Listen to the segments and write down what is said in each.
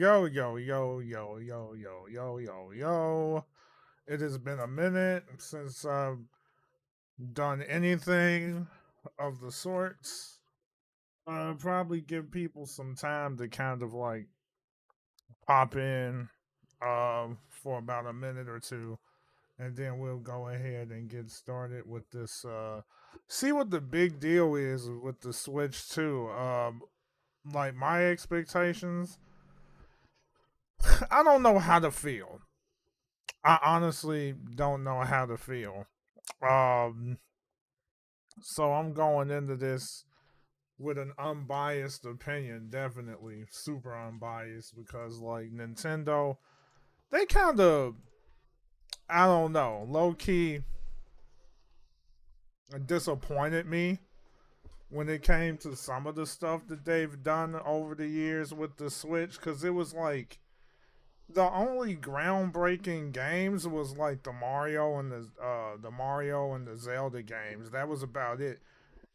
Yo, yo, yo, yo, yo, yo, yo, yo, yo. It has been a minute since I've done anything of the sorts. Probably give people some time to kind of like pop in for about a minute or two, and then we'll go ahead and get started with this. See what the big deal is with the Switch 2. Like my expectations, I don't know how to feel. I honestly don't know how to feel. Um, so I'm going into this with an unbiased opinion, definitely super unbiased, because like Nintendo, they kind of, I don't know, low key disappointed me when it came to some of the stuff that they've done over the years with the Switch, because it was like the only groundbreaking games was like the Mario and the Zelda games. That was about it.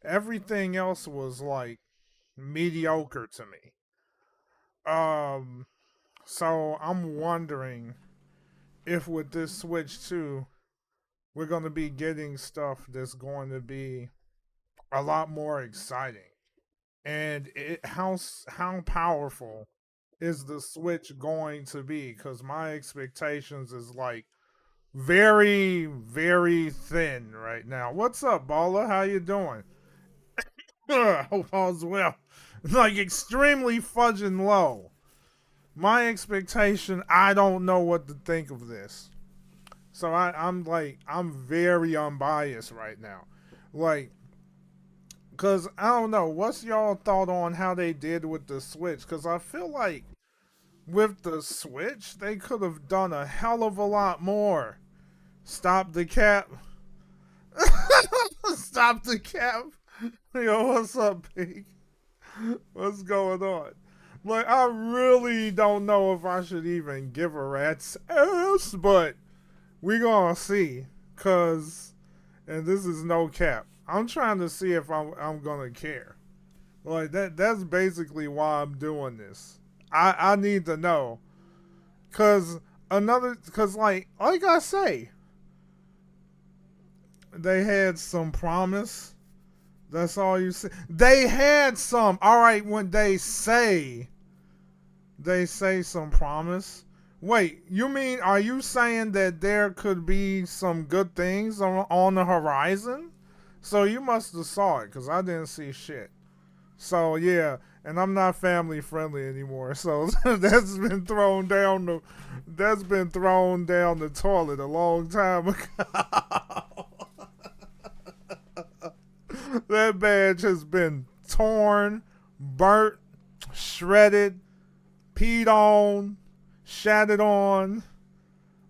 Everything else was like mediocre to me. Um so I'm wondering if with this Switch 2 we're going to be getting stuff that's going to be a lot more exciting. And how powerful is the Switch going to be, cuz my expectations is like very, very thin right now. What's up, Baller? How you doing? Hope all's well. Like extremely fudging low. My expectation, I don't know what to think of this. So I'm very unbiased right now. Like, cause I don't know. What's y'all thought on how they did with the Switch? Cause I feel like with the Switch, they could have done a hell of a lot more. Stop the cap. Stop the cap. Yo, what's up, Pete? What's going on? Like, I really don't know if I should even give a rat's ass, but we gonna see. Cause, and this is no cap. I'm trying to see if I'm gonna care. Like that's basically why I'm doing this. I need to know. Cause like I say, they had some promise. That's all you say. They had some. All right, when they say some promise. Wait, you mean are you saying that there could be some good things on the horizon? So you must have saw it because I didn't see shit. So yeah, and I'm not family friendly anymore. So that's been thrown down the toilet a long time ago. That badge has been torn, burnt, shredded, peed on, shattered on,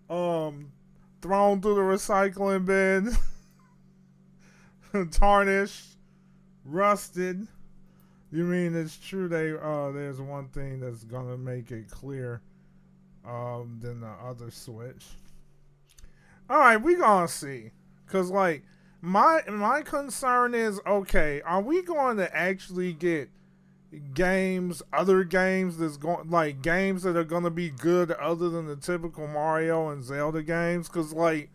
um, thrown through the recycling bin, tarnished, rusted. You mean it's true? There's one thing that's gonna make it clear than the other Switch. All right, we gonna see, cause like my concern is, okay, are we going to actually get other games that's going, like games that are gonna be good other than the typical Mario and Zelda games? Cause like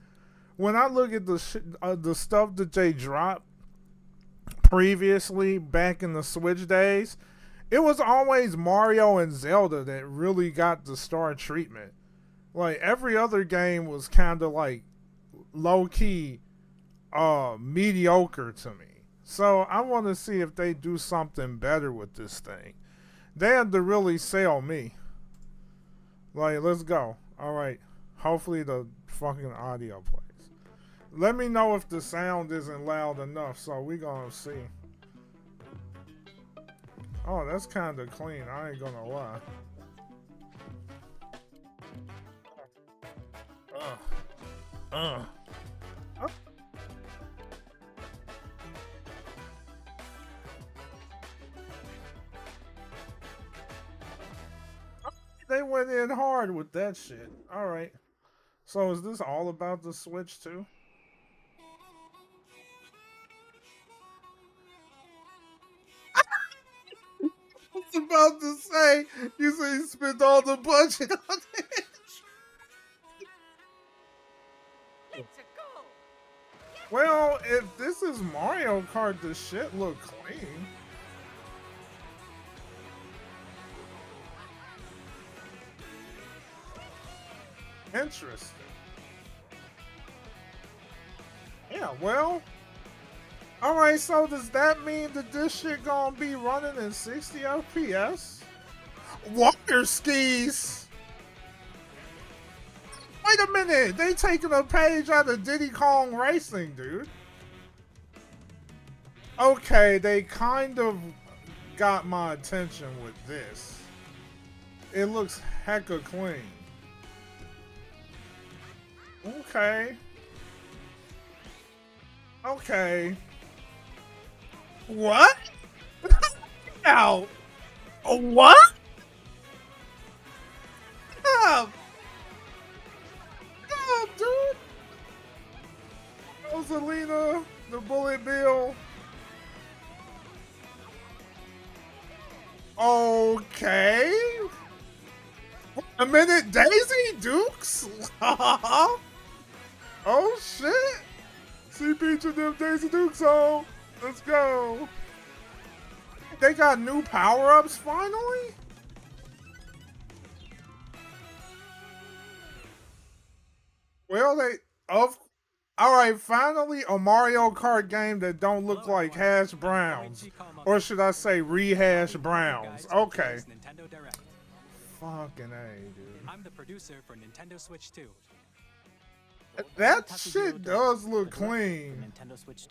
when I look at the stuff that they dropped previously back in the Switch days, it was always Mario and Zelda that really got the star treatment. Like every other game was kind of like low key mediocre to me. So I want to see if they do something better with this thing. They have to really sell me. Like, let's go. All right. Hopefully the fucking audio plays. Let me know if the sound isn't loud enough, so we gonna see. Oh, that's kind of clean. I ain't gonna lie. Uh, uh. They went in hard with that shit. All right. So is this all about the Switch too? about to say, you say you spent all the budget on it. Well, if this is Mario Kart, the shit look clean. Interesting. Yeah, well. Alright, so does that mean that this shit gonna be running in 60 FPS? Water skis! Wait a minute, they taking a page out of Diddy Kong Racing, dude. Okay, they kind of got my attention with this. It looks hecka clean. Okay. Okay. What? Now. What? Stop. Stop, dude. Rosalina, the Bullet Bill. Okay. Wait a minute, Daisy Dukes? Oh shit. See Peach and them Daisy Dukes on. Let's go. They got new power-ups finally? Well, alright, finally a Mario Kart game that don't look like hash browns. Or should I say rehash browns? Okay. Fucking A, dude. I'm the producer for Nintendo Switch 2. That shit does look clean.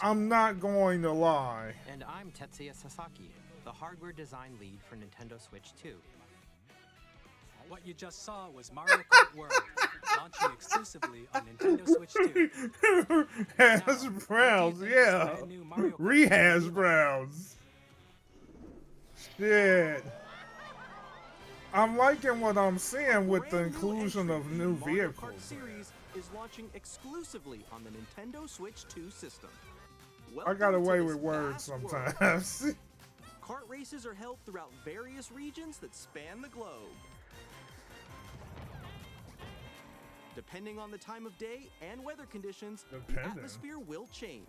I'm not going to lie. And I'm Tetsuya Sasaki, the hardware design lead for Nintendo Switch 2. What you just saw was Mario Kart World, launching exclusively on Nintendo Switch 2. Hash browns, yeah. Rehash browns. Shit. I'm liking what I'm seeing with the inclusion of new vehicles. Series is launching exclusively on the Nintendo Switch 2 system. I got away with words sometimes. Kart races are held throughout various regions that span the globe. Depending on the time of day and weather conditions, the atmosphere will change.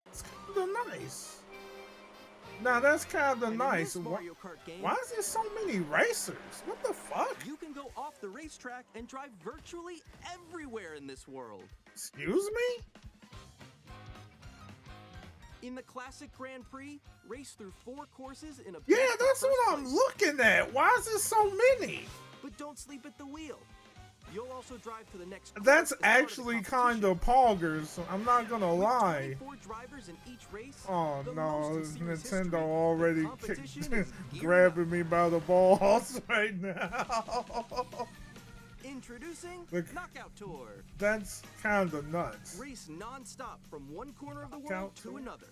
It's kind of nice. Now that's kind of nice. Why is there so many racers? What the fuck? You can go off the racetrack and drive virtually everywhere in this world. Excuse me? In the classic Grand Prix, race through 4 courses in a Yeah, that's what I'm looking at. Why is there so many? But don't sleep at the wheel. You'll also drive to the next. That's actually kind of poggers. I'm not gonna lie. Drivers in each race, oh no, Nintendo already grabbing me by the balls right now. Introducing the Knockout Tour. That's kind of nuts. Race non-stop from one corner of the world to another.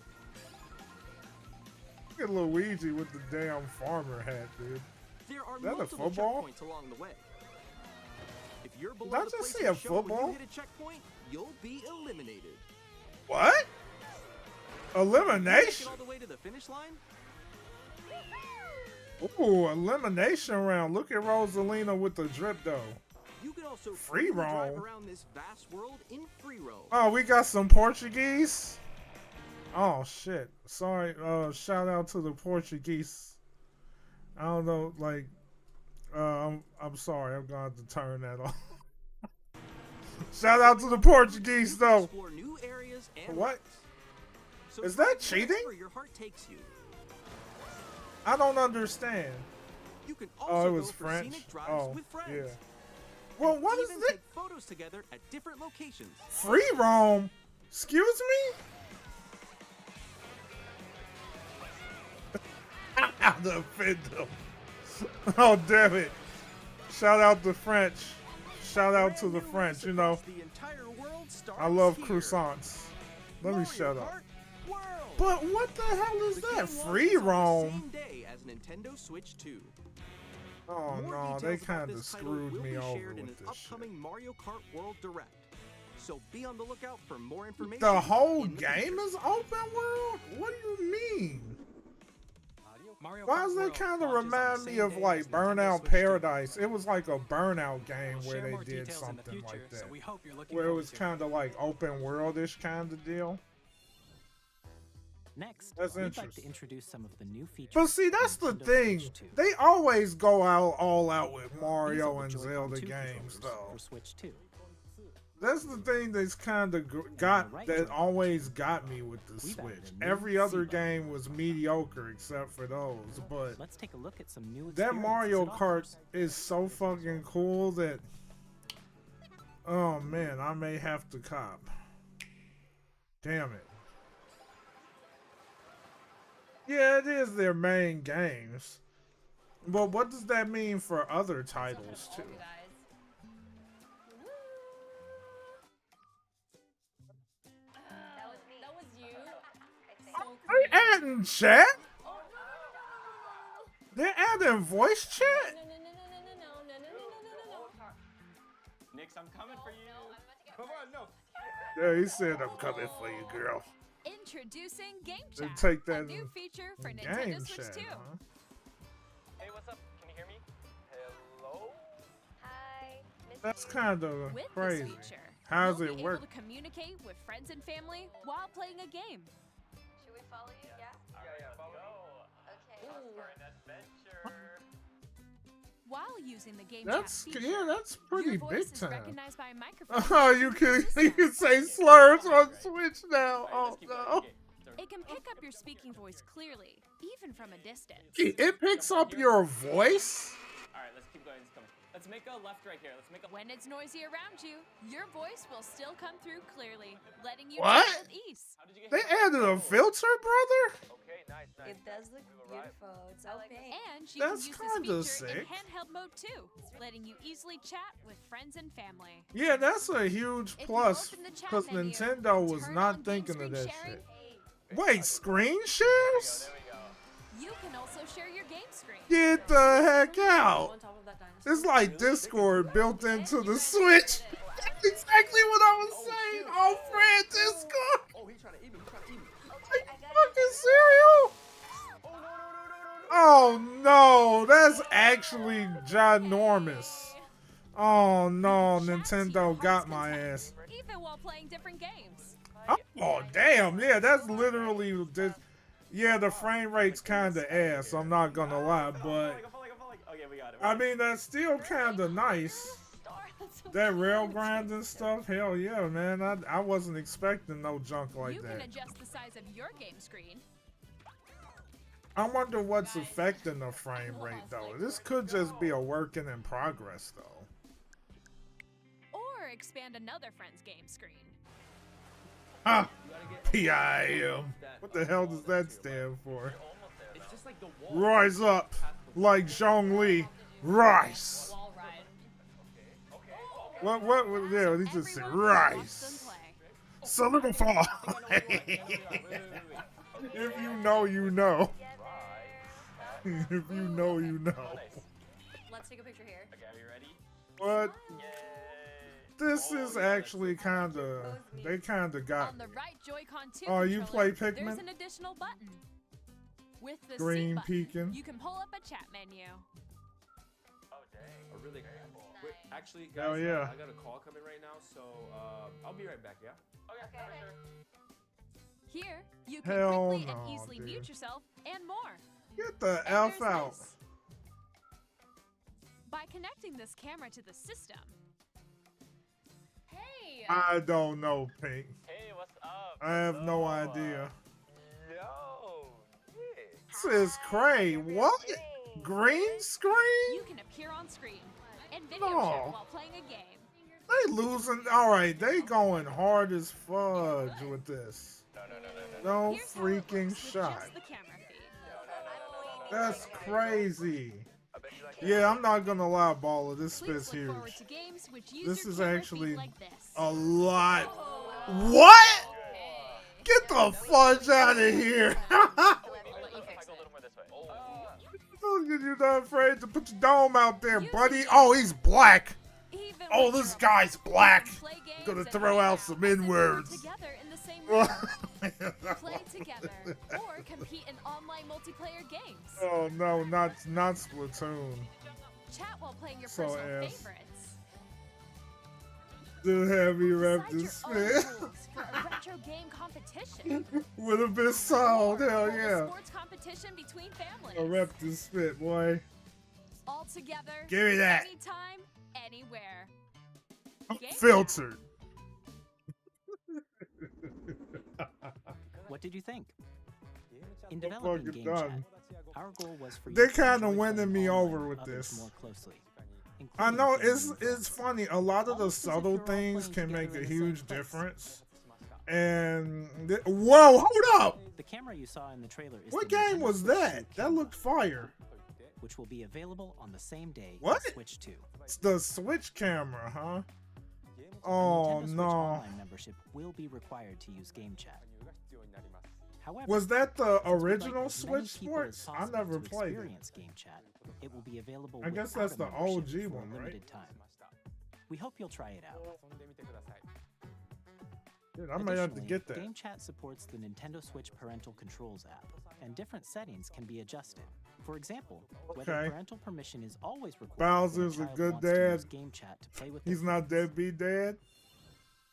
Look at Luigi with the damn farmer hat, dude. There are Is that a multiple football? checkpoints along the way. If you're below Did I the just place see in a the show where football? you hit a checkpoint, you'll be eliminated. What? Elimination? All the way to the finish line? Ooh, elimination round. Look at Rosalina with the drip though. You can also free roam drive around this vast world in free roam. Oh, we got some Portuguese. Oh shit. Sorry. Shout out to the Portuguese. I don't know, like I'm sorry, I'm gonna have to turn that off. Shout out to the Portuguese though. Explore new areas and what? So is that cheating? Where your heart takes you. I don't understand. You can also it was go for French. scenic drives Oh, with friends. yeah. Well, what is even this? Take photos together at different locations. Free roam? Excuse me? I offend them. Oh damn it! Shout out to French. Shout out to the French. You know, I love croissants. Let me shut up. But what the hell is that? Free roam? Same day as Nintendo Switch 2. Oh no, they kind of screwed me over with this upcoming shit. Mario Kart World Direct. So be on the lookout for more information. The whole in the game future. is open world? What do you mean? Mario Why Kart does that World kind of launches on the remind me same of day like as Nintendo Burnout Switch 2. Paradise? It was like a Burnout game We'll where share they more did details in the something future, like so that. we hope you're looking Where it forward was to kind of like open worldish kind of deal. Next, That's we'd like to interesting. introduce some of the new features. But see, that's for the Nintendo thing. Switch 2. They always go out all out with These Mario are and the Joy-Con Zelda 2 games, controllers though. for Switch 2. That's the thing that's kind of that always got me with the We've added Switch. a new Every other C button. game was mediocre except for those, but Let's take a look at some new that experiences Mario it Kart offers. is so fucking cool that, oh man, I may have to cop. Damn it. Yeah, it is their main games. But what does that mean for other titles too? That was you. They adding chat? They're adding voice chat? Nix, I'm coming for you. Come on, no. Yeah, he said I'm coming for you, girl. Introducing Game They Chat, take a that new in feature for game Nintendo Switch chat, 2. huh? Hey, what's up? Can you hear me? Hello? Hi. That's kind of With crazy. this feature, How's you'll it be work? able to communicate with friends and family while playing a game. Should we follow you? Yeah? Yeah, follow me. Okay. For an adventure. While using the Game That's Chat feature, yeah, that's pretty your voice big is time. recognized by a microphone. Oh, you can say slurs on Switch now. Alright, Oh let's keep going. no. Okay, so- It can pick up your speaking voice clearly, even from a distance. It picks up your voice? Alright, let's keep going. Let's come. Let's make a left right here. Let's make a. When it's noisy around you, your voice will still come through clearly, letting you What? chat with ease. How did you get They here? added a filter, brother? Okay, nice, nice. It does look beautiful. It's opaque. And you That's can use kinda this feature in sick. handheld mode too, letting you easily chat with friends and family. Yeah, that's a huge If you plus open the chat because menu, Nintendo was turn not on game thinking of screen that sharing, shit. Wait, screen shares? There we go. You can also share your game screen. Get the heck out. On top of that dinosaur. It's like Discord built into the Switch. That's exactly what I was saying. Oh, friend, Discord. Oh, he's trying to eat me. He's trying to eat me. Like fucking cereal. Oh no, that's actually ginormous. Oh no, Nintendo got my ass. Even while playing different games. Oh damn, yeah, that's literally just. Yeah, the frame rate's kind of ass. I'm not gonna lie, but I'm falling. Okay, we got it. I mean that's still kind of nice. That rail grind and stuff, hell yeah, man. I wasn't expecting no junk like You can that. adjust the size of your game screen. I wonder what's affecting the frame rate though. This could just be a working in progress though. Or expand another friend's game screen. Ah, PIM. What the hell does that stand for? It's just like the wall. Rise up, like Zhongli. Rise. Wall ride. What, yeah, he just said Everyone can watch them rise. play. Solidify. Wait. If you know, you know. If you know, you know. Let's take a picture here. Okay, are you ready? What? Yay. This is actually kind of. They kind of got On the right Joy-Con 2 Oh, you controller, play there's Pikmin? an additional button. With the Green C button, peeking. you can pull up a chat menu. Oh dang. Oh, really? Wait, actually, guys, Hell yeah. I got a call coming right now, so I'll be right back, yeah? Okay, for sure. Here, you can Hell quickly no, and easily dude. mute yourself and more. Get the And F there's out. this. By connecting this camera to the system. Hey! I don't know, Pink. Hey, what's up? I have no Hello, idea. Yo, Nick. This is cray. What? Green screen? You can appear on screen and video No. chat while playing a game. They losing. All right, they going hard as fudge with this. No Here's how it freaking works with shot. just the camera feed. That's crazy. Yeah, I'm not gonna lie, Baller. This Please spit's look huge. forward to games which use This your is camera actually feed like this. a lot. What? Get the fudge out of here. I'll go a little more this way. You're not afraid to put your dome out there, buddy. Oh, he's black. Even oh, this guy's black. Play games Gonna and throw hang out some as if we were N-words. together in the same room. Play together or compete in online multiplayer games. Oh no, not Splatoon. Chat while playing your So personal ass. favorites. The heavy rep Decide this your own spit rules for a retro game competition. would have been solid. Hell Hold a yeah. sports competition between families. A rep this spit, boy. All together. Give me that. Anytime, anywhere. Game Filtered. What did you think? In What developing fucking Game Chat, done? our goal was for They you to kinda enjoy winning playing me online over with others this. more closely, I including know gaming it's funny. A lot of the Almost as if subtle you're all things playing can make together a in the same huge place. difference. And whoa, hold up! The camera you saw in the trailer is What the game Nintendo was Switch that? 2 That camera, looked fire. which will be available on the same day What? as Switch 2. It's the Switch camera, huh? A Oh Nintendo Switch no! Online membership will be required to use Game Chat. However, Was that the since we'd like original as many Switch people as Sports? I possible never to played it. experience Game Chat, it will be available. I guess without that's a the membership OG for a one, right? limited time. We hope you'll try it out. Dude, I might have to Additionally, get that. Game Chat supports the Nintendo Switch Parental Controls app, and different settings can be adjusted. For example, whether Okay. parental permission is always required. Bowser's when a child good wants to use dad. Game Chat to play with He's their not friends. deadbeat dad.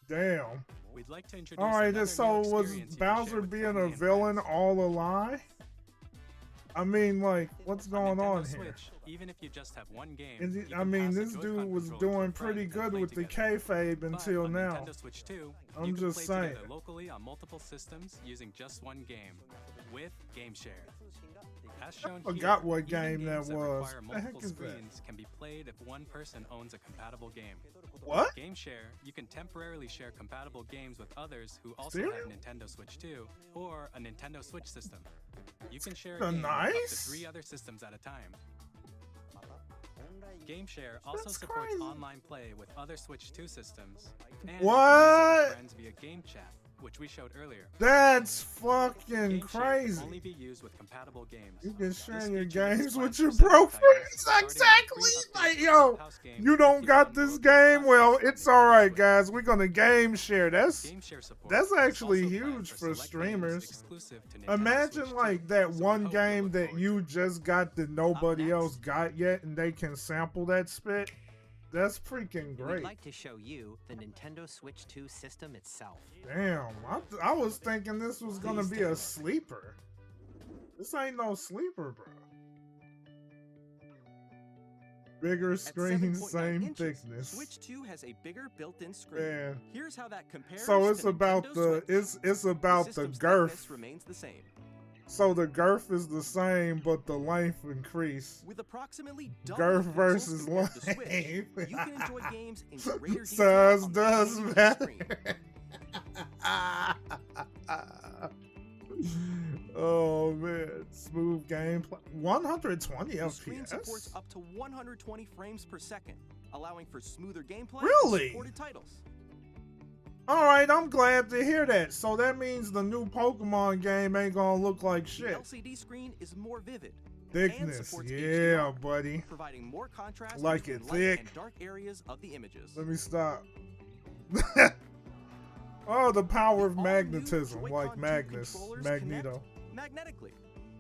Damn. We'd like to introduce All right, another so new was experience you can share Bowser with being family a and villain friends. all a lie? I mean, like, what's going Nintendo on here? Switch, even if you just have one game, Is you it, can I mean, pass a this Joy-Con dude was controller to a doing friend pretty and good play with the together. kayfabe But until on now. Nintendo Switch 2, I'm you can just play saying. together locally on multiple systems using just one game with Game Share. As shown forgot here, what even game that games was. require The heck multiple is that? screens can be played if one person owns a compatible game. What? Game Share, you can temporarily share compatible games with others who also Serious? have Nintendo Switch 2 or a Nintendo Switch system. You can share a Kinda game with up to nice. 3 other systems at a time. Game Share also That's supports crazy. online play with other Switch 2 systems. And you can use it What? with friends via Game Chat, which we showed earlier. That's fucking Game Share can only crazy. be used with compatible games. You can This share your feature is games fine with for your several bro titles, friends. starting with Exactly. free updates Like, to yo, Clubhouse games you that don't keep got on this both game? Well, consoles it's and alright, Switch. guys. We're gonna game share. That's Game Share support that's is actually also planned huge for select games streamers. exclusive to Nintendo Imagine Switch like 2, that so we one hope you game look that forward you to it. just got that nobody next. else got yet, and they can sample that spit. That's freaking We'd great. like to show you the Nintendo Switch 2 system itself. Damn, I was thinking this was gonna Please be take a a look. sleeper. This ain't no sleeper, bro. Bigger At screen, 7.9 same inches, thickness. Switch 2 has a bigger built-in screen. Man. Here's how that compares. So it's to about Nintendo the Switch. it's about the system's girth. thickness remains the same, So the girth is the same, but the length increased. with approximately double Girth the pixels versus compared to Switch. length. You can enjoy games in greater detail Size on the does tiny matter. screen. Oh man, smooth gameplay. 120 The screen FPS. supports up to 120 frames per second, allowing for smoother gameplay Really? and supported titles. All right, I'm glad to hear that. So that means the new Pokemon game ain't gonna look like The shit. LCD screen is more vivid, Thickness, supports yeah, HDR. buddy. providing more contrast Like between it light thick. and dark areas of the images. Let me stop. Oh, the power of The all-new magnetism, Joy-Con like 2 Magnus, controllers Magneto. connect magnetically.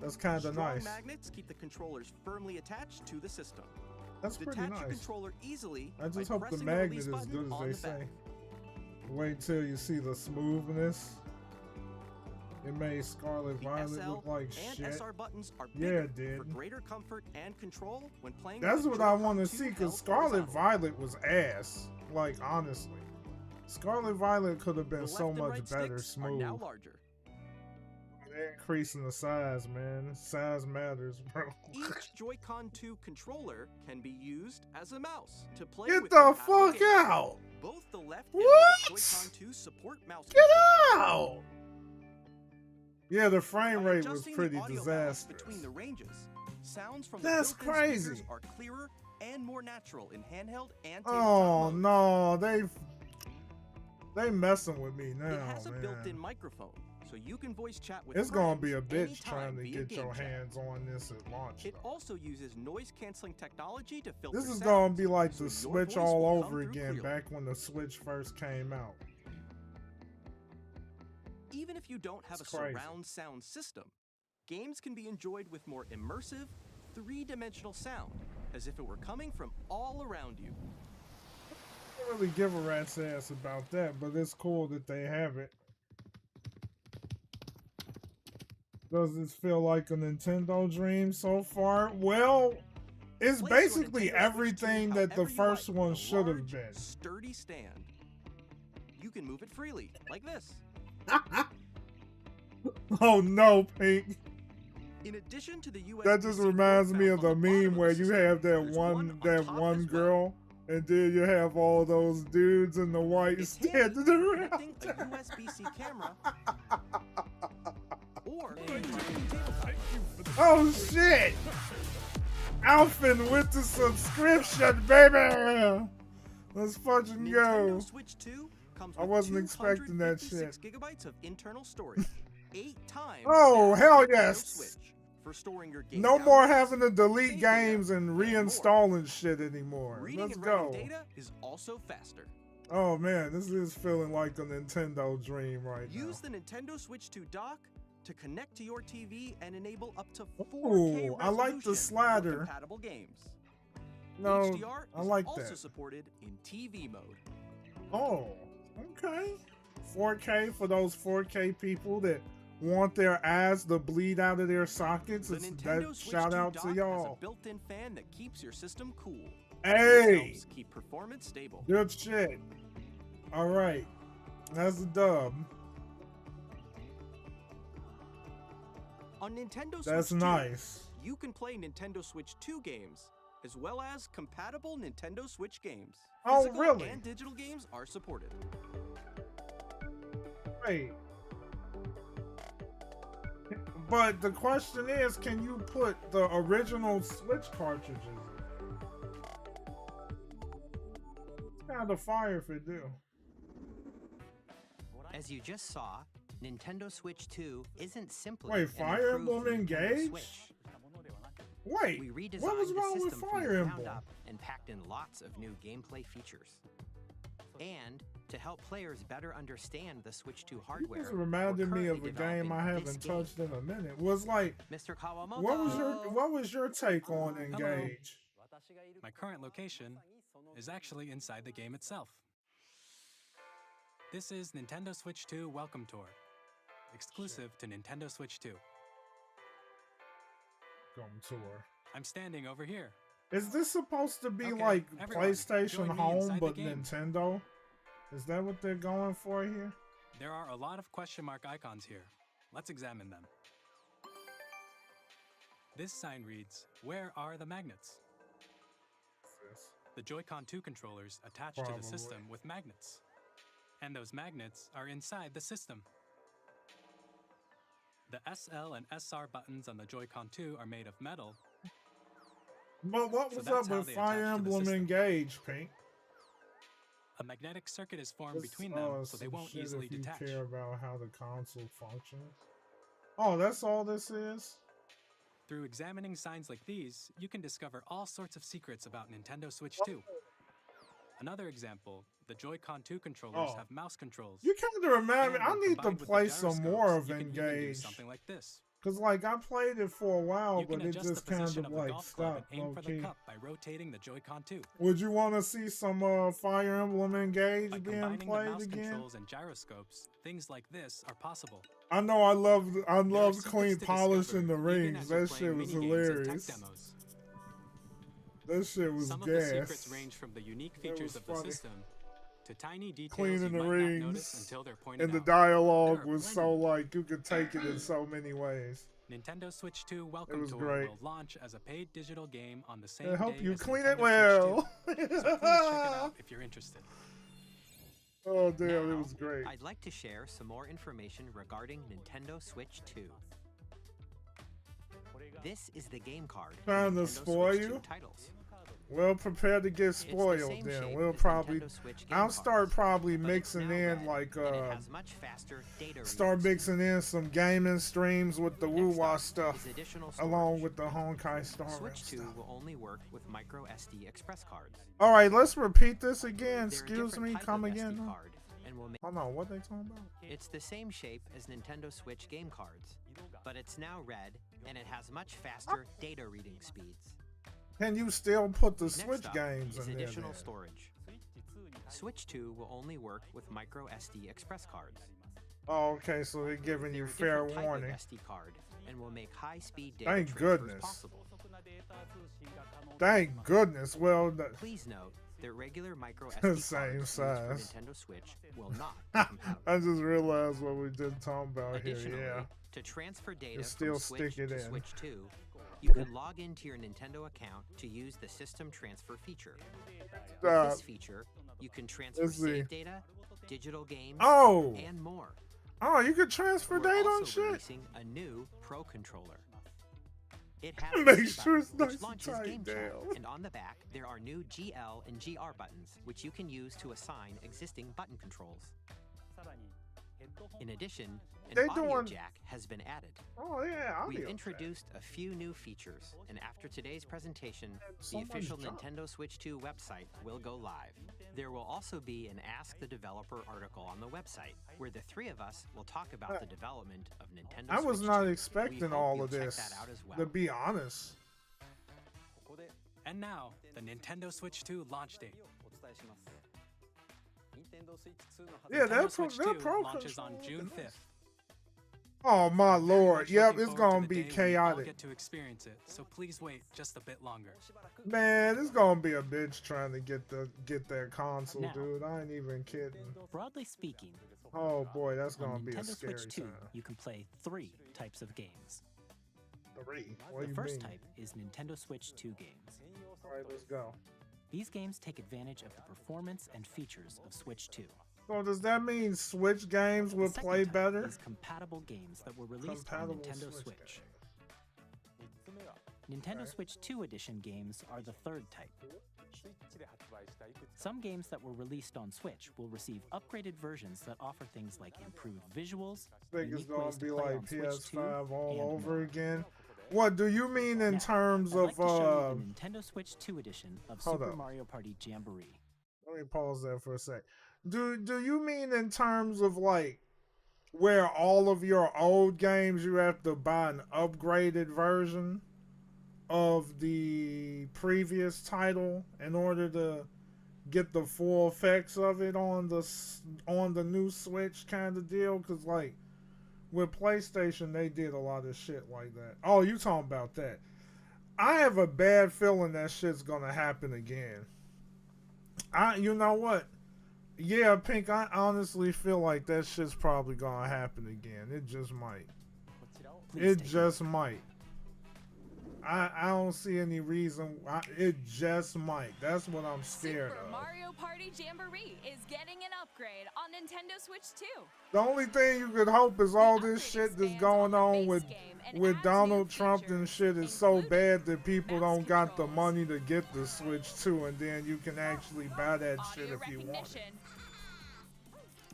That's kind of Strong nice. magnets keep the controllers firmly attached to the system. That's pretty Detach your nice. controller easily I just by hope the pressing magnet release is button good on as the they back. say. Wait till you see the smoothness. It made Scarlet The Violet SL look like and shit. SR buttons are Yeah, bigger it did. for greater comfort and control when playing. That's with what I Joy-Con want to 2 see, held because horizontal. Scarlet Violet was ass. Like, honestly. Scarlet Violet could have The been left so and much right better sticks are smooth. now larger. They're increasing the size, man. Size matters, bro. Each Joy-Con 2 controller can be used as a mouse to play Get with the compatible fuck games. out! Both the left What? and right Joy-Con 2 support mouse Get control. out! Yeah, the frame By rate was adjusting the pretty audio balance disastrous. between the ranges, sounds from That's the built-in crazy. speakers are clearer and more natural in handheld and tabletop Oh modes. no, they messing with me It now, has a man. built-in microphone, so you can voice chat with It's gonna be a friends bitch trying to anytime via get game your chat. hands on this at launch. It though. also uses noise canceling technology to filter This is sounds, gonna be like so the your Switch voice all will come over through again, clearly. back when the Switch first came out. Even if you don't have It's a crazy. surround sound system, games can be enjoyed with more immersive, three-dimensional sound, as if it were coming from all around you. I don't really give a rat's ass about that, but it's cool that they have it. Does this feel like a Nintendo dream so far? Well, it's Place your basically Nintendo Switch 2 everything that the however you first like, one with a should have large, been. Sturdy stand. You can move it freely, like this. Oh no, Pink. In addition to the USB That just reminds me of the meme where you have that there's one on top one as girl, and then you have all those dudes in the white It's handy standing for around. connecting a USB-C camera or tabletop. Oh shit! Alphin with the subscription, baby! Let's fucking go. Nintendo Switch 2 comes I with wasn't expecting that 256 gigabytes of internal storage, 8 times. Oh, that hell of the Nintendo yes. Switch for storing your game No more downloads, having to delete save data, games and more. reinstalling shit anymore. Reading Let's and writing go. data is also faster. Oh man, this is feeling like a Nintendo dream right now. Use the Nintendo Switch 2 dock to connect to your TV and enable up to 4K Ooh, I like the resolution for slider. compatible games. No, HDR I is like also that. supported in TV mode. Oh, okay. 4K for those 4K people that want their eyes to bleed out of their sockets. The It's Nintendo that Switch shout 2 out dock to has y'all. a built-in fan that keeps your system cool. Hey! This helps keep performance stable. Good shit. All right, that's a dub. On Nintendo That's Switch 2, nice. you can play Nintendo Switch 2 games, as well as compatible Nintendo Switch games. Oh, Physical really? and digital games are supported. Wait. But the question is, can you put the original Switch cartridges in? It's kind of fire if it do. As you just saw, Nintendo Switch 2 isn't simply Wait, an Fire improved Emblem Nintendo Engage? Switch. Wait, We redesigned what was the wrong with system from Fire the ground Emblem? up and packed in lots of new gameplay features. And to help players better understand the Switch 2 You hardware, just reminded we're me of a currently game I developing this haven't game. touched in a minute. Was like, Mr. Kawamoto. what was your take on Engage? My current location is actually inside the game itself. This is Nintendo Switch 2 Welcome Tour, exclusive to Nintendo Switch 2. Come tour. I'm standing over here. Is this supposed to be Okay, like everyone, PlayStation join me Home inside the but game. Nintendo? Is that what they're going for here? There are a lot of question mark icons here. Let's examine them. This sign reads, "Where are the magnets?" The Joy-Con 2 controllers attach to Probably. the system with magnets. And those magnets are inside the system. The SL and SR buttons on the Joy-Con 2 are made of metal. But what So was that's up how with they Fire attach to the Emblem system. Engage, Pink? A magnetic circuit is formed Let's, between them so they some won't shit easily if you detach. care about how the console functions. Oh, that's all this is? Through examining signs like these, you can discover all sorts of secrets about Nintendo Switch 2. Another example, the Joy-Con 2 controllers Oh. have mouse controls. You kind of remind me. And I when need to combined with the play some more gyroscopes, of you can even do Engage. something like this. Cause like I played it for a while, You but can it adjust just the kind position of of the like golf club and stopped aim low for key. the cup by rotating the Joy-Con 2. Would you want to see some Fire Emblem Engage By being combining the played mouse again? controls and gyroscopes, things like this are possible. I know I loved There are clean secrets to polishing the discover, even rings. as you're That shit playing was minigames and hilarious. tech demos. That shit was Some of the gas. secrets range from the unique That features was of the funny. system to tiny details Cleaning you the might not rings, notice until they're pointed And the out. dialogue There are was so plenty. like you could take it in so many ways. Nintendo Switch 2 Welcome was Tour great. will launch as a paid digital game on the same I hope day you as clean Nintendo it well. Switch 2. So please check it out if you're interested. Oh damn, it Now, was great. I'd like to share some more information regarding Nintendo Switch 2. This is the game card. for Trying to Nintendo spoil Switch 2 you? titles. Well, prepare to get It's the spoiled same then. shape We'll as probably Nintendo Switch game I'll start cards, probably but it's mixing now in red, like and it has much faster data start reading mixing in some gaming streams with the Next Woo-Wah up stuff is additional along storage. with the Honkai Star Rail Switch 2 stuff. will only work with micro SD express cards. All right, let's repeat this again. There are Excuse different me, type come of again. SD card, and will make Hold on, what they talking about? it's the same shape as Nintendo Switch game cards, but it's now red, and it has much faster data reading speeds. Can you still put the Next Switch up games is in there? additional then? storage. Switch 2 will only work with micro SD express cards. Oh, okay, so they're giving There you are fair different type of warning. SD card, and will make high-speed data Thank transfers goodness. possible. Thank goodness. Well, Please note that regular micro SD Same cards used for size. Nintendo Switch will not be compatible. I just realized what we did talk about here. Additionally, Yeah. to transfer data You still from Switch stick it to in. Switch 2, you can log into your Nintendo account to use the system transfer feature. With this feature, you can transfer let's see. save data, digital games, Oh, and more. oh, you can transfer We're data on also shit. releasing a new Pro Controller. It has Make a C sure it's button, nice which and launches tight Game Chat, down. and on the back there are new GL and GR buttons, which you can use to assign existing button controls. In addition, an They audio doing- jack has been added. Oh yeah, We've audio introduced a few new features, and after today's presentation, so the much official junk. Nintendo Switch 2 website will go live. There will also be an Ask the Developer article on the website, where the three of us will talk about the development of Nintendo I was Switch not 2. We expecting hope all you'll of check this. that out as well. To be honest. And now, the Nintendo Switch 2 launch date. Yeah, Nintendo that Switch that 2 Pro launches on Controller June looking nice. 5th. Oh my Very lord! much Yep, looking it's forward to gonna the be day when we all chaotic. get to experience it, so please wait just a bit longer. Man, it's gonna be a bitch trying to get that console, Now. dude. I ain't even kidding. Broadly speaking, Oh boy, that's gonna on be a Nintendo scary Switch 2, time. you can play 3 types of games. 3. What The do you first mean? type is Nintendo Switch 2 games. All right, let's go. These games take advantage of the performance and features of Switch 2. So does that mean Switch games will The second play type better? is compatible games that were released Compatible on Nintendo Switch Switch. games. Nintendo Alright. Switch 2 edition games are the third type. Some games that were released on Switch will receive upgraded versions that offer things like improved visuals, I think it's unique gonna ways to be play like on Switch 2, PS5 all and over more. again. What do you mean in Now, terms I'd like of to show you the Nintendo Switch 2 edition of hold Super up. Mario Party Jamboree. Let me pause there for a sec. Do you mean in terms of like where all of your old games you have to buy an upgraded version of the previous title in order to get the full effects of it on the new Switch kind of deal? Because like with PlayStation they did a lot of shit like that. Oh, you talking about that? I have a bad feeling that shit's gonna happen again. You know what? Yeah, Pink, I honestly feel like that shit's probably gonna happen again. It just might. Please It take just might. I don't see any reason. It just might. That's what I'm scared Super of. Mario Party Jamboree is getting an upgrade on Nintendo Switch 2. The only thing you could hope is all The this upgrade shit that's expands going on the on base game and with adds Donald new Trump and features, shit is so including bad that people mouse don't got the controls. money to get the Switch 2, and then you can actually buy that shit Audio if you want it. recognition.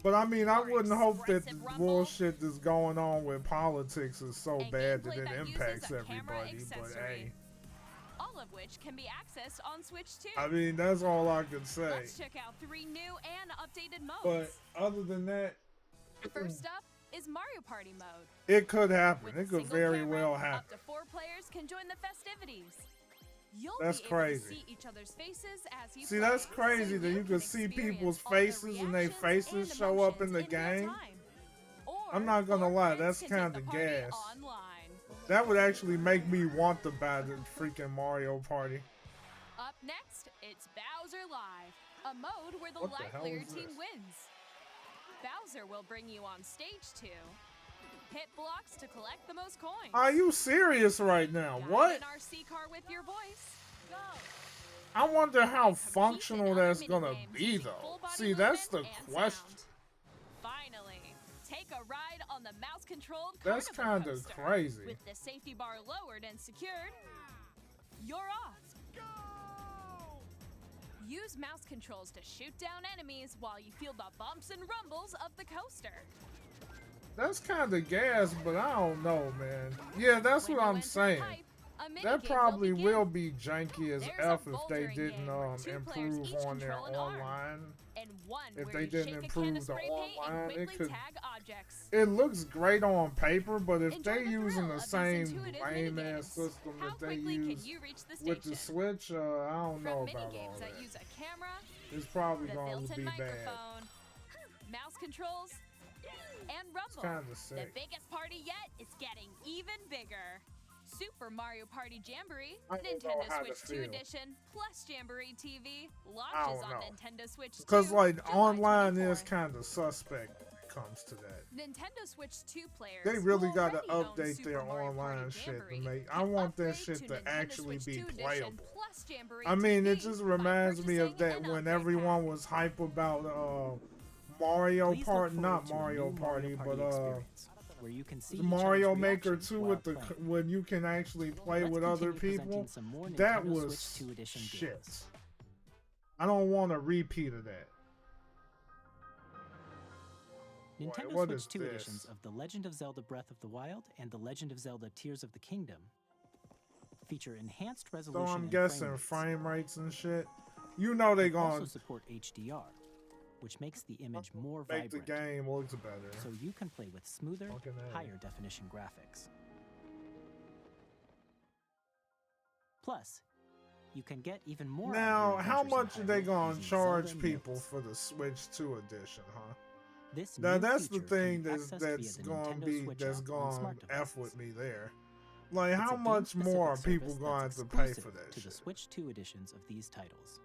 But I mean, I More wouldn't hope that the expressive rumble. bullshit that's going on with politics is so And bad that gameplay it that uses impacts a camera everybody. But accessory. hey, All of which can be accessed on Switch 2. I mean, that's all I could say. Let's check out 3 new and updated But modes. other than that, First up is Mario Party mode. it could happen. With It a could single very camera, well Up happen. to 4 players can join the festivities. You'll That's be crazy. able to see each other's faces as you See, play, that's crazy so that you can see experience people's all the faces and their reactions faces and show up in emotions the real game. time. Or I'm not gonna 4 lie, friends that's can take kinda the party gas. online. That would actually make me want to buy the freaking Mario Party. Up next, it's Bowser Live, a mode where the What the live hell player is team this? wins. Bowser will bring you on stage 2. Hit blocks to collect the most coins. Are you serious right now? Drive What? an RC car with your voice. Go. I wonder how Compete in functional other that's gonna minigames be using though. full-body See, that's the movement and question. sound. Finally, take a ride on the mouse-controlled That's Carnival kinda coaster. crazy. With the safety bar lowered and secured, you're off. Use mouse controls to shoot down enemies while you feel the bumps and rumbles of the coaster. That's kind of gas, but I don't know, man. Yeah, that's When what you I'm enter saying. pipe, a minigame That probably begin. will be janky as There's a F if they bouldering didn't game where 2 players improve each on their control an arm. online. And one If where they you didn't shake a improve can of the spray paint online, and it quickly could. tag objects. It looks great on paper, but if Enjoy they the using thrill the of these same intuitive lame minigames. ass system How that they quickly can use you reach the with the station? Switch, I don't know From about all minigames that that. use a camera, It's probably the going to built-in be bad. microphone, mouse controls, and It's rumble. kind of The sick. biggest party yet is getting even bigger. Super Mario Party Jamboree, I don't know Nintendo how to Switch 2 feel. edition, plus Jamboree TV I launches don't on know. Nintendo Switch 2. Because, like, July online 24th. is kind of suspect when it comes to that. Nintendo Switch 2 players. They really who got to already own update Super their Mario online Party shit to Jamboree make. I can want that upgrade shit to to Nintendo actually Switch be 2 edition playable. plus Jamboree I mean, it TV just by reminds me of purchasing that an when upgrade everyone pack. was hype about Mario Please look Party, forward not to a Mario new Party, Party but experience, where you can see the each Mario other's Maker reactions 2 while with the playing. when you can actually play Let's with other continue presenting people. some more That Nintendo was Switch 2 edition shit. games. I don't want a repeat of that. Nintendo what Switch is 2 this? editions of The Legend of Zelda Breath of the Wild and The Legend of Zelda Tears of the Kingdom feature enhanced So resolution I'm and guessing frame rates and shit. You know they They also gonna support HDR, which makes the image more make the vibrant, game look better. so you can play with smoother, Fucking A. higher definition graphics. Plus, you can get even more. out of Now, your how adventures in much are they Hyrule gonna using charge Zelda people Notes. for the Switch 2 edition, huh? This Now new that's the feature can thing be that's accessed that's via the gonna Nintendo be Switch that's app on gonna smart F devices. with me there. Like, It's how a much game-specific more are people service going that's to pay exclusive for that to shit? the Switch 2 editions of these titles.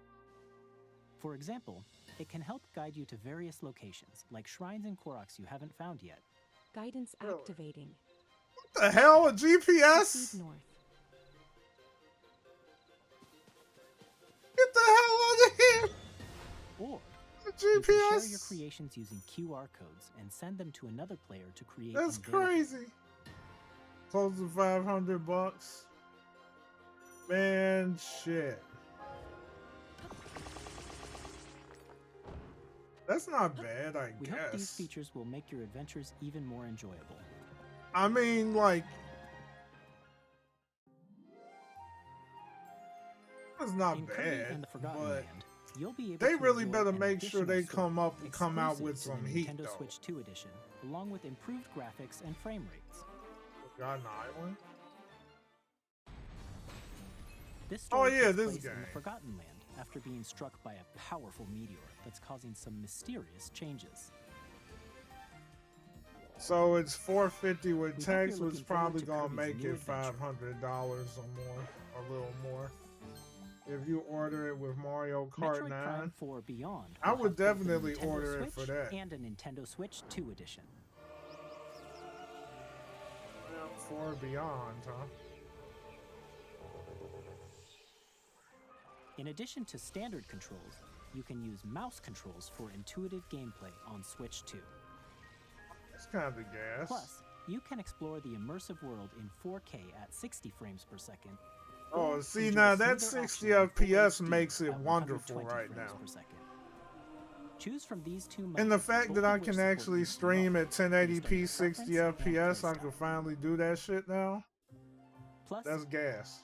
For example, it can help guide you to various locations, like shrines and Koroks you haven't found yet. Guidance Really? activating. What the hell? A Proceed GPS? north. Get the hell out of here! Or The you can share your GPS? creations using QR codes and send them to another player to create. That's and verify. crazy. Close to $500. Man, shit. That's not bad, I We hope these guess. features will make your adventures even more enjoyable. I mean, like, it's not In Kirby and bad, the Forgotten but Land, you'll be able they to really enjoy better an make sure they additional come story up and come out with exclusive some to the heat, Nintendo though. Switch 2 edition, along with improved graphics and frame rates. Forgotten Island? This Oh, story yeah, takes this place in the game. Forgotten Land after being struck by a powerful meteor that's causing some mysterious changes. So it's $450 with We hope tax, you're which looking probably forward to gonna Kirby's make new it adventure. $500 or more, a little more. If you order it with Mario Kart Metroid 9, Prime 4 Beyond. I will would have both a definitely Nintendo order it Switch for that. and a Nintendo Switch 2 edition. For Beyond, huh? In addition to standard controls, you can use mouse controls for intuitive gameplay on Switch 2. It's kind of gas. Plus, you can explore the immersive world in 4K at 60 frames per second. Oh, or see, enjoy now that smoother 60 action in full FPS HD makes it at wonderful 120 right frames now. per second. Choose from these two modes, And the fact both that I of which can support actually HDR stream at based on 1080p your 60 preference and FPS, I playstyle. can finally do that shit now. Plus, That's gas.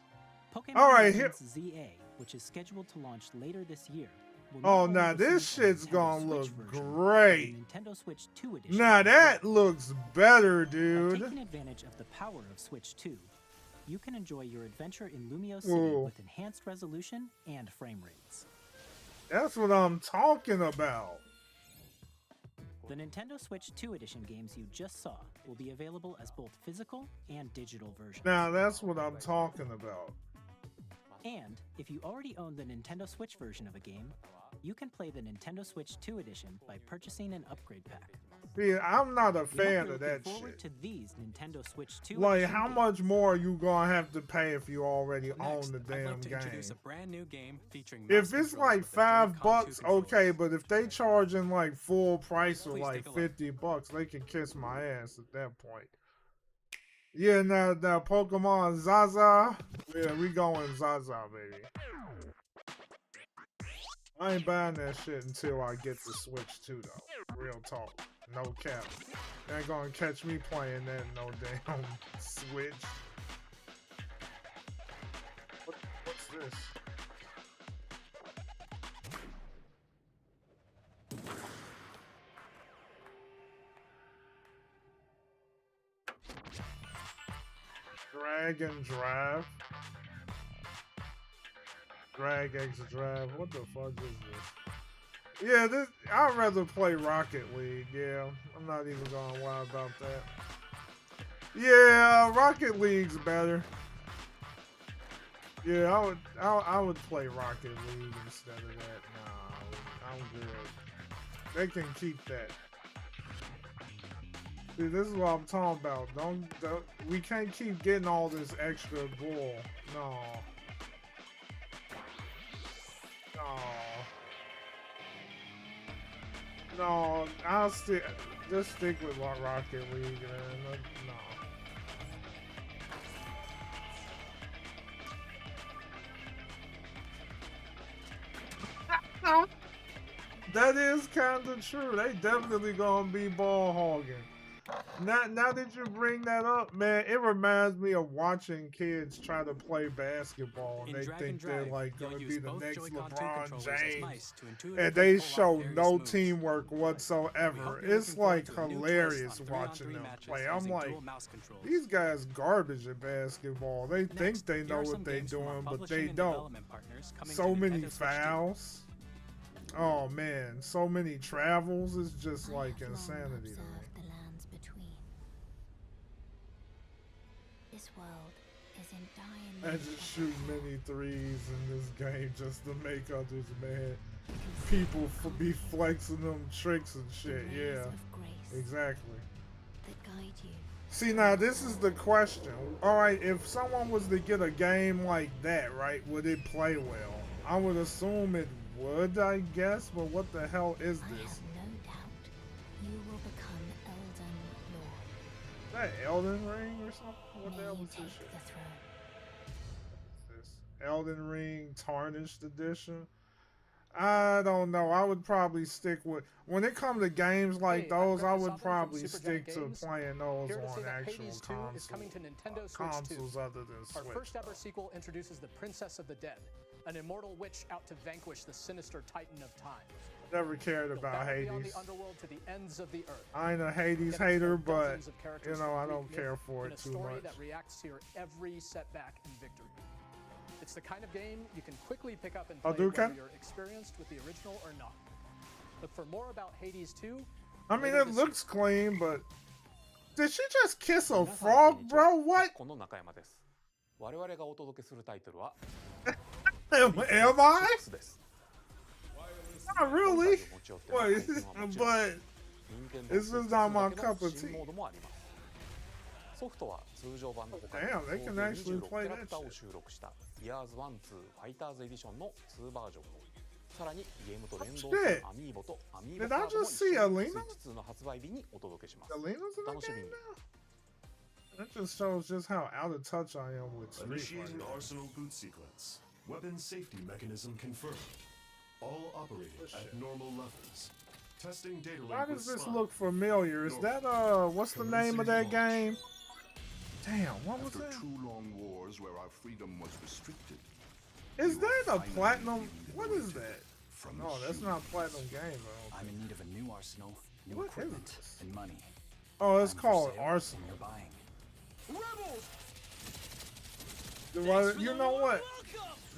Pokemon Alright, here- Legends ZA, which is scheduled to launch later this year. will Oh, not only now this receive a shit's Nintendo gonna Switch look version, but a great. Nintendo Switch 2 edition Now as that well. looks better, By dude. taking advantage of the power of Switch 2, you can enjoy your adventure in Lumio City Whoa. with enhanced resolution and frame rates. That's what I'm talking about. The Nintendo Switch 2 edition games you just saw will be available as both physical and digital versions. Now that's what I'm talking about. And if you already own the Nintendo Switch version of a game, you can play the Nintendo Switch 2 edition by purchasing an upgrade pack. See, I'm not a We hope fan you're of looking that forward shit. to these Nintendo Switch 2 Like, edition how games. much more are you gonna have to pay if you already Next, own the I'd damn like to game? introduce a brand new game featuring mouse If it's controls like with the Joy-Con 2 $5, okay, controllers. but if they charging like full price of Please like take a look. $50, they can kiss my ass at that point. Yeah, now Pokemon Zaza. Yeah, we going Zaza, baby. I ain't buying that shit until I get the Switch 2 though. Real talk. No cap. They ain't gonna catch me playing that no damn Switch. What's this? Drag and drive. Drag exit drive. What the fuck is this? Yeah, this. I'd rather play Rocket League. Yeah, I'm not even gonna lie about that. Yeah, Rocket League's better. Yeah, I would play Rocket League instead of that. Nah, I'm good. They can keep that. See, this is what I'm talking about. Don't we can't keep getting all this extra bull. No. No. No, I'll stick with Rocket League, man. No. That is kind of true. They definitely gonna be ball hogging. Now that you bring that up, man, it reminds me of watching kids try to play basketball and they think they're like gonna be the next LeBron James, and they show no teamwork whatsoever. It's like hilarious watching them play. I'm like, these guys garbage at basketball. They think they know what they're doing, but they don't. So many fouls. Oh man, so many travels. It's just like insanity to me. This world is in dire I just shoot many threes in this game just to make others mad. People be flexing them tricks and shit. Yeah, exactly. See, now this is the question. All right, if someone was to get a game like that, right, would it play well? I would assume it would, I guess, but what the hell is this? I have no doubt you will become Elden Lord. Is that Elden Ring or something? What the hell was this shit? This Elden Ring Tarnished Edition? I don't know. I would probably stick with, when it comes to games like those, I would probably stick to playing those on actual consoles other than Switch. Our first ever sequel introduces the Princess of the Dead, an immortal witch out to vanquish the sinister Titan of Time. Never cared about Hades. The underworld to the ends of the earth. I ain't a Hades hater, but you know, I don't care for it too much. A story that reacts to your every setback and victory. It's the kind of game you can quickly pick up and play whether you're experienced with the original or not. Look for more about Hades 2. I mean, it looks clean, but did she just kiss a frog, bro? What? Am I? Not really. Wait, but this is not my cup of tea. Damn, they can actually play that shit. Shit. Did I just see Alina? Alina's in the game now? That just shows just how out of touch I am with Street Fighter. Initiating Arsenal boot sequence. Weapon safety mechanism confirmed. All operating at normal levels. Testing data link. Why does this look familiar? Is that what's the name of that game? Damn, what was that? After 2 long wars where our freedom was restricted. Is that a platinum? What is that? No, that's not a platinum game, though. I'm in need of a new arsenal, new equipment, and money. Oh, it's called Arsenal. Well, you know what?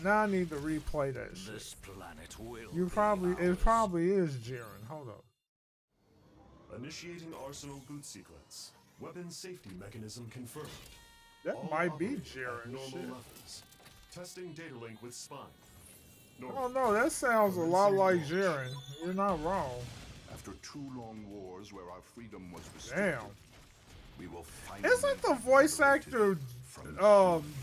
Now I need to replay that shit. This planet will it probably is Jiren. Hold up. Initiating Arsenal boot sequence. Weapon safety mechanism confirmed. That all might be operating Jiren. at normal Shit. levels. Testing data link with spine. Oh no, that sounds a lot like Jiren. You're not wrong. After 2 long wars where our freedom was restricted. Damn. We will finally Isn't the voice actor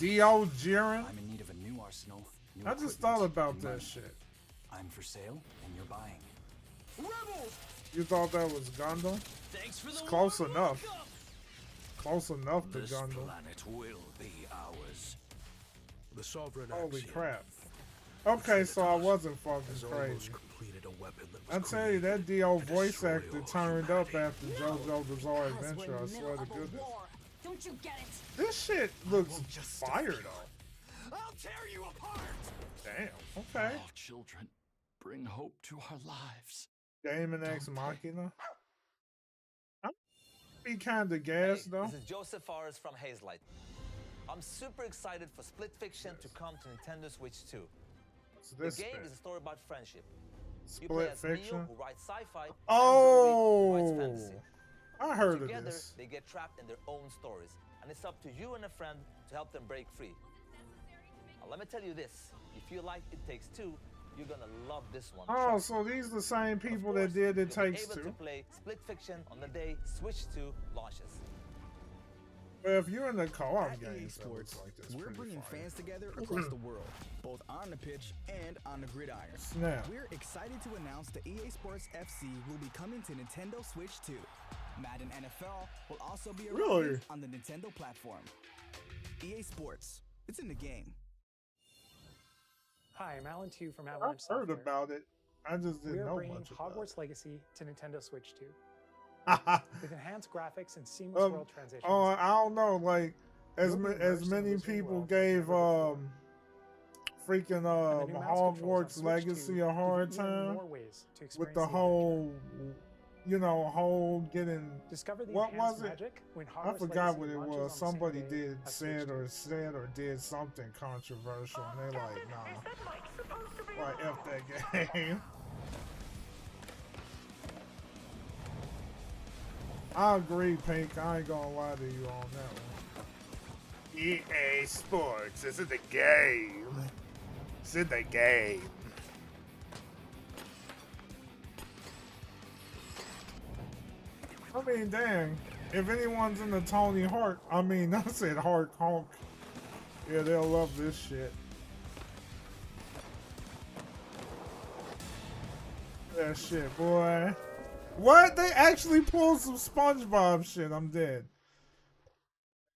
Dio Jiren? I'm in need of a new arsenal. New I just thought about that money. shit. I'm for sale, and you're buying. Rebels! You thought that was Gundam? It's close enough. Close enough to Gundam. Planet will be ours. The sovereign Holy axiom. crap. Okay, so I wasn't fucking crazy. I tell you, that D.O. voice actor turned up after JoJo Bizarre Adventure, I swear to goodness. Don't you get it? This shit looks fire, though. I'll tear you apart! Damn, okay. Oh, children, bring hope to our lives. Damon X Machina. I'm be kind of gassed, though. This is Joseph Forrest from Hazelight. I'm super excited for Split Fiction to come to Nintendo Switch 2. The game is a story about friendship. You play as Neo, who writes sci-fi, and Zoe, who writes fantasy. I heard Together, of this. they get trapped in their own stories, and it's up to you and a friend to help them break free. Now, let me tell you this: if you like It Takes Two, you're gonna love this one. Oh, so these are the same people that did It Takes Two. Able to play Split Fiction on the day Switch 2 launches. Well, if you're in the co-op At game, EA Sports, like this, we're bringing fans together across the world, both on the pitch and on the gridiron. Snap. We're excited to announce the EA Sports FC will be coming to Nintendo Switch 2. Madden NFL will also be arriving on the Nintendo platform. EA Sports, it's in the game. Hi, I'm Alan Tu from I've Avalanche heard Software. about it. I just didn't We are know bringing much about Hogwarts Legacy to Nintendo Switch 2. it. With enhanced graphics and seamless world transitions. Oh, I don't know. Like, as many people gave freaking Hogwarts Legacy a hard time with the whole, whole getting. What was it? I forgot what it was. Somebody said or did something controversial, and they're like, nah, like F that game. I agree, Pink. I ain't gonna lie to you on that one. EA Sports, this is the game. This is the game. I mean, dang. If anyone's in the Tony Hawk, I said Honk. Yeah, they'll love this shit. That shit, boy. What? They actually pulled some SpongeBob shit. I'm dead.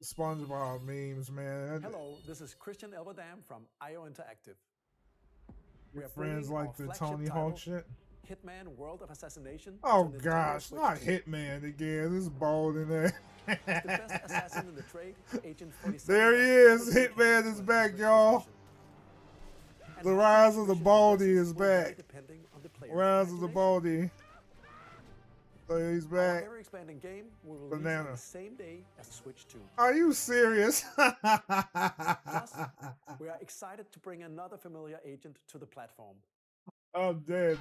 SpongeBob memes, man. Hello, this is Christian Elverdam from IO Interactive. We are Friends like the Tony Hawk shit. Hitman World of Assassination. Oh gosh, not Hitman again. This is bold in there. The best assassin in the trade, Agent 47. There he is. Hitman is back, y'all. The Rise of the Baldy is back. Rise of the Baldy. So he's back. Our expanding game will release Banana. on the same day as Switch 2. Are you serious? Plus, we are excited to bring another familiar agent to the platform. I'm dead.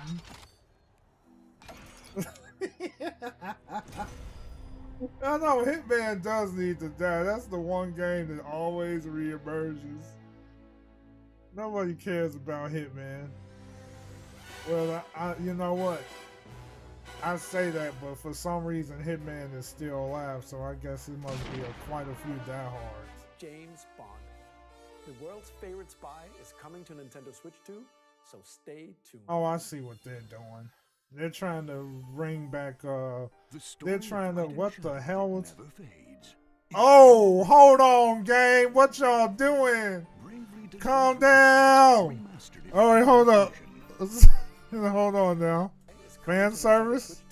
I know Hitman does need to die. That's the one game that always reemerges. Nobody cares about Hitman. Well, you know what? I say that, but for some reason Hitman is still alive, so I guess it must be quite a few diehards. James Bond. The world's favorite spy is coming to Nintendo Switch 2, so stay tuned. Oh, I see what they're doing. They're trying to bring back, they're trying to, what the hell was... Oh, hold on, game. What y'all doing? Calm down. All right, hold up. Hold on now. Fan service?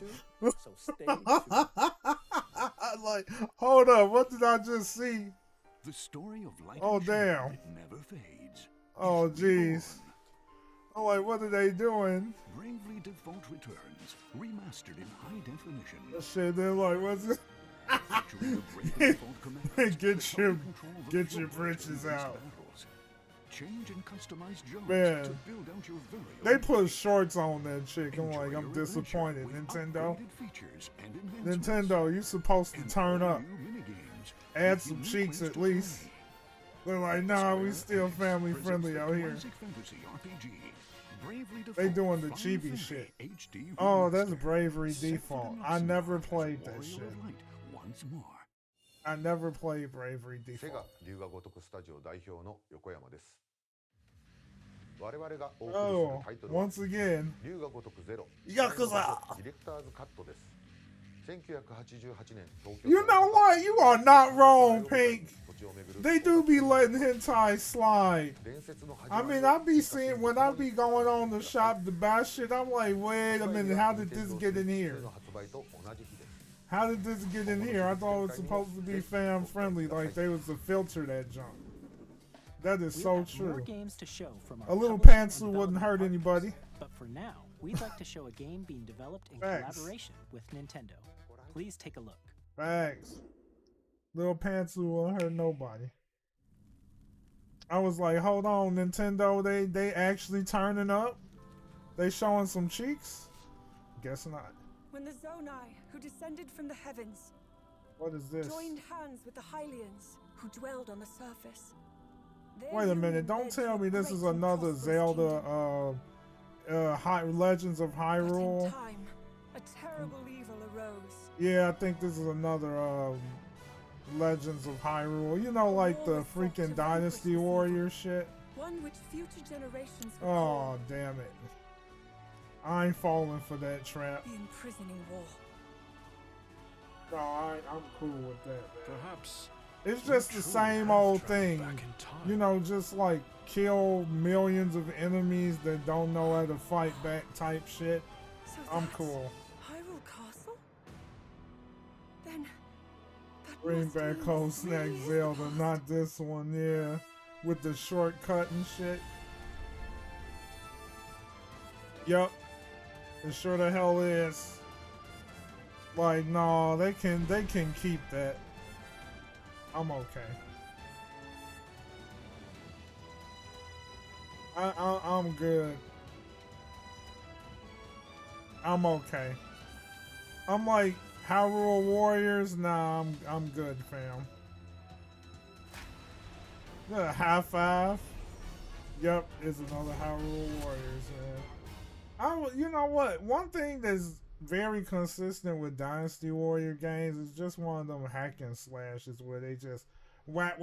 Like, hold up. What did I just see? The story of light oh, damn. Never fades. Oh, jeez. I'm like, what are they doing? Bravely Default returns, remastered in high definition. That shit, they're like, what's it? Get your britches out. Change and customize jobs Man, to build out your very they put shorts on that chick. I'm like, I'm disappointed. Nintendo, you're supposed to turn up. Add some cheeks at least. They're like, nah, we still family friendly out here. They doing the chibi shit. Oh, that's Bravery Default. I never played that shit. I never played Bravery Default. Oh, once again, Yakuza. You know what? You are not wrong, Pink. They do be letting hentai slide. I mean, I be seeing when I be going on the shop to buy shit, I'm like, wait a minute, how did this get in here? How did this get in here? I thought it was supposed to be fan friendly, like they was to filter that junk. That is so true. More games to show from our a little publishing pantsuit and wouldn't hurt development anybody. partners. But for now, we'd like to show a game being developed in Facts. collaboration with Nintendo. Please take a look. Facts. Little pantsuit won't hurt nobody. I was like, hold on, Nintendo, they actually turning up? They showing some cheeks? Guess not. When the Zonai, who descended from the heavens, What is this? joined hands with the Hylians, who dwelled on the surface. Their Wait a union minute, don't led tell to me a this great is and another prosperous Zelda, Legends of But in Hyrule. time, a terrible evil arose. Yeah, I think this is another, Legends of Hyrule. You know, like the freaking Dynasty Warrior shit. One which future generations will Oh, call damn it. I ain't falling for that trap. the imprisoning war. No, I'm cool with that, man. Perhaps It's just the same old thing. back in time. You know, just like kill millions of enemies that don't know how to fight back type shit. So I'm that's cool. Hyrule Castle? Then that Bring must back mean whole snack really is Zelda, not this one, yeah. With the shortcut and shit. Yup. It sure the hell is. Like, no, they can keep that. I'm okay. I'm good. I'm okay. I'm like Hyrule Warriors. Nah, I'm good, fam. The high five. Yep, it's another Hyrule Warriors, man. You know what? One thing that's very consistent with Dynasty Warrior games is just one of them hack and slashes where they just whack,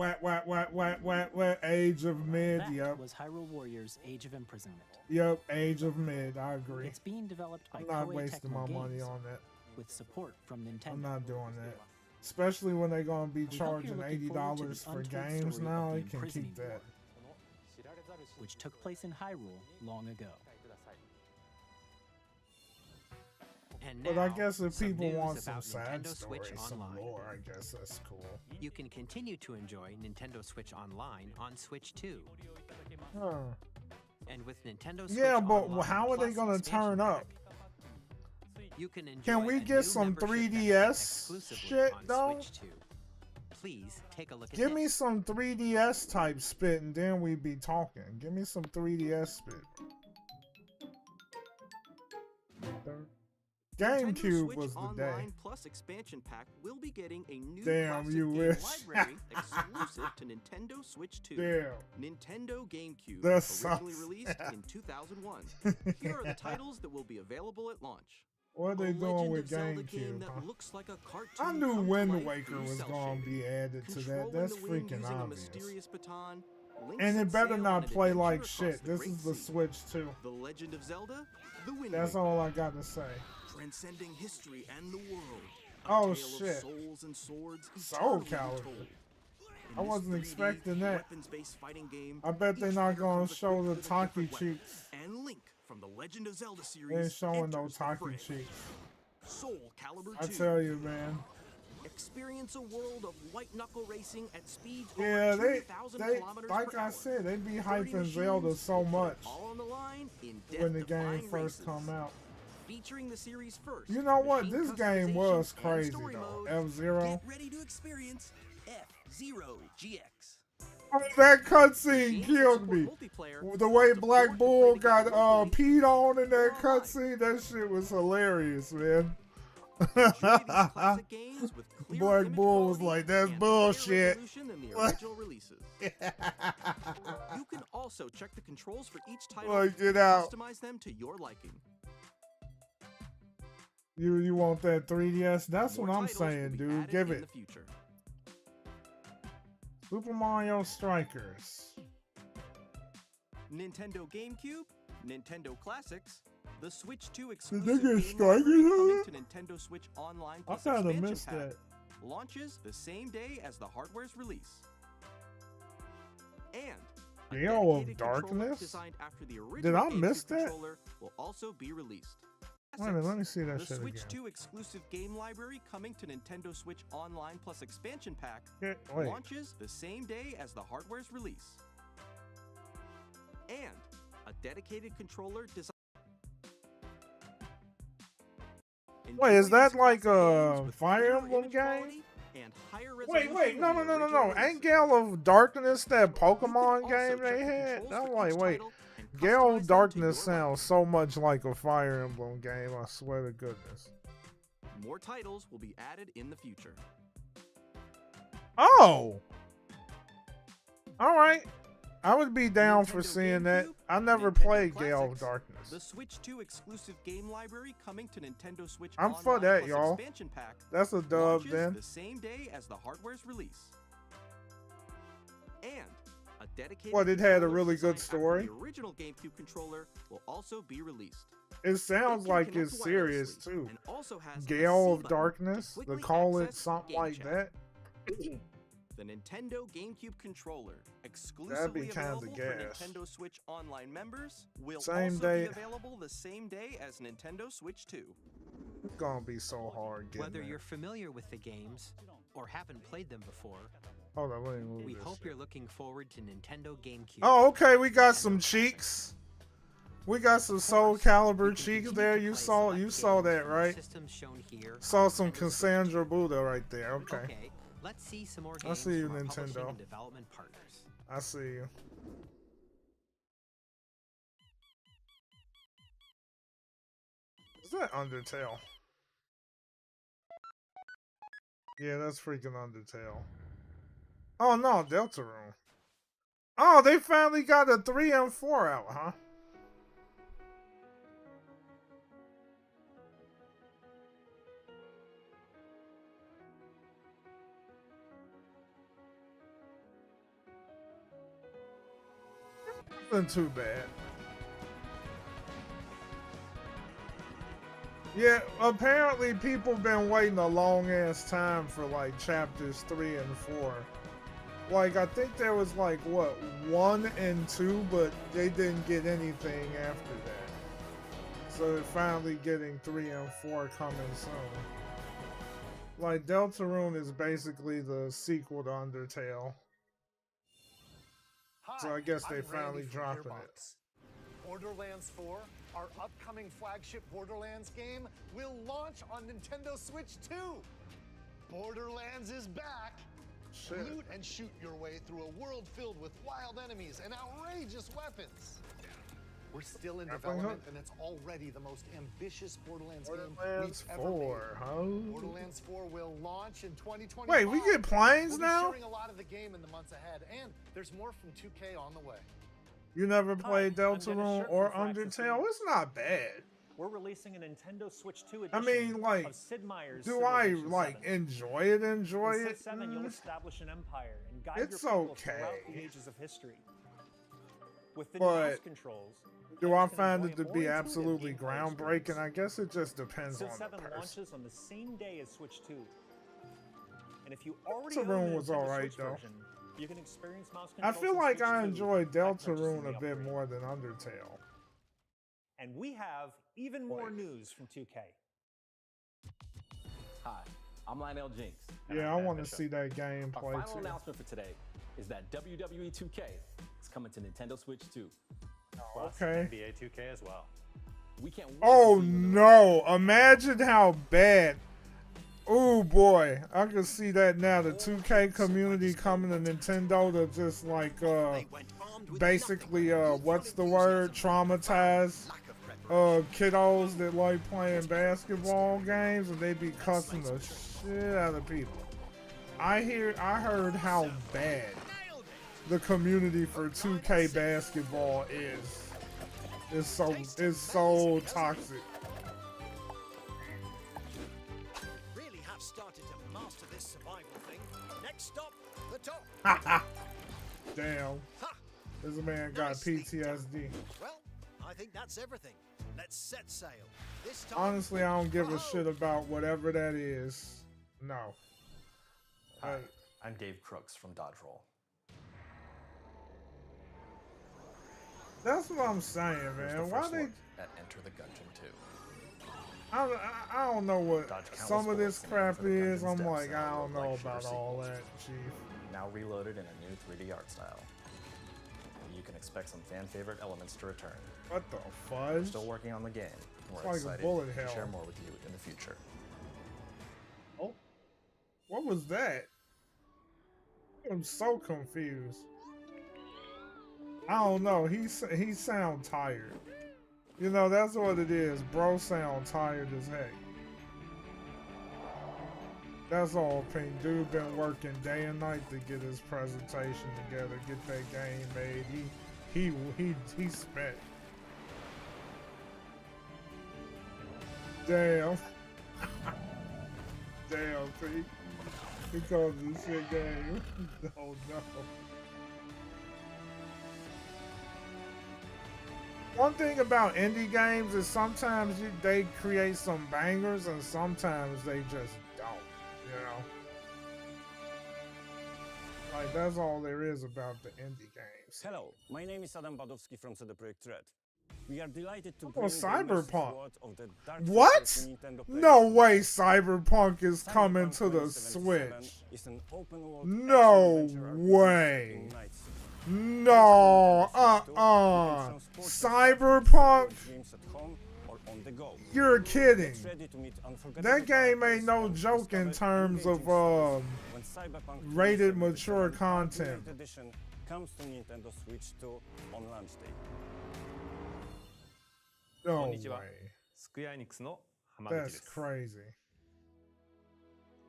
Age of Mid. That Yep. was Hyrule Warriors Age of Imprisonment. Yep, Age of Mid. I agree. It's being developed by I'm not Koei wasting Tecmo my money Games on that. with support from Nintendo. I'm not doing that. Especially when they're gonna be We hope you're charging looking forward to the $80 for untold games story now. of the They can Imprisoning keep that. War, which took place in Hyrule long ago. And But I now, guess if some people news want some about sad Nintendo Switch stories, some Online. lore, I guess that's cool. You can continue to enjoy Nintendo Switch Online on Switch 2. Huh. And with Nintendo Switch Yeah, but Online how are they Plus gonna expansion turn up? you can enjoy Can we a get new some membership 3DS exclusively shit, on though? Switch 2. Please take a look at Give this. me some 3DS type spit and then we be talking. Give me some 3DS spit. Nintendo GameCube Switch was the Online day. Plus expansion pack will be getting a new Damn, classic you game wish. library exclusive to Nintendo Switch 2. Damn. Nintendo GameCube, That originally sucks. released in 2001. Here are the titles that will be available at launch. What are they A doing Legend with of Zelda game GameCube? that Huh? looks like a cartoon I knew come to Wind life Waker through was cell gonna shading. be added to that. Controlling That's the wind freaking using a obvious. mysterious baton, Link's And it better sail on not an play adventure like across shit. the This Great is the Sea. Switch too. The Legend of Zelda, The Wind That's Waker. all I got to say. Transcending history and the world. A Oh, tale shit. Of souls and swords Soul eternally Calibur. retold. In I this wasn't 3D expecting that. weapons-based fighting game, I bet they're each not fighter gonna comes show equipped the with a different Taki weapon. cheeks. And Link from the Legend of Zelda They series ain't showing no enters the Taki fray. cheeks. Soul Calibur I 2. tell you, man. Experience a world of white knuckle racing at speeds Yeah, over 2,000 kilometers like per I hour. said, they be 30 hyping Zelda machines, so much all on the line in when the game death-defying first races. come out. Featuring the series first. You know what? machine This game was customization and crazy story though. mode. F-Zero. Get ready to experience F-Zero GX. Oh, that cutscene killed me. The way Black Bull got peed on in that cutscene, that shit was hilarious, man. Black Bull was like, "That's bullshit." Than the original releases. You can also check the controls for each title Like, get and out. customize them to your liking. You want that 3DS? That's More what I'm titles will saying, be dude. added Give in it. the future. Super Mario Strikers. Nintendo GameCube, Nintendo Classics, the Switch 2 Did exclusive they get game strikers library on coming to Nintendo Switch Online I plus kind of expansion missed pack, that. launches the same day as the hardware's release. And a Gale of dedicated controller Darkness? designed after the original Did I GameCube miss that? controller will also be released. Wait a minute, let me see that The shit Switch again. 2 exclusive game library coming to Nintendo Switch Online plus expansion pack Yeah, wait. launches the same day as the hardware's release. And a dedicated controller designed. Wait, is that like a Fire Emblem game? Wait, no. Ain't Gale of Darkness that Pokemon game they had? I'm like, wait. Gale of Darkness sounds so much like a Fire Emblem game, I swear to goodness. More titles will be added in the future. Oh! Alright. I would be down for seeing that. I never played Gale of Darkness. The Switch 2 exclusive game library coming to Nintendo Switch I'm Online for that, plus y'all. expansion pack That's a dub launches then. the same day as the hardware's release. And a dedicated What, it had a controller really good designed after story? The original GameCube controller will also be be It sounds like it's serious too. Gale of Darkness, they call it something like that. The Nintendo GameCube controller, That'd exclusively be kinda available for gas. Nintendo Switch Online members, will Same also day. be available the same day as Nintendo Switch 2. It's gonna be so hard getting Whether that. you're familiar with the games or haven't played them before, Hold on, let me move we this hope shit. you're looking forward to Nintendo GameCube. Oh, okay, we got some cheeks. We got some Soul Calibur cheeks there. You saw that, right? Systems shown here. Saw some Cassandra Buddha right there. Okay. Okay, let's see some more I games see you, from our publishing Nintendo. and development partners. I see you. Is that Undertale? Yeah, that's freaking Undertale. Oh no, Deltarune. Oh, they finally got a 3 and 4 out, huh? Nothing too bad. Yeah, apparently people been waiting a long ass time for like chapters 3 and 4. Like, I think there was like, what, 1 and 2, but they didn't get anything after that. So they're finally getting 3 and 4 coming soon. Like, Deltarune is basically the sequel to Undertale. So I guess they finally dropping it. Borderlands 4, our upcoming flagship Borderlands game, will launch on Nintendo Switch 2. Borderlands is back. Shit. Loot and shoot your way through a world filled with wild enemies and outrageous weapons. We're still in development, and it's already the most ambitious Borderlands game Borderlands we've ever 4, made. huh? Borderlands 4 will launch in 2025. Wait, we get planes we'll now? Be sharing a lot of the game in the months ahead, and there's more from 2K on the way. You never played I'm Dennis Deltarune Shirk or from Firaxis Undertale? Games. It's not bad. We're releasing a Nintendo Switch 2 I edition mean, like, of Sid Meier's do I Civilization like 7. enjoy it? Enjoy In it? Sid 7, you'll establish an empire and guide It's your people throughout okay. the ages of history. With the But new mouse controls, do I players can find enjoy it to a be more intuitive absolutely gameplay groundbreaking? experience. I guess it just depends Civ on 7 the person. launches on the same day as Switch 2. And if you already Deltarune own the was Nintendo alright, Switch though. version, you can experience mouse I controls feel from like Switch I 2 enjoy without purchasing Deltarune the a bit upgrade. more than Undertale. And we have even more news from 2K. Hi, I'm Lionel Jinx. Yeah, I want to see that gameplay Our final too. announcement for today is that WWE 2K is coming to Nintendo Switch 2. Plus Okay. NBA 2K as well. We can't wait Oh to see you no! Imagine how bad. Oh boy, I can see that now. The 2K community coming to Nintendo to just like basically what's the word? Traumatize kiddos that like playing basketball games, and they be cussing the shit out of people. I heard how bad the community for 2K basketball is. It's so toxic. Really have started to master this survival thing. Next stop, the top. Damn. This man got PTSD. Well, I I think that's everything. Let's set sail. This time, Honestly, I don't give a shit about whatever that is. No. Hi, I'm Dave Crooks from Dodge Roll. That's what I'm saying, Here's man. the Why first they? look at Enter the Gungeon 2. I don't know what Dodge some of this countless crap bullets and is. aim for I'm the like, Gungeon's I don't depths know in a roguelike about shooter all sequel. that, Chief. Now reloaded in a new 3D art style. You can expect some fan favorite elements to return. What the We're fudge? still working on the game. And It's we're like a excited bullet to hell. share more with you in the future. Oh, what was that? I'm so confused. I don't know. He sound tired. You know, that's what it is. Bro sound tired as heck. That's all, Pink. Dude been working day and night to get his presentation together, get that game made. He spent. Damn. Damn, Pink. He calls this shit game. Oh no. One thing about indie games is sometimes they create some bangers and sometimes they just don't, you know? Like, that's all there is about the indie games. Hello, my name is Adam Badowski from CD Projekt Red. We are delighted to Oh, bring the Cyberpunk. world of the Dark What? Souls to Nintendo No Play. way Cyberpunk is coming to the 2077 Switch. is an open world No action-adventure RPG way. in Night City. No, Cyberpunk? Games at home or on the go. You're kidding. Get ready to meet unforgettable That game ain't characters no and joke in discover terms of engaging stories when Cyberpunk rated 2077 mature content. Ultimate Edition comes to Nintendo Switch 2 on launch day. No こんにちは way. スクエアエニックスの浜口 That's です crazy.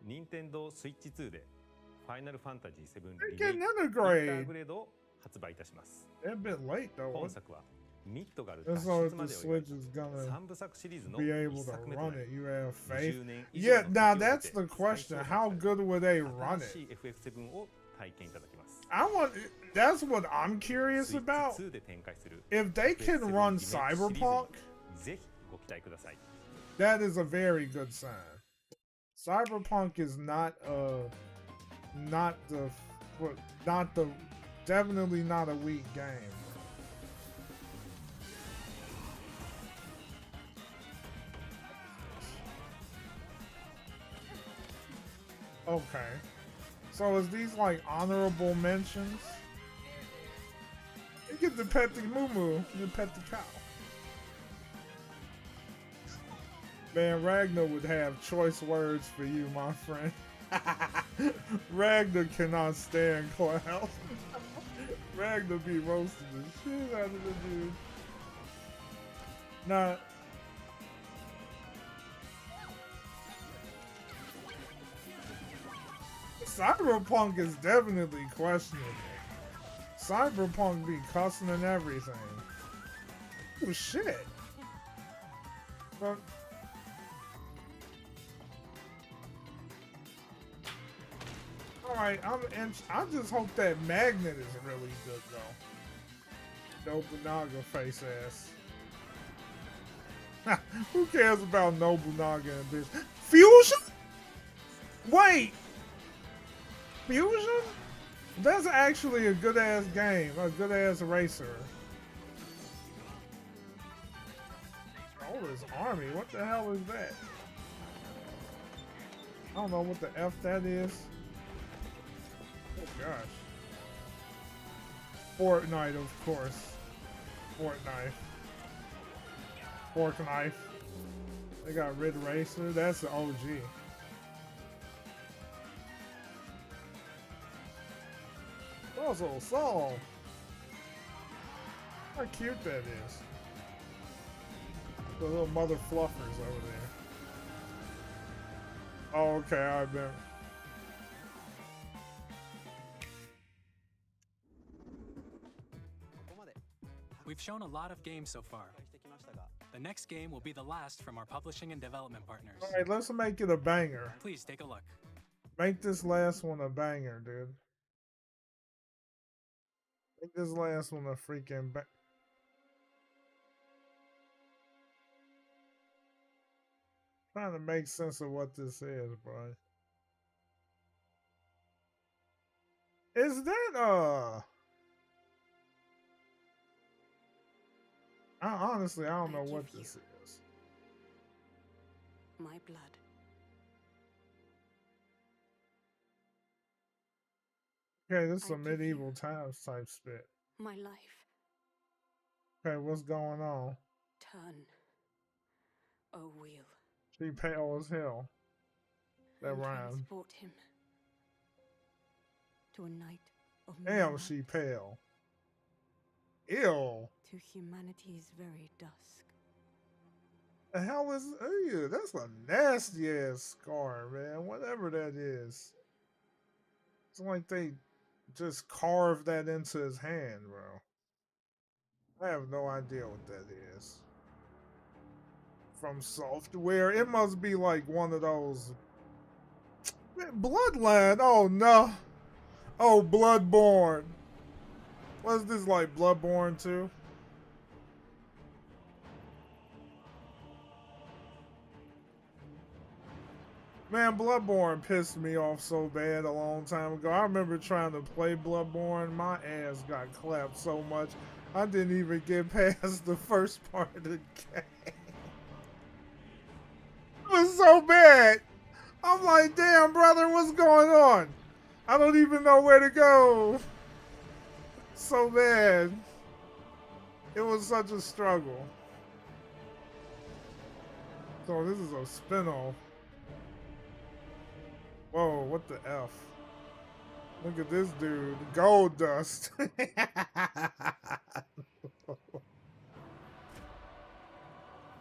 任天堂スイッチ2でファイナルファンタジー7 They're リ getting メイク another インタ grade. ーグレードを発売いたします They're a bit late though. 本作はミッドガル As 脱 long 出 as ま the でを描い Switch is た gonna 3部作シリーズの be 1 able to 作目と run な it. り You have faith. 20年以上 Yeah, の now 時を経 that's て the question. 再 How 創作 good would they run 新し it? い FF7 を体験いただきます I want. That's what I'm curious スイッ about. チ2で展開する If they can FF7 run リメイクシリーズに Cyberpunk, ぜひご期待ください that is a very good sign. Cyberpunk is not definitely not a weak game. Okay. So is these like honorable mentions? You get to pet the moo-moo, you pet the cow. Man, Ragnar would have choice words for you, my friend. Ragnar cannot stand Cloud. Ragnar be roasting the shit out of the dude. Nah. Cyberpunk is definitely questionable. Cyberpunk be cussing and everything. Oh shit. But alright, I just hope that Magnet is really good though. Nobunaga face ass. Who cares about Nobunaga and bitch? Fusion? Wait! Fusion? That's actually a good ass game, a good ass racer. Oh, this army, what the hell is that? I don't know what the F that is. Oh gosh. Fortnite, of course. Fortnite. Fork knife. They got Rid Racer, that's the OG. Also, Saul. How cute that is. The little mother fluffers over there. Oh, okay, I bet. We've shown a lot of games so far. The next game will be the last from our publishing and development partners. Alright, let's make it a banger. Please take a look. Make this last one a banger, dude. Make this last one a freaking Trying to make sense of what this is, bro. Is that honestly, I don't know what this is. My blood. Okay, this is a medieval times type spit. My life. Okay, what's going on? Turn. O wheel. She pale as hell. That rhymes. Transport him to a night of Damn, she pale. Ew. To humanity's very dusk. The hell is ew, that's a nasty ass scar, man. Whatever that is. It's like they just carved that into his hand, bro. I have no idea what that is. From software, it must be like one of those. Bloodline. Oh no. Oh, Bloodborne. What's this, like Bloodborne 2? Man, Bloodborne pissed me off so bad a long time ago. I remember trying to play Bloodborne. My ass got clapped so much, I didn't even get past the first part of the game. It was so bad. I'm like, damn, brother, what's going on? I don't even know where to go. So bad. It was such a struggle. So this is a spin-off. Whoa, what the F? Look at this dude. Gold dust.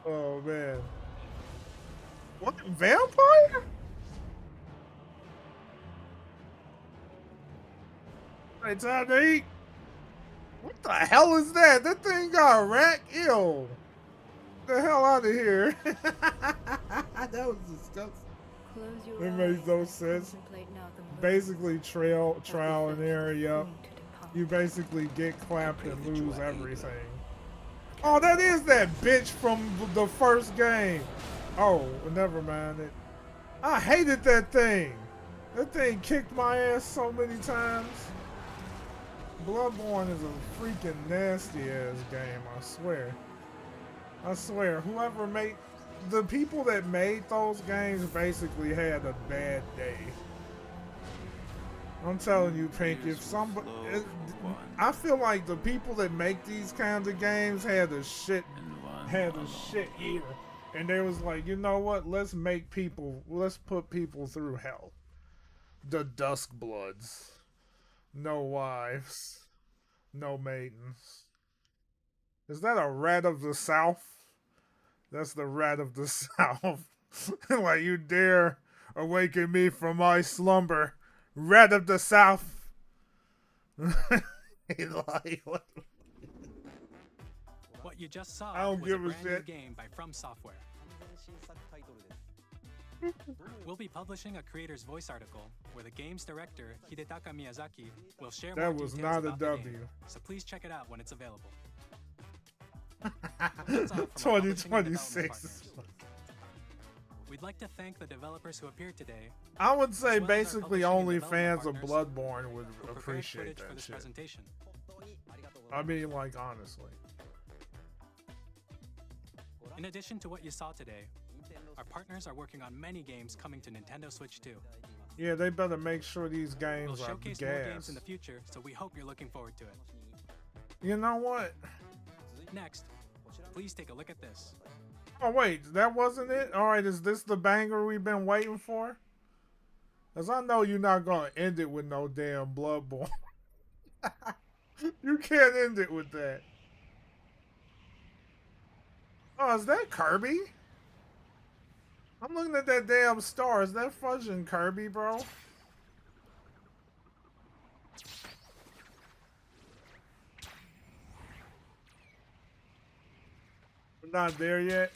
Oh, man. What? Vampire? Hey, time to eat. What the hell is that? That thing got a rack? Ew. Get the hell out of here. That was disgusting. It makes no sense. Basically, trial and error, yup. You basically get clapped and lose everything. Oh, that is that bitch from the first game. Oh, never mind it. I hated that thing. That thing kicked my ass so many times. Bloodborne is a freaking nasty ass game, I swear. I swear, whoever made... The people that made those games basically had a bad day. I'm telling you, Pink, if somebody... I feel like the people that make these kinds of games had a shit year. And they was like, you know what? Let's put people through hell. The Duskbloods. No wives. No maidens. Is that a rat of the South? That's the rat of the South. Like, you dare awaken me from my slumber. Rat of the South. Like, what you just saw I don't was give a a brand new shit. game by From Software. We'll be publishing a creator's voice article where the game's director, Hidetaka Miyazaki, will share more That was details not a about the W. game, so please check it out when it's available. That's all from our publishing and development 2026. partners. We'd like to thank the developers who appeared today. I would as say well as our basically publishing and only development fans of partners Bloodborne would who prepared appreciate footage for that this shit. presentation. I mean, like, honestly. In addition to what you saw today, our partners are working on many games coming to Nintendo Switch 2. Yeah, they better make sure these games We'll are showcase more games gas. in the future, so we hope you're looking forward to it. You know what? Next, please take a look at this. Oh, wait, that wasn't it? Alright, is this the banger we've been waiting for? Because I know you're not going to end it with no damn Bloodborne. You can't end it with that. Oh, is that Kirby? I'm looking at that damn star. Is that fucking Kirby, bro? We're not there yet.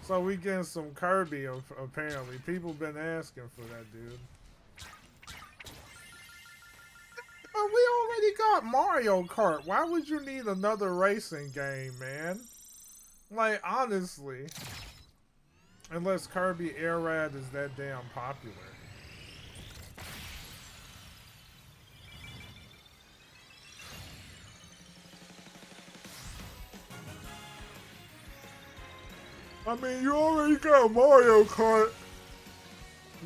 So we getting some Kirby, apparently. People been asking for that, dude. But we already got Mario Kart. Why would you need another racing game, man? Like, honestly. Unless Kirby Air Ride is that damn popular. I mean, you already got Mario Kart.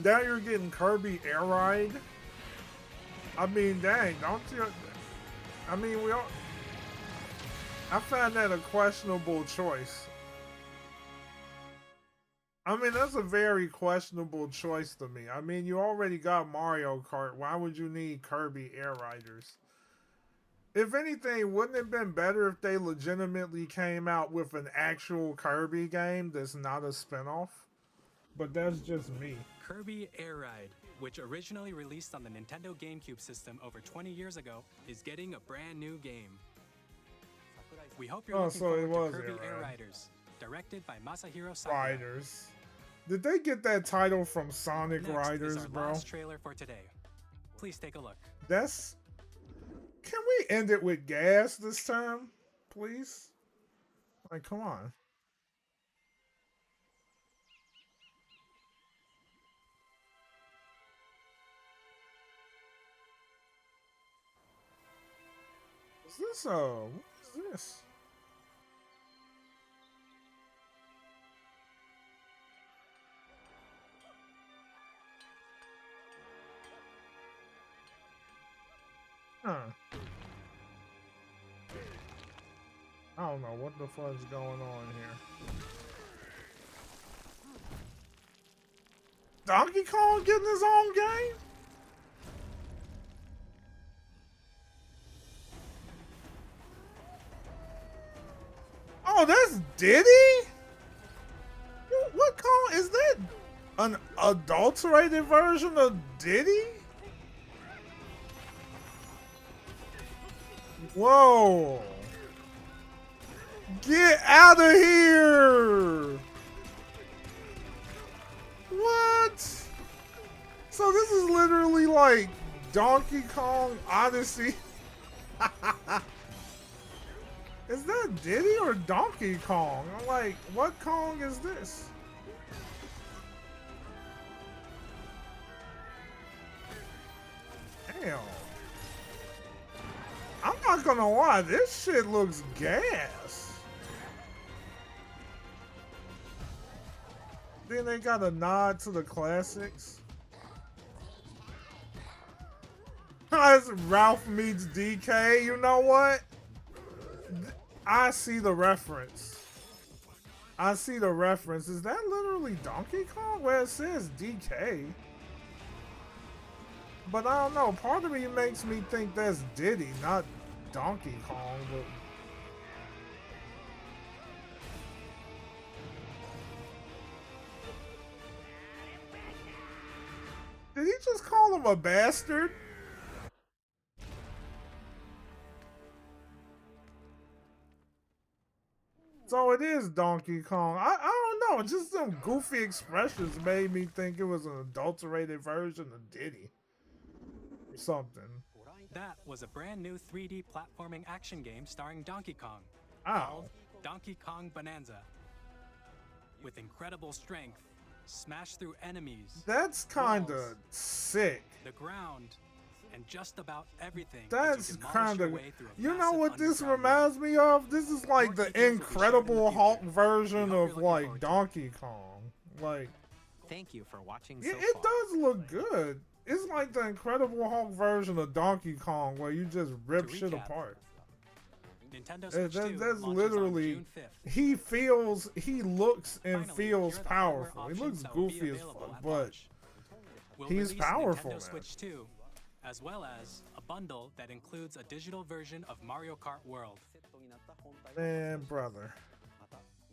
Now you're getting Kirby Air Ride. I mean, dang, don't you? I mean, I find that a questionable choice. I mean, that's a very questionable choice to me. I mean, you already got Mario Kart. Why would you need Kirby Air Riders? If anything, wouldn't it have been better if they legitimately came out with an actual Kirby game that's not a spinoff? But that's just me. Kirby Air Ride, which originally released on the Nintendo GameCube system over 20 years ago, is getting a brand new game. We hope you're looking forward to Kirby Air Riders, directed by Masahiro Sakurai. Riders. Did they get that title from Sonic Next Riders, is our bro? last trailer for today. Please take a look. That's... Can we end it with gas this time, please? Like, come on. Is this what is this? Huh. I don't know what the fuck's going on here. Donkey Kong getting his own game? Oh, that's Diddy? What Kong? Is that an adulterated version of Diddy? Whoa. Get out of here! What? So this is literally like Donkey Kong Odyssey. Is that Diddy or Donkey Kong? I'm like, what Kong is this? Damn. I'm not gonna lie, this shit looks gas. Then they got a nod to the classics. It's Ralph meets DK. You know what? I see the reference. I see the reference. Is that literally Donkey Kong? Where it says DK. But I don't know. Part of me makes me think that's Diddy, not Donkey Kong. But did he just call him a bastard? So it is Donkey Kong. I don't know. Just some goofy expressions made me think it was an adulterated version of Diddy. Or something. That was a brand new 3D platforming action game starring Donkey Kong. Called Donkey Kong Bonanza. With incredible strength, smash through enemies. That's kind of sick. The ground, and just about everything. That's kind of... You know what this reminds me of? This is like the Incredible Hulk version of like Donkey Kong. Like... Thank you for watching Yeah, so it far. does look good. It's like the Incredible Hulk version of Donkey Kong where you just rip shit apart. Nintendo Switch 2 That's launches literally... on June 5th. He looks and Finally, feels here are the hardware powerful. He looks options that will be goofy as available fuck, at but launch. We'll he's release powerful, Nintendo man. Switch 2, as well as a bundle that includes a digital version of Mario Kart World. Man, brother.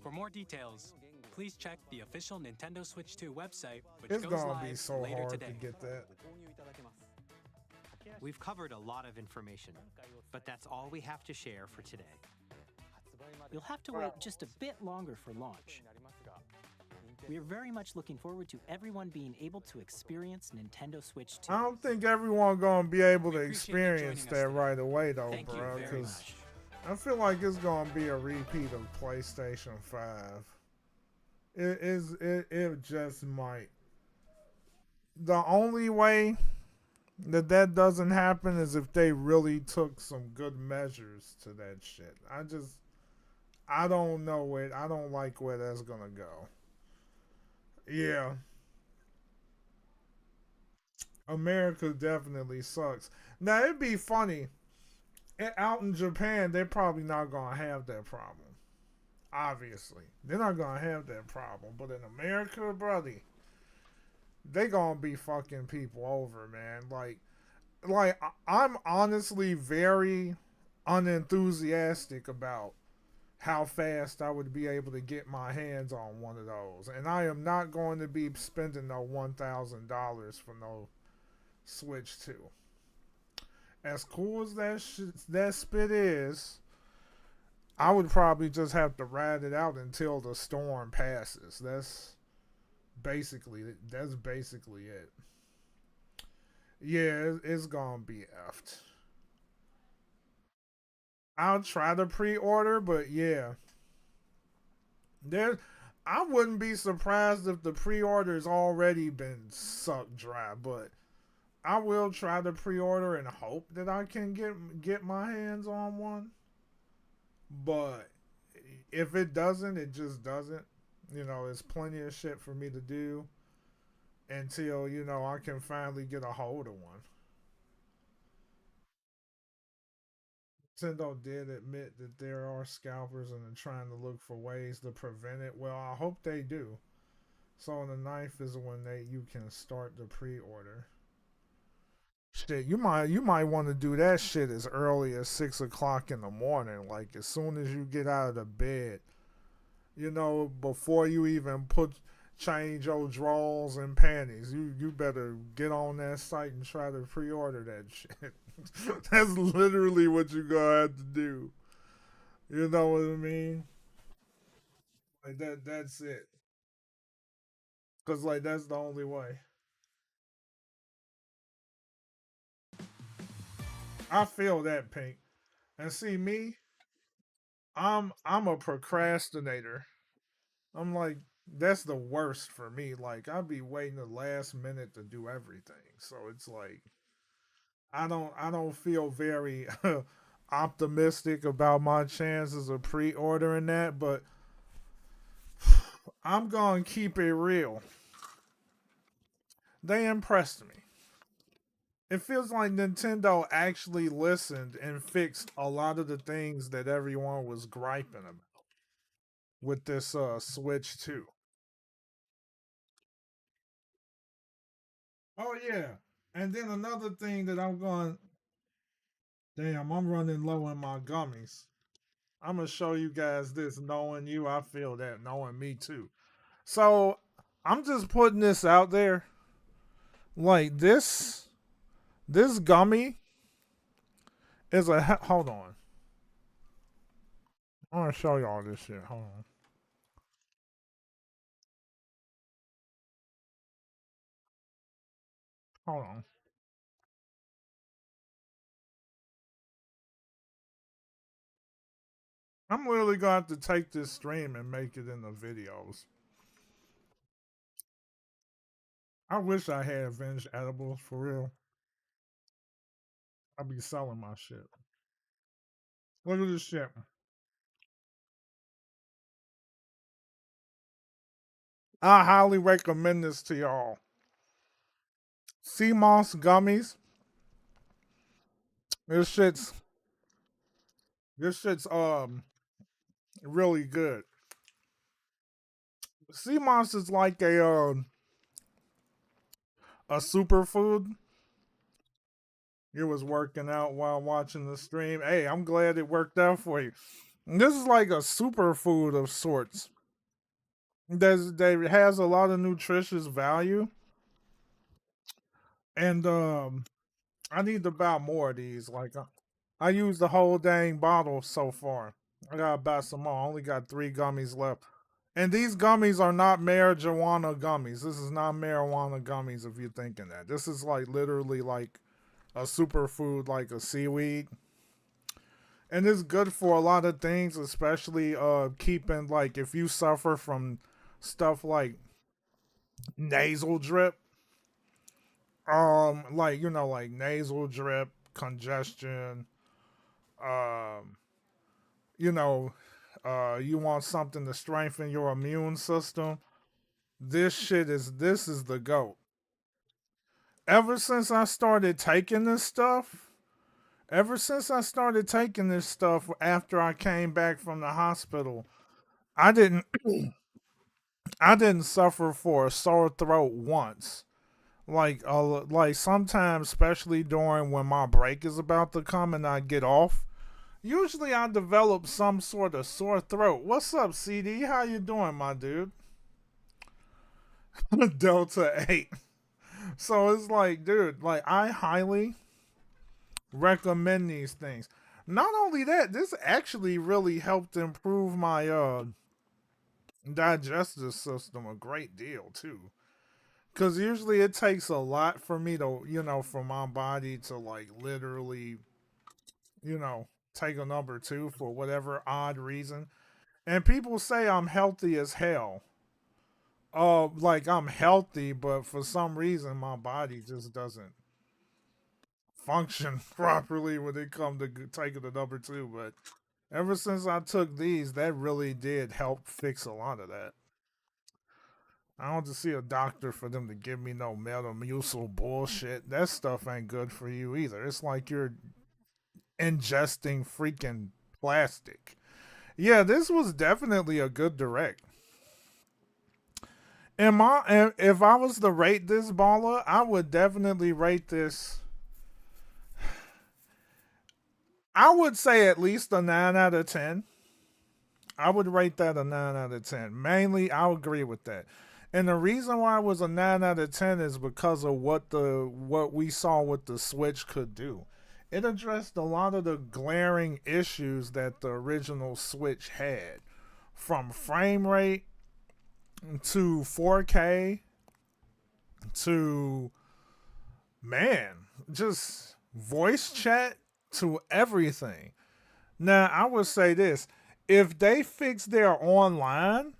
For more details, please check the official Nintendo Switch 2 website, which It's goes gonna live be so later hard today. to get that. We've covered a lot of information, but that's all we have to share for today. You'll have to wait just a bit longer for launch. We are very much looking forward to everyone being able to experience Nintendo Switch 2. I don't think everyone gonna be able to experience that right away though, bro. Because I feel like it's gonna be a repeat of PlayStation 5. It just might. The only way that doesn't happen is if they really took some good measures to that shit. I don't know it. I don't like where that's gonna go. Yeah. America definitely sucks. Now, it'd be funny. Out in Japan, they're probably not going to have that problem. Obviously. They're not going to have that problem. But in America, brother, they going to be fucking people over, man. Like, I'm honestly very unenthusiastic about how fast I would be able to get my hands on one of those. And I am not going to be spending no $1,000 for no Switch 2. As cool as that spit is, I would probably just have to ride it out until the storm passes. That's basically it. Yeah, it's gonna be effed. I'll try to pre-order, but yeah. I wouldn't be surprised if the pre-order's already been sucked dry, but I will try to pre-order and hope that I can get my hands on one. But if it doesn't, it just doesn't. You know, there's plenty of shit for me to do until, you know, I can finally get a hold of one. Nintendo did admit that there are scalpers and are trying to look for ways to prevent it. Well, I hope they do. So on the 9th is when you can start the pre-order. Shit, you might want to do that shit as early as 6 o'clock in the morning. Like, as soon as you get out of the bed. You know, before you even change your drawers and panties. You better get on that site and try to pre-order that shit. That's literally what you're gonna have to do. You know what I mean? Like that's it. Cause like that's the only way. I feel that, Pink. And see me, I'm a procrastinator. I'm like, that's the worst for me. Like, I'd be waiting the last minute to do everything. So it's like I don't feel very optimistic about my chances of pre-ordering that, but I'm gonna keep it real. They impressed me. It feels like Nintendo actually listened and fixed a lot of the things that everyone was griping about with this Switch 2. Oh yeah. And then another thing that I'm going, damn, I'm running low on my gummies. I'm going to show you guys this. Knowing you, I feel that. Knowing me too. So I'm just putting this out there. Like this gummy is hold on. I want to show y'all this shit. Hold on. Hold on. I'm literally going to have to take this stream and make it into videos. I wish I had Avenged Edibles for real. I'd be selling my shit. Look at this shit. I highly recommend this to y'all. Sea moss gummies. This shit's really good. Sea moss is like a superfood. You was working out while watching the stream. Hey, I'm glad it worked out for you. This is like a superfood of sorts. That has a lot of nutritious value. And I need to buy more of these. Like I used the whole dang bottle so far. I gotta buy some more. I only got 3 gummies left. And these gummies are not marijuana gummies. This is not marijuana gummies if you're thinking that. This is like literally like a superfood, like a seaweed. And it's good for a lot of things, especially keeping, like, if you suffer from stuff like nasal drip. Like, you know, like nasal drip, congestion, you know, you want something to strengthen your immune system. This is the GOAT. Ever since I started taking this stuff, after I came back from the hospital, I didn't suffer for a sore throat once. Like sometimes, especially during when my break is about to come and I get off, usually I develop some sort of sore throat. What's up, CD? How you doing, my dude? Delta 8. So it's like, dude, like I highly recommend these things. Not only that, this actually really helped improve my digestive system a great deal too. Cause usually it takes a lot for me to, you know, for my body to like literally, you know, take a number 2 for whatever odd reason. And people say I'm healthy as hell. Like I'm healthy, but for some reason my body just doesn't function properly when it comes to taking the number 2. But ever since I took these, that really did help fix a lot of that. I don't have to see a doctor for them to give me no Metamucil bullshit. That stuff ain't good for you either. It's like you're ingesting freaking plastic. Yeah, this was definitely a good direct. If I was to rate this baller, I would definitely rate this. I would say at least a 9 out of 10. I would rate that a 9 out of 10. Mainly, I'll agree with that. And the reason why it was a 9 out of 10 is because of what we saw what the Switch could do. It addressed a lot of the glaring issues that the original Switch had. From frame rate to 4K to, man, just voice chat to everything. Now, I would say this. If they fix their online,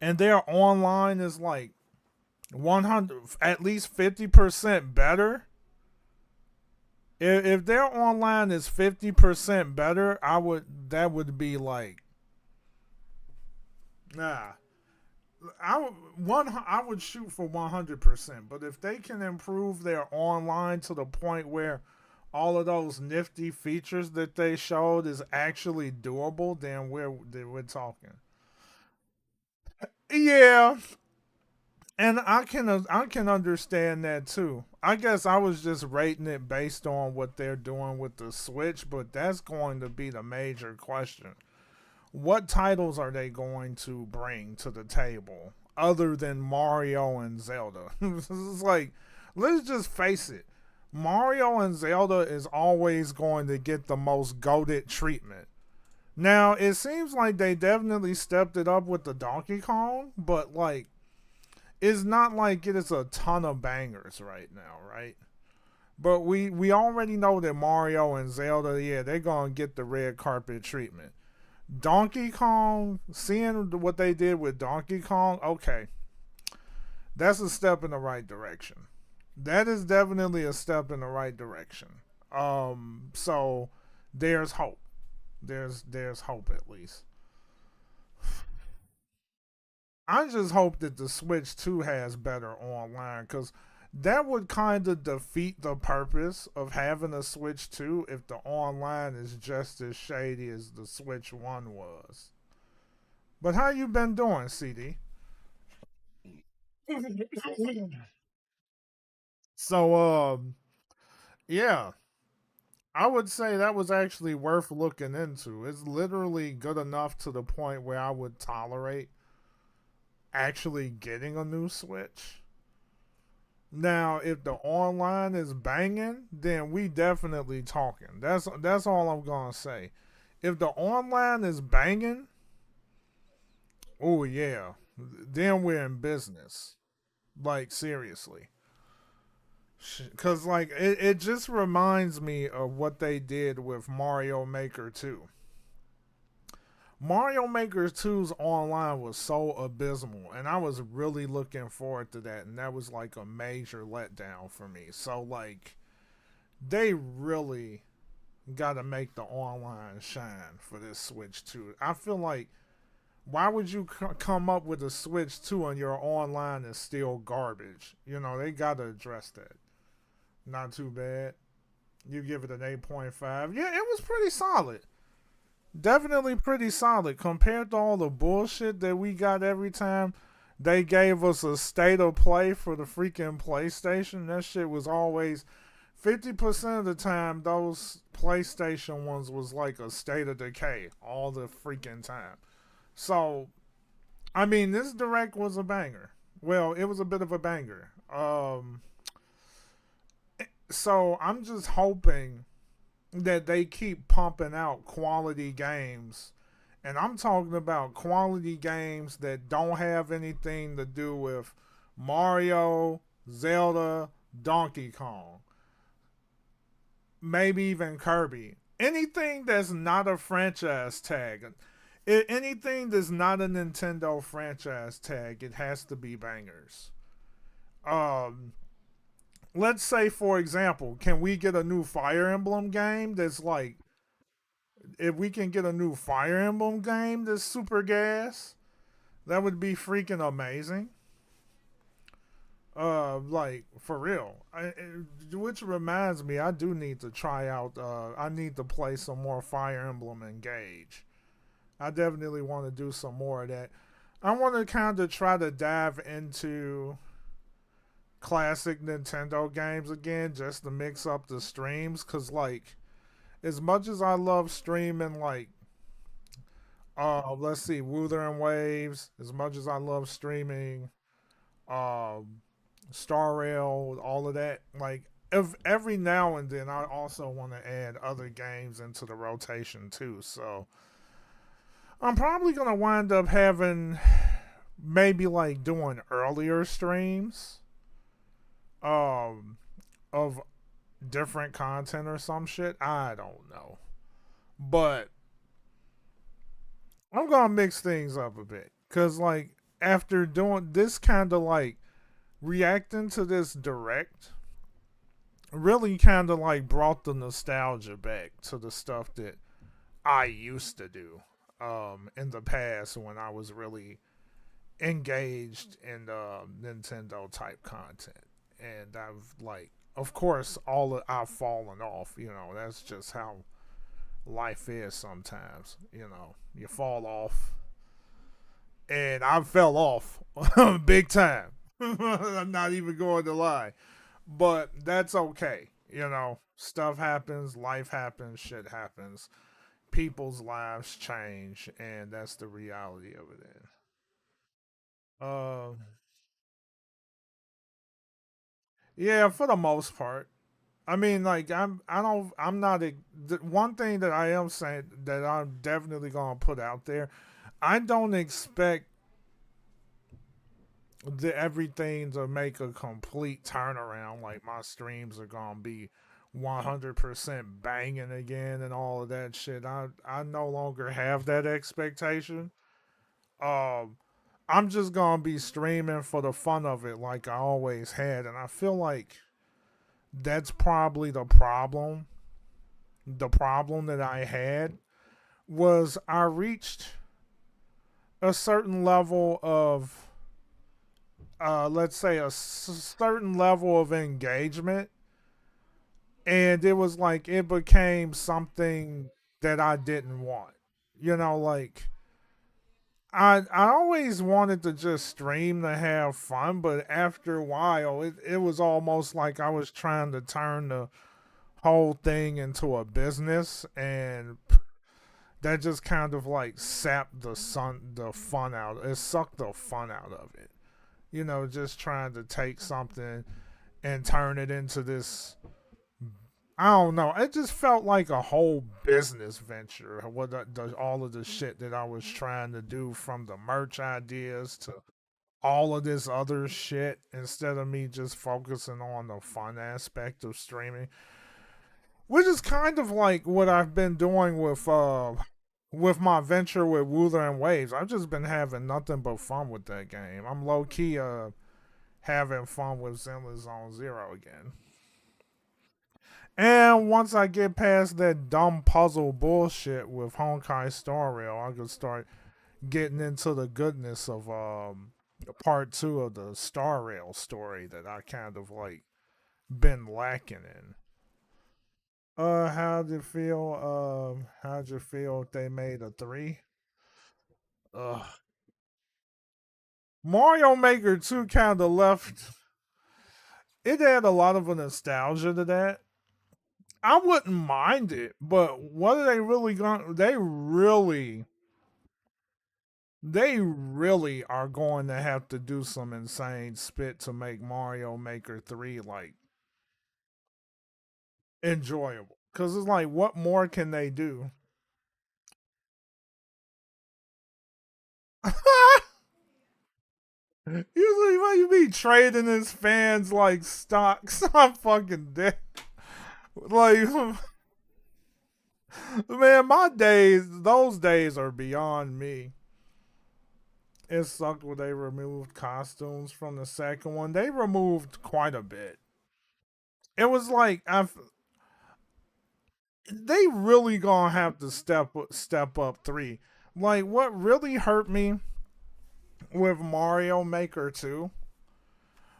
and their online is like 100, at least 50% better. If their online is 50% better, that would be like, nah. I would shoot for 100%, but if they can improve their online to the point where all of those nifty features that they showed is actually doable, then we're talking. Yeah, and I can understand that too. I guess I was just rating it based on what they're doing with the Switch, but that's going to be the major question. What titles are they going to bring to the table other than Mario and Zelda? It's like, let's just face it. Mario and Zelda is always going to get the most goated treatment. Now, it seems like they definitely stepped it up with the Donkey Kong, but like, it's not like it is a ton of bangers right now, right? But we already know that Mario and Zelda, yeah, they're going to get the red carpet treatment. Donkey Kong, seeing what they did with Donkey Kong, okay, that's a step in the right direction. That is definitely a step in the right direction. So there's hope. There's hope at least. I just hope that the Switch 2 has better online, because that would kind of defeat the purpose of having a Switch 2 if the online is just as shady as the Switch 1 was. But how you been doing, CD? So, yeah. I would say that was actually worth looking into. It's literally good enough to the point where I would tolerate actually getting a new Switch. Now, if the online is banging, then we definitely talking. That's all I'm gonna say. If the online is banging, oh yeah, then we're in business. Like, seriously. Because, like, it just reminds me of what they did with Mario Maker 2. Mario Maker 2's online was so abysmal, and I was really looking forward to that, and that was like a major letdown for me. So like, they really got to make the online shine for this Switch 2. I feel like, why would you come up with a Switch 2 and your online is still garbage? You know, they got to address that. Not too bad. You give it an 8.5. Yeah, it was pretty solid. Definitely pretty solid compared to all the bullshit that we got every time they gave us a state of play for the freaking PlayStation. That shit was always 50% of the time. Those PlayStation ones was like a state of decay all the freaking time. So, I mean, this Direct was a banger. Well, it was a bit of a banger. So I'm just hoping that they keep pumping out quality games. And I'm talking about quality games that don't have anything to do with Mario, Zelda, Donkey Kong. Maybe even Kirby. Anything that's not a franchise tag. Anything that's not a Nintendo franchise tag, it has to be bangers. Let's say, for example, can we get a new Fire Emblem game that's like, if we can get a new Fire Emblem game that's super gas, that would be freaking amazing. Like, for real. Which reminds me, I do need to try out, I need to play some more Fire Emblem Engage. I definitely want to do some more of that. I want to kind of try to dive into classic Nintendo games again, just to mix up the streams, because like, as much as I love streaming like let's see, Wuthering Waves, as much as I love streaming Star Rail, all of that, like, if every now and then I also want to add other games into the rotation too. So I'm probably gonna wind up having maybe like doing earlier streams of different content or some shit. I don't know. But I'm gonna mix things up a bit. Cause like, after doing this kind of like reacting to this Direct, really kind of like brought the nostalgia back to the stuff that I used to do in the past when I was really engaged in Nintendo type content. And I've like, of course, I've fallen off, you know, that's just how life is sometimes, you know, you fall off. And I fell off big time. I'm not even going to lie. But that's okay. You know, stuff happens, life happens, shit happens. People's lives change, and that's the reality of it. Yeah, for the most part. I mean, like, I'm not the one thing that I am saying that I'm definitely gonna put out there. I don't expect everything to make a complete turnaround. Like, my streams are gonna be 100% banging again and all of that shit. I no longer have that expectation. I'm just gonna be streaming for the fun of it, like I always had, and I feel like that's probably the problem. The problem that I had was I reached a certain level of, let's say, a certain level of engagement, and it was like it became something that I didn't want. You know, like, I always wanted to just stream to have fun, but after a while, it was almost like I was trying to turn the whole thing into a business, and that just kind of like sapped the fun out. It sucked the fun out of it. You know, just trying to take something and turn it into this, I don't know. It just felt like a whole business venture. All of the shit that I was trying to do, from the merch ideas to all of this other shit, instead of me just focusing on the fun aspect of streaming, which is kind of like what I've been doing with with my venture with Wuthering Waves, I've just been having nothing but fun with that game. I'm low key having fun with Zenless Zone Zero again. And once I get past that dumb puzzle bullshit with Honkai Star Rail, I can start getting into the goodness of part 2 of the Star Rail story that I kind of like been lacking in. How'd you feel if they made a 3? Mario Maker 2 kind of left. It had a lot of a nostalgia to that. I wouldn't mind it, but what are they really going? They really are going to have to do some insane spit to make Mario Maker 3 like enjoyable. Because it's like, what more can they do? Usually when you be trading his fans like stocks, I'm fucking dead. Like, man, those days are beyond me. It sucked when they removed costumes from the second one. They removed quite a bit. It was like, they really gonna have to step up 3. Like, what really hurt me with Mario Maker 2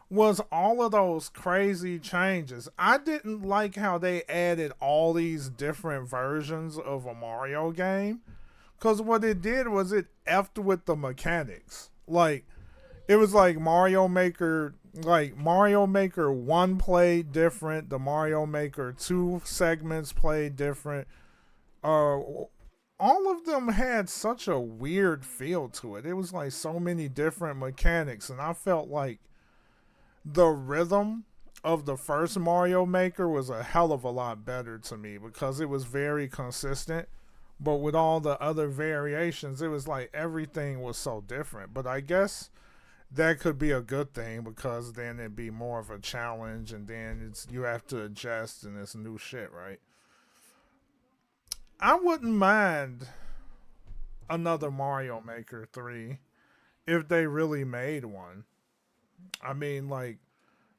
was all of those crazy changes. I didn't like how they added all these different versions of a Mario game, because what it did was it effed with the mechanics. Like, it was like Mario Maker 1 played different, the Mario Maker 2 segments played different. All of them had such a weird feel to it. It was like so many different mechanics, and I felt like the rhythm of the first Mario Maker was a hell of a lot better to me because it was very consistent. But with all the other variations, it was like everything was so different. But I guess that could be a good thing because then it'd be more of a challenge, and then you have to adjust and it's new shit, right? I wouldn't mind another Mario Maker 3 if they really made one. I mean, like,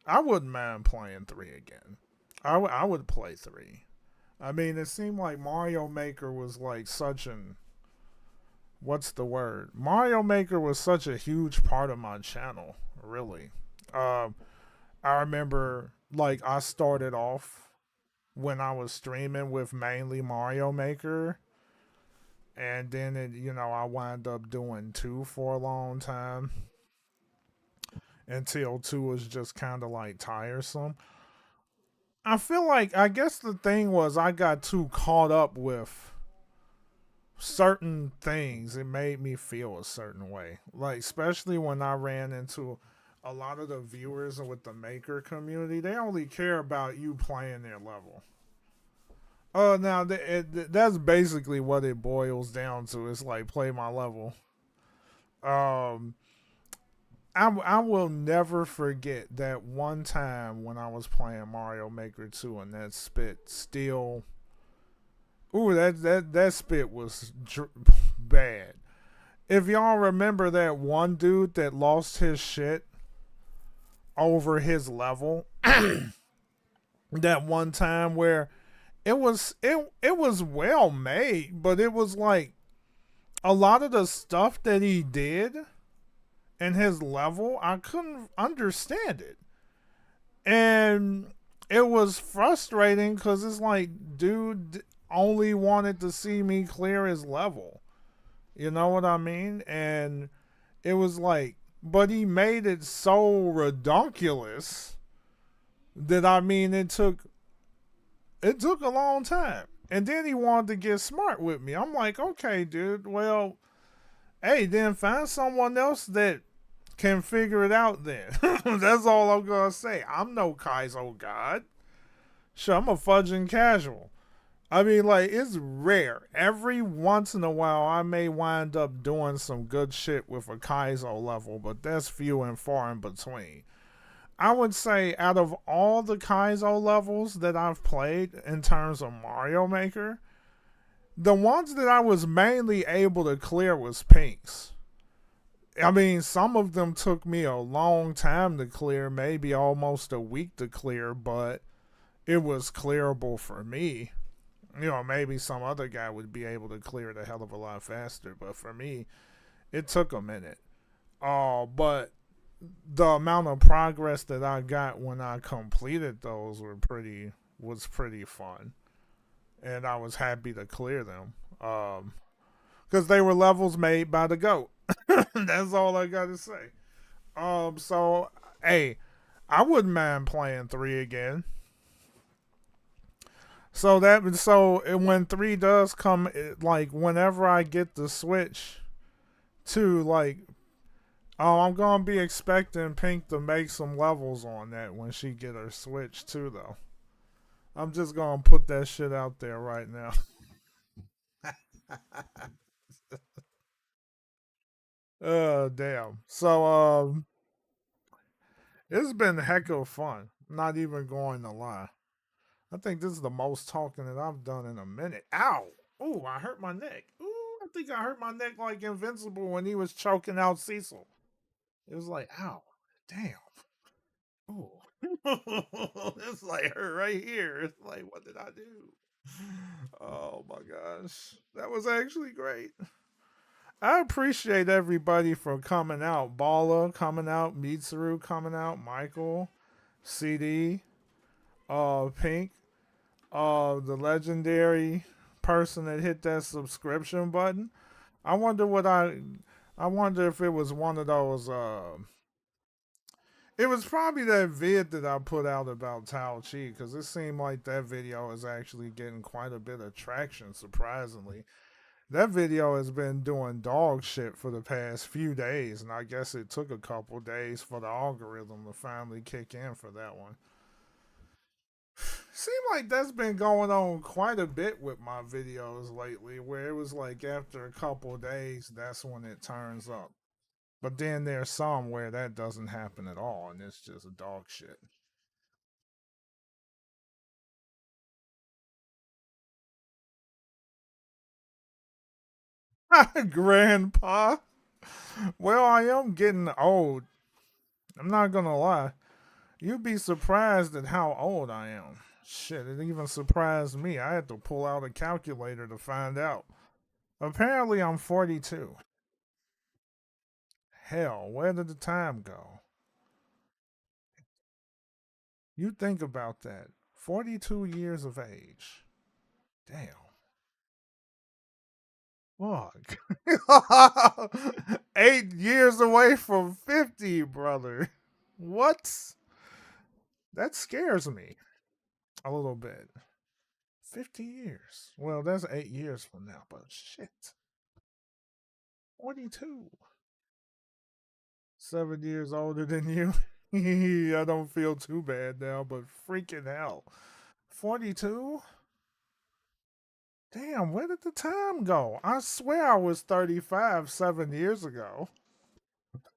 I wouldn't mind playing 3 again. I would play 3. I mean, it seemed like Mario Maker was like such an... What's the word? Mario Maker was such a huge part of my channel, really. I remember, like, I started off when I was streaming with mainly Mario Maker. And then, I wound up doing 2 for a long time. Until 2 was just kind of like tiresome. I feel like, I guess the thing was I got too caught up with certain things. It made me feel a certain way. Like, especially when I ran into a lot of the viewers with the Maker community, they only care about you playing their level. Now, that's basically what it boils down to. It's like, play my level. I will never forget that one time when I was playing Mario Maker 2 and that spit still... Ooh, that spit was bad. If y'all remember that one dude that lost his shit over his level, that one time where it was well made, but it was like a lot of the stuff that he did in his level, I couldn't understand it. And it was frustrating because it's like, dude only wanted to see me clear his level. You know what I mean? And it was like, but he made it so redonkulous that, I mean, it took a long time. And then he wanted to get smart with me. I'm like, okay, dude, well, hey, then find someone else that can figure it out then. That's all I'm going to say. I'm no Kaizo god. Sure, I'm a fudging casual. I mean, like, it's rare. Every once in a while, I may wind up doing some good shit with a Kaizo level, but that's few and far in between. I would say out of all the Kaizo levels that I've played in terms of Mario Maker, The ones that I was mainly able to clear was pinks. I mean, some of them took me a long time to clear, maybe almost a week to clear, but it was clearable for me. You know, maybe some other guy would be able to clear it a hell of a lot faster, but for me, it took a minute. But the amount of progress that I got when I completed those was pretty fun. And I was happy to clear them. Because they were levels made by the GOAT. That's all I got to say. So, hey, I wouldn't mind playing 3 again. So when 3 does come, like whenever I get the Switch 2, like, I'm gonna be expecting Pink to make some levels on that when she get her Switch 2, though. I'm just gonna put that shit out there right now. Oh, damn. So, it's been a heck of fun. Not even going to lie. I think this is the most talking that I've done in a minute. Ow! Ooh, I hurt my neck. Ooh, I think I hurt my neck like Invincible when he was choking out Cecil. It was like, ow, damn. Ooh. It's like hurt right here. It's like, what did I do? Oh my gosh. That was actually great. I appreciate everybody for coming out. Bala coming out, Mitsuru coming out, Michael, CD, Pink, the legendary person that hit that subscription button. I wonder if it was one of those it was probably that vid that I put out about Tao Chi, because it seemed like that video is actually getting quite a bit of traction, surprisingly. That video has been doing dog shit for the past few days, and I guess it took a couple days for the algorithm to finally kick in for that one. Seemed like that's been going on quite a bit with my videos lately, where it was like after a couple days, that's when it turns up. But then there's some where that doesn't happen at all, and it's just dog shit. Grandpa? Well, I am getting old. I'm not gonna lie. You'd be surprised at how old I am. Shit, it even surprised me. I had to pull out a calculator to find out. Apparently, I'm 42. Hell, where did the time go? You think about that. 42 years of age. Damn. Fuck. 8 years away from 50, brother. What? That scares me a little bit. 50 years. Well, that's 8 years from now, but shit. 42. 7 years older than you. I don't feel too bad now, but freaking hell. 42? Damn, where did the time go? I swear I was 35 7 years ago.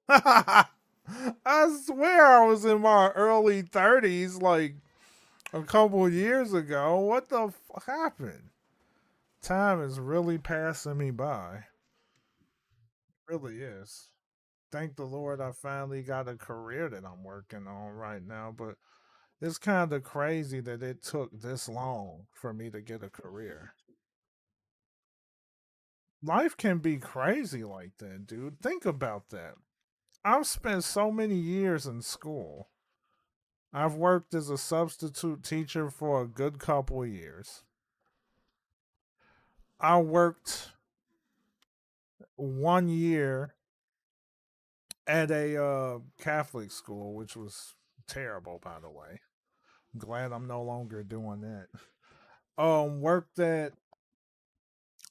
I swear I was in my early 30s like a couple years ago. What the happened? Time is really passing me by. It really is. Thank the Lord I finally got a career that I'm working on right now, but it's kind of crazy that it took this long for me to get a career. Life can be crazy like that, dude. Think about that. I've spent so many years in school. I've worked as a substitute teacher for a good couple of years. I worked 1 year at a Catholic school, which was terrible, by the way. I'm glad I'm no longer doing that. Worked at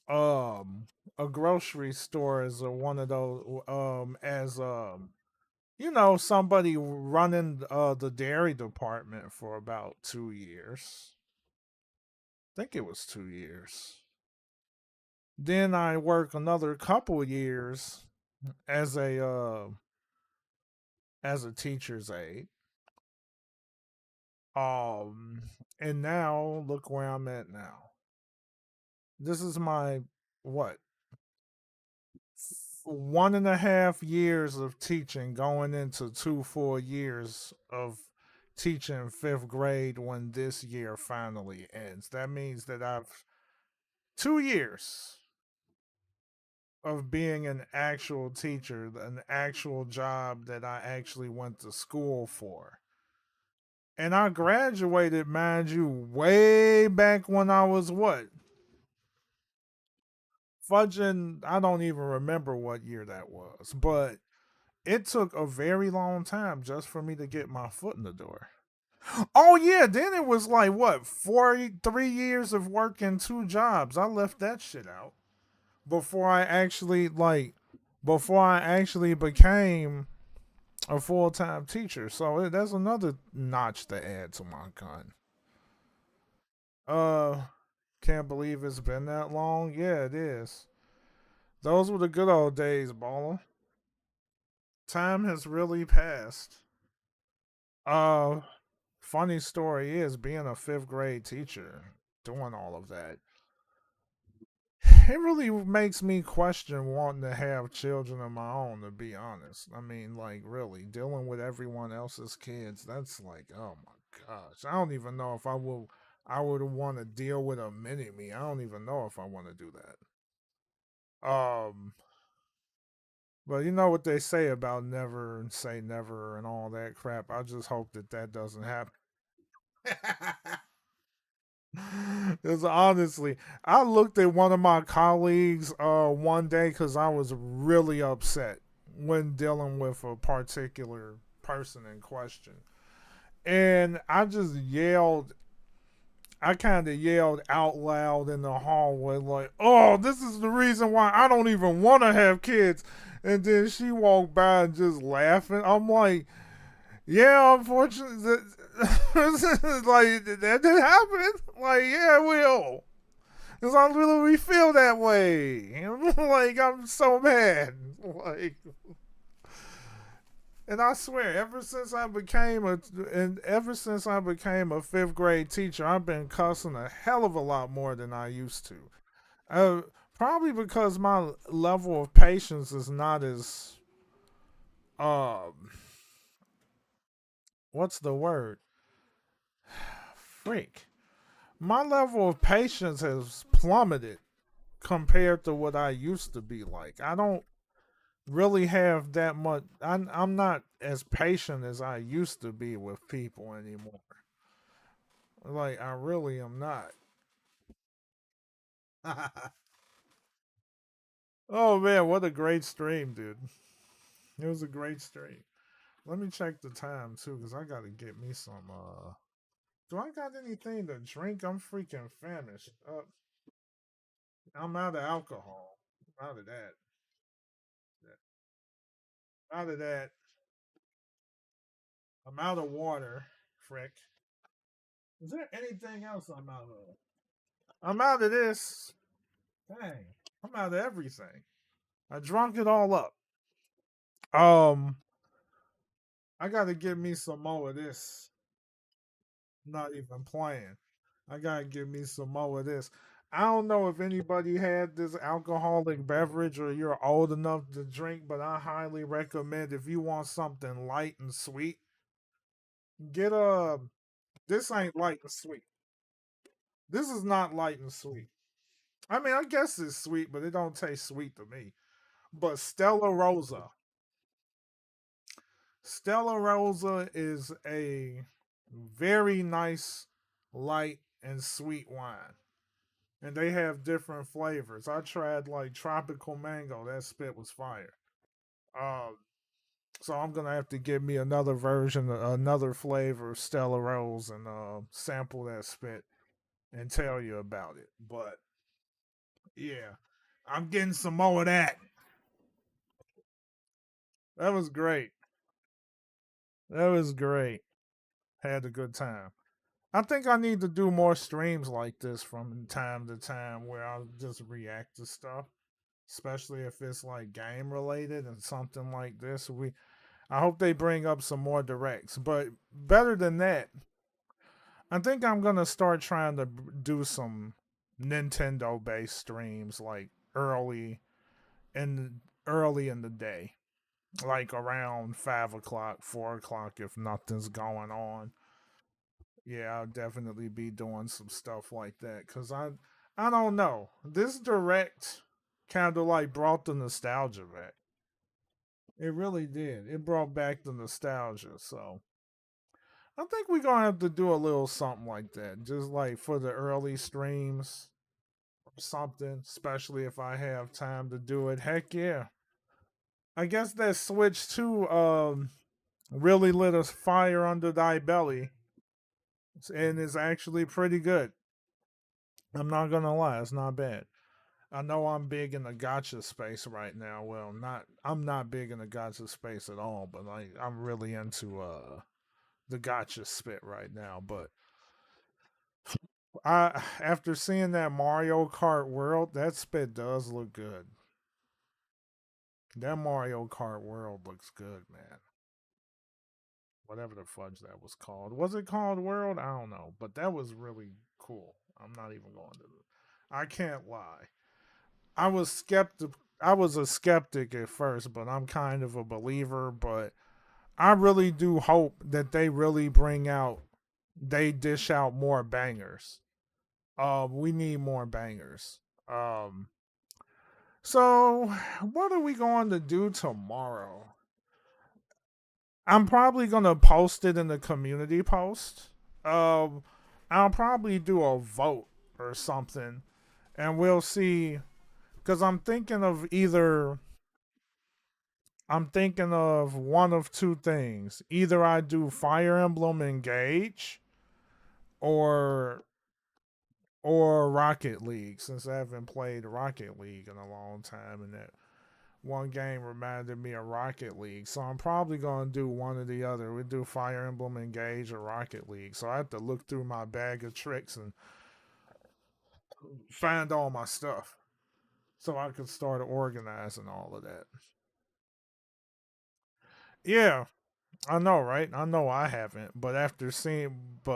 a grocery store as one of those as somebody running the dairy department for about 2 years. I think it was 2 years. Then I worked another couple years as a teacher's aide. And now look where I'm at now. This is my, what, 1.5 years of teaching going into 2 full years of teaching 5th grade when this year finally ends. That means that I've 2 years of being an actual teacher, an actual job that I actually went to school for. And I graduated, mind you, way back when I was what? Fudging, I don't even remember what year that was, but it took a very long time just for me to get my foot in the door. Oh yeah, then it was like what, 3 years of working 2 jobs. I left that shit out before I actually became a full-time teacher. So that's another notch to add to my gun. Can't believe it's been that long. Yeah, it is. Those were the good old days, baller. Time has really passed. Funny story is being a 5th grade teacher, doing all of that. It really makes me question wanting to have children of my own, to be honest. I mean, like, really, dealing with everyone else's kids, that's like, oh my gosh. I don't even know if I would want to deal with a mini-me. I don't even know if I want to do that. But you know what they say about never say never and all that crap. I just hope that doesn't happen. Because honestly, I looked at one of my colleagues one day because I was really upset when dealing with a particular person in question. And I just yelled, I kind of yelled out loud in the hallway, like, oh, this is the reason why I don't even want to have kids. And then she walked by and just laughing. I'm like, yeah, unfortunately, like, that did happen. Like, yeah, it will. Because I literally feel that way. Like, I'm so mad. Like, and I swear, ever since I became a 5th grade teacher, I've been cussing a hell of a lot more than I used to. Probably because my level of patience is not as what's the word? Freak. My level of patience has plummeted compared to what I used to be like. I don't really have that much. I'm not as patient as I used to be with people anymore. Like, I really am not. Oh man, what a great stream, dude. It was a great stream. Let me check the time too, because I gotta get me some do I got anything to drink? I'm freaking famished. I'm out of alcohol. Out of that. Out of that. I'm out of water, frick. Is there anything else I'm out of? I'm out of this. Dang. I'm out of everything. I drunk it all up. I gotta get me some more of this. I'm not even playing. I gotta get me some more of this. I don't know if anybody had this alcoholic beverage or you're old enough to drink, but I highly recommend if you want something light and sweet, get this ain't light and sweet. This is not light and sweet. I mean, I guess it's sweet, but it don't taste sweet to me. But Stella Rosa. Stella Rosa is a very nice, light, and sweet wine. And they have different flavors. I tried like tropical mango. That spit was fire. So I'm gonna have to get me another version, another flavor of Stella Rose, and sample that spit and tell you about it. But yeah, I'm getting some more of that. That was great. That was great. Had a good time. I think I need to do more streams like this from time to time where I'll just react to stuff, especially if it's like game related and something like this. I hope they bring up some more directs, but better than that, I think I'm gonna start trying to do some Nintendo based streams like early in the day, like around 5 o'clock, 4 o'clock if nothing's going on. Yeah, I'll definitely be doing some stuff like that because I don't know. This direct kind of like brought the nostalgia back. It really did. It brought back the nostalgia. So I think we're gonna have to do a little something like that, just like for the early streams or something. Especially if I have time to do it. Heck yeah! I guess that Switch 2 really lit a fire under thy belly, and is actually pretty good. I'm not gonna lie, it's not bad. I know I'm big in the gacha space right now. Well, I'm not big in the gacha space at all, but like I'm really into the gacha spit right now. But after seeing that Mario Kart World, that spit does look good. That Mario Kart World looks good, man. Whatever the fudge that was called. Was it called World? I don't know, but that was really cool. I'm not even going to. I can't lie. I was a skeptic at first, but I'm kind of a believer. But I really do hope that they really dish out more bangers. We need more bangers. So what are we going to do tomorrow? I'm probably gonna post it in the community post. I'll probably do a vote or something, and we'll see. Because I'm thinking of one of two things. Either I do Fire Emblem Engage or Rocket League, since I haven't played Rocket League in a long time, and that one game reminded me of Rocket League. So I'm probably going to do one or the other. We do Fire Emblem Engage or Rocket League. So I have to look through my bag of tricks and find all my stuff, so I could start organizing all of that. Yeah, I know, right? I know I haven't, but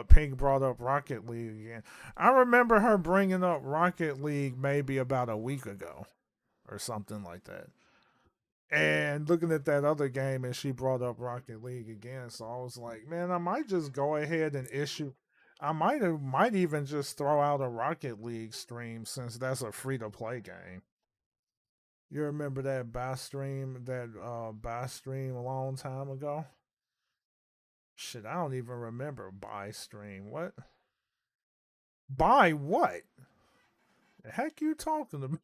Pink brought up Rocket League again. I remember her bringing up Rocket League maybe about a week ago or something like that. And looking at that other game, and she brought up Rocket League again, so I was like, man, I might just go ahead and I might even just throw out a Rocket League stream, since that's a free-to-play game. You remember that buy stream a long time ago? Shit, I don't even remember buy stream. What? Buy what? The heck you talking to me?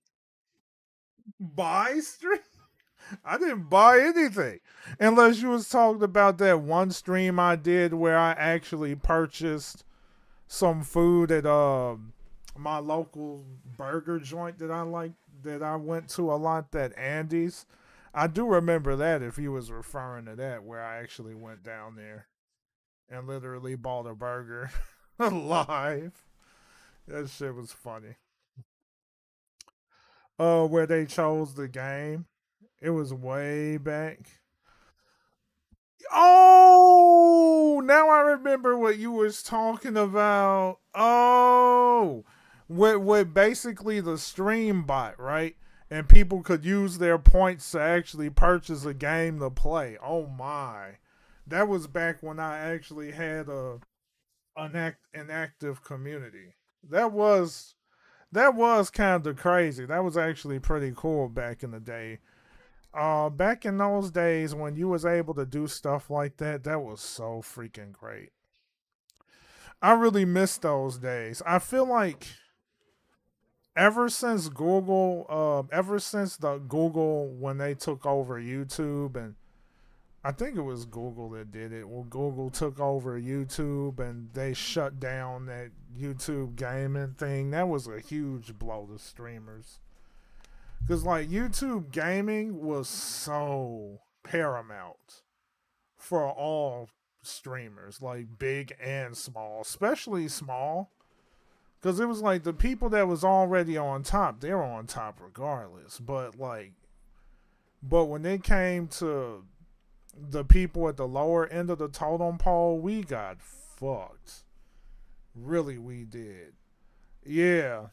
Buy stream? I didn't buy anything. Unless you was talking about that one stream I did where I actually purchased some food at my local burger joint that I went to a lot, that Andy's. I do remember that, if you was referring to that, where I actually went down there and literally bought a burger live. That shit was funny. Where they chose the game. It was way back. Oh, now I remember what you was talking about. Oh, with basically the stream bot, right? And people could use their points to actually purchase a game to play. Oh my. That was back when I actually had an active community. That was kind of crazy. That was actually pretty cool back in the day. Back in those days when you was able to do stuff like that, that was so freaking great. I really miss those days. I feel like ever since Google, when they took over YouTube, and I think it was Google that did it. Well, Google took over YouTube and they shut down that YouTube gaming thing. That was a huge blow to streamers. Because, like, YouTube gaming was so paramount for all streamers, like, big and small, especially small. Because it was like the people that was already on top, they were on top regardless. But when it came to the people at the lower end of the totem pole, we got fucked. Really, we did. Yeah.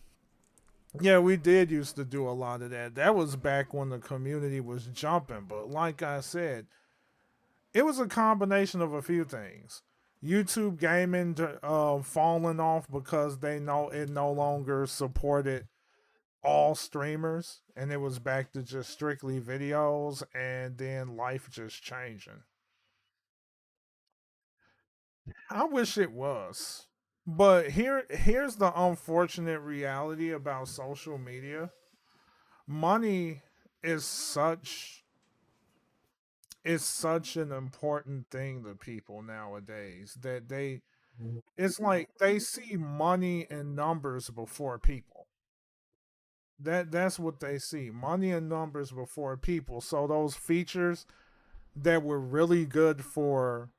Yeah, we did used to do a lot of that. That was back when the community was jumping. But like I said, it was a combination of a few things. YouTube gaming falling off because they know it no longer supported all streamers and it was back to just strictly videos, and then life just changing. I wish it was. But here's the unfortunate reality about social media. Money is such an important thing to people nowadays that it's like they see money and numbers before people. That's what they see. Money and numbers before people. So those features that were really good for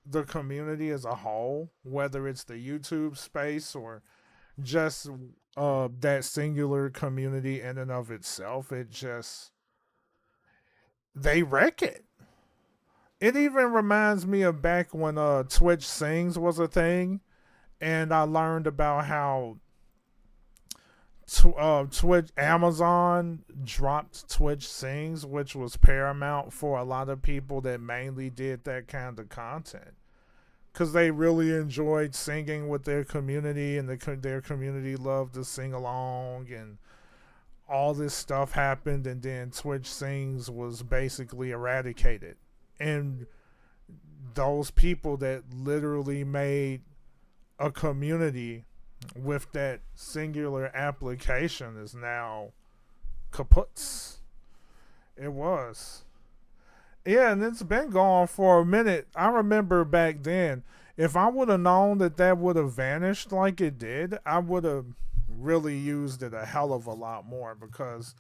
the community as a whole, whether it's the YouTube space or just that singular community in and of itself, they wreck it. It even reminds me of back when Twitch Sings was a thing, and I learned about how Twitch Amazon dropped Twitch Sings, which was paramount for a lot of people that mainly did that kind of content, because they really enjoyed singing with their community, and their community loved to sing along, and all this stuff happened, and then Twitch Sings was basically eradicated, and those people that literally made a community with that singular application is now kaput. It was. Yeah, and it's been gone for a minute. I remember back then, if I would have known that would have vanished like it did, I would have really used it a hell of a lot more, because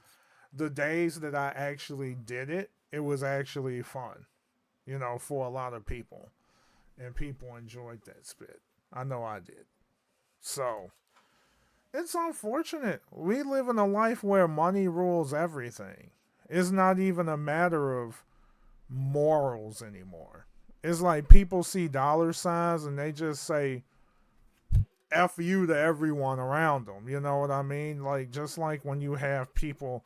the days that I actually did it, it was actually fun, for a lot of people. And people enjoyed that spit. I know I did. So, it's unfortunate. We live in a life where money rules everything. It's not even a matter of morals anymore. It's like people see dollar signs and they just say F you to everyone around them. You know what I mean? Like, just like when you have people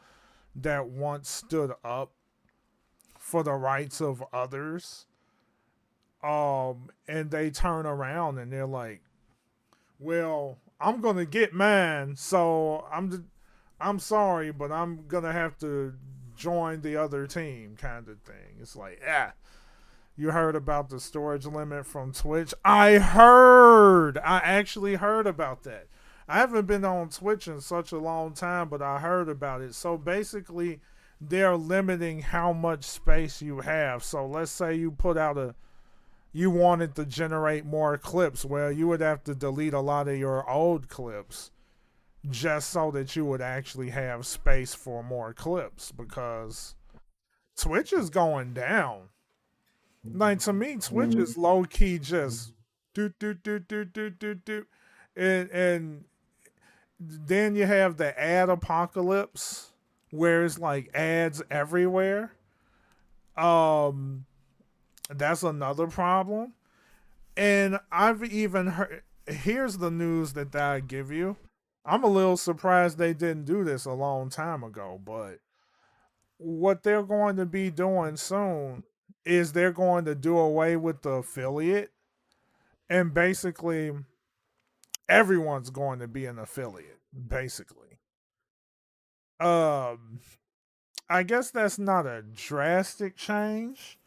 that once stood up for the rights of others, and they turn around and they're like, well, I'm gonna get mine, so I'm sorry, but I'm gonna have to join the other team, kind of thing. It's like, you heard about the storage limit from Twitch? I actually heard about that. I haven't been on Twitch in such a long time, but I heard about it. So basically, they're limiting how much space you have. So let's say you put out you wanted to generate more clips. Well, you would have to delete a lot of your old clips just so that you would actually have space for more clips, because Twitch is going down. Like, to me, Twitch is low key just do. And then you have the ad apocalypse where it's like ads everywhere. That's another problem. And I've even heard, here's the news that I give you. I'm a little surprised they didn't do this a long time ago, but what they're going to be doing soon is they're going to do away with the affiliate, and basically everyone's going to be an affiliate, basically. I guess that's not a drastic change,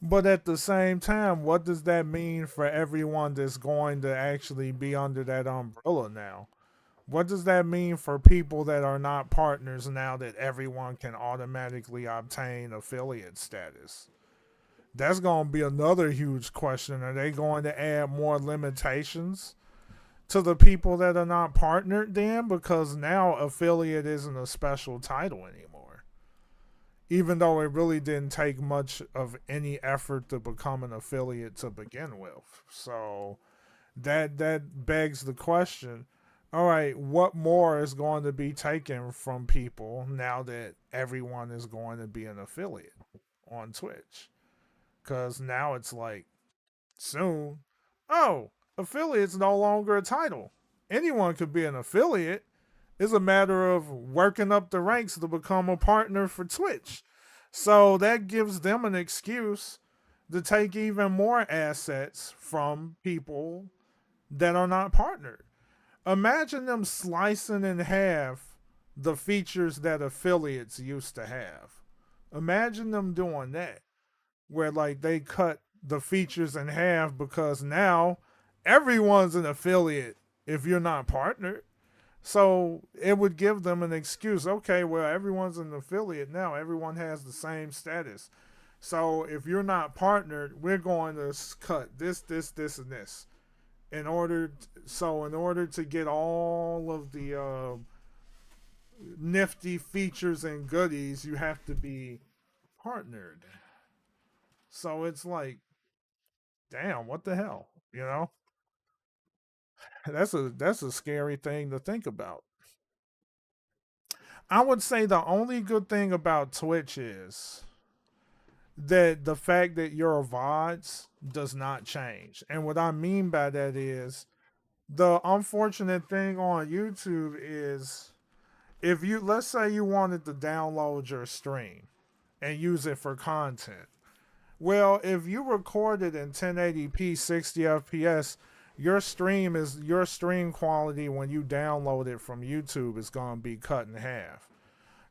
but at the same time, what does that mean for everyone that's going to actually be under that umbrella now? What does that mean for people that are not partners now that everyone can automatically obtain affiliate status? That's going to be another huge question. Are they going to add more limitations to the people that are not partnered then? Because now affiliate isn't a special title anymore, even though it really didn't take much of any effort to become an affiliate to begin with. So that begs the question, all right, what more is going to be taken from people now that everyone is going to be an affiliate on Twitch? Because now it's like, soon, affiliate's no longer a title. Anyone could be an affiliate It's a matter of working up the ranks to become a partner for Twitch. So that gives them an excuse to take even more assets from people that are not partnered. Imagine them slicing in half the features that affiliates used to have. Imagine them doing that, where like they cut the features in half because now everyone's an affiliate if you're not partnered. So it would give them an excuse. Okay, well, everyone's an affiliate now. Everyone has the same status. So if you're not partnered, we're going to cut this, and this. In order to get all of the nifty features and goodies, you have to be partnered. So it's like, damn, what the hell, you know? That's a scary thing to think about. I would say the only good thing about Twitch is that the fact that your VODs does not change. And what I mean by that is the unfortunate thing on YouTube is if you, let's say you wanted to download your stream and use it for content. Well, if you record it in 1080p 60 FPS, your stream quality when you download it from YouTube is going to be cut in half.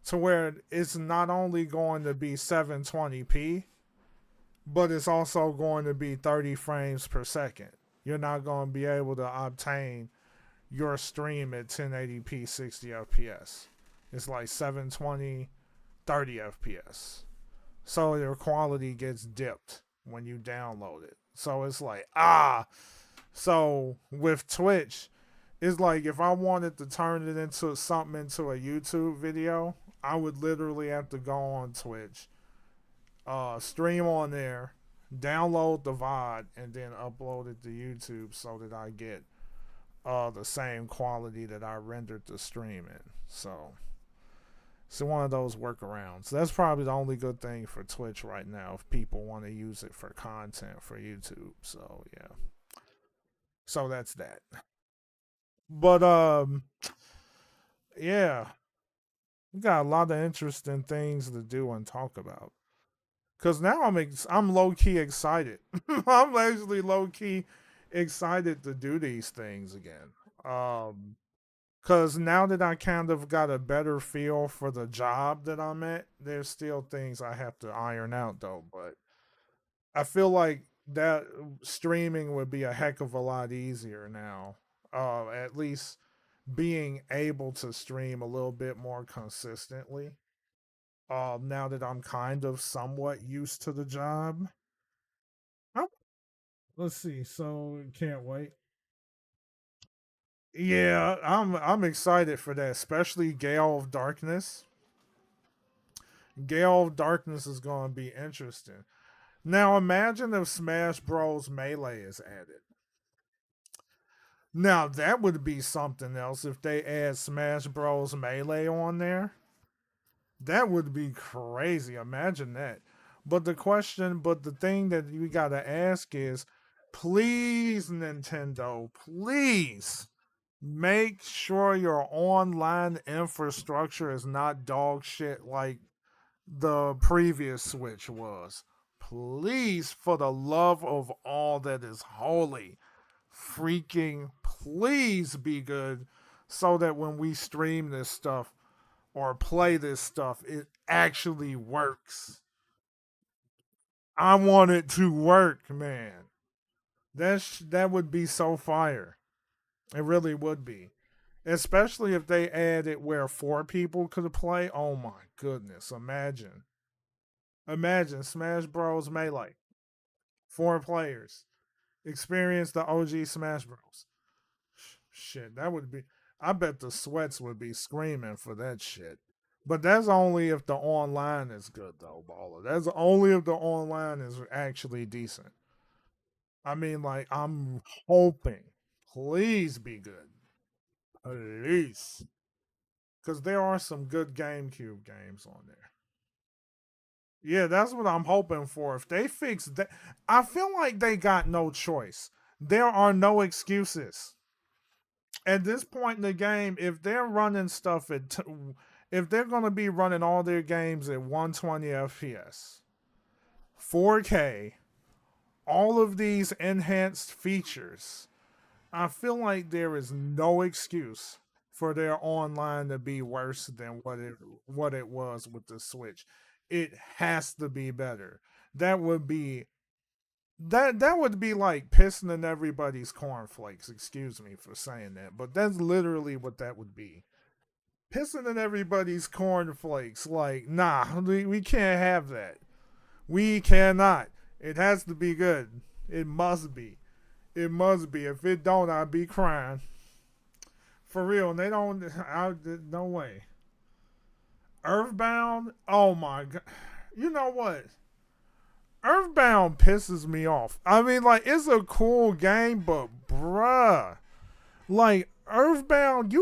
To where it's not only going to be 720p, but it's also going to be 30 frames per second. You're not going to be able to obtain your stream at 1080p 60 FPS. It's like 720, 30 FPS. So your quality gets dipped when you download it. So it's like, So with Twitch, it's like if I wanted to turn it into something into a YouTube video, I would literally have to go on Twitch, stream on there, download the VOD, and then upload it to YouTube so that I get the same quality that I rendered the stream in. So it's one of those workarounds. That's probably the only good thing for Twitch right now if people want to use it for content for YouTube. So yeah. So that's that. But yeah, we got a lot of interesting things to do and talk about. Cause now I'm low key excited. I'm actually low key excited to do these things again. Cause now that I kind of got a better feel for the job that I'm at, there's still things I have to iron out though. But I feel like that streaming would be a heck of a lot easier now. At least being able to stream a little bit more consistently. Now that I'm kind of somewhat used to the job. Let's see. So can't wait. Yeah, I'm excited for that, especially Gale of Darkness. Gale of Darkness is going to be interesting. Now imagine if Smash Bros. Melee is added. Now that would be something else if they add Smash Bros. Melee on there. That would be crazy. Imagine that. But the thing that you gotta ask is, please, Nintendo, please make sure your online infrastructure is not dog shit like the previous Switch was. Please, for the love of all that is holy, freaking please be good so that when we stream this stuff or play this stuff, it actually works. I want it to work, man. That would be so fire. It really would be. Especially if they add it where 4 people could play. Oh my goodness. Imagine Smash Bros. Melee. 4 players. Experience the OG Smash Bros. Shit, that would be... I bet the sweats would be screaming for that shit. But that's only if the online is good, though, Baller. That's only if the online is actually decent. I mean, like, I'm hoping. Please be good. Please. Because there are some good GameCube games on there. Yeah, that's what I'm hoping for. If they fix that, I feel like they got no choice. There are no excuses. at this point in the game, if they're running stuff if they're going to be running all their games at 120 FPS, 4K, all of these enhanced features, I feel like there is no excuse for their online to be worse than what it was with the Switch. It has to be better. That would be like pissing in everybody's cornflakes. Excuse me for saying that, but that's literally what that would be. Pissing in everybody's cornflakes. Like, nah, we can't have that. We cannot. It has to be good. It must be. It must be. If it don't, I'd be crying. For real. They don't. No way. Earthbound? Oh my god. You know what? Earthbound pisses me off. I mean, like, it's a cool game, but bruh. Like, Earthbound,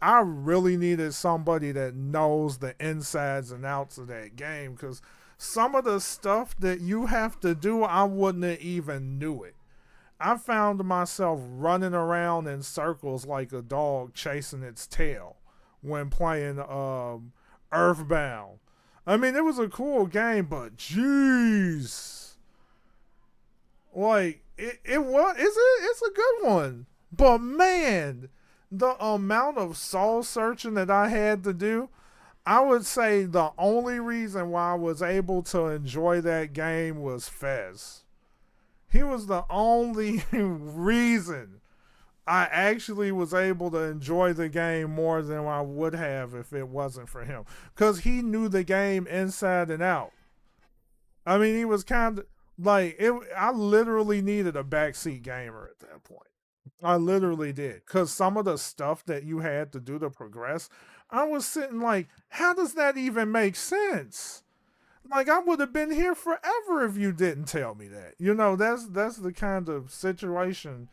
I really needed somebody that knows the insides and outs of that game, because some of the stuff that you have to do, I wouldn't have even knew it. I found myself running around in circles like a dog chasing its tail when playing Earthbound. I mean, it was a cool game, but jeez. Like, it's a good one. But man, the amount of soul searching that I had to do, I would say the only reason why I was able to enjoy that game was Fez. He was the only reason I actually was able to enjoy the game more than I would have if it wasn't for him. Because he knew the game inside and out. I mean, he was kind of like, I literally needed a backseat gamer at that point. I literally did. Because some of the stuff that you had to do to progress, I was sitting like, how does that even make sense? Like, I would have been here forever if you didn't tell me that. You know, that's the kind of situation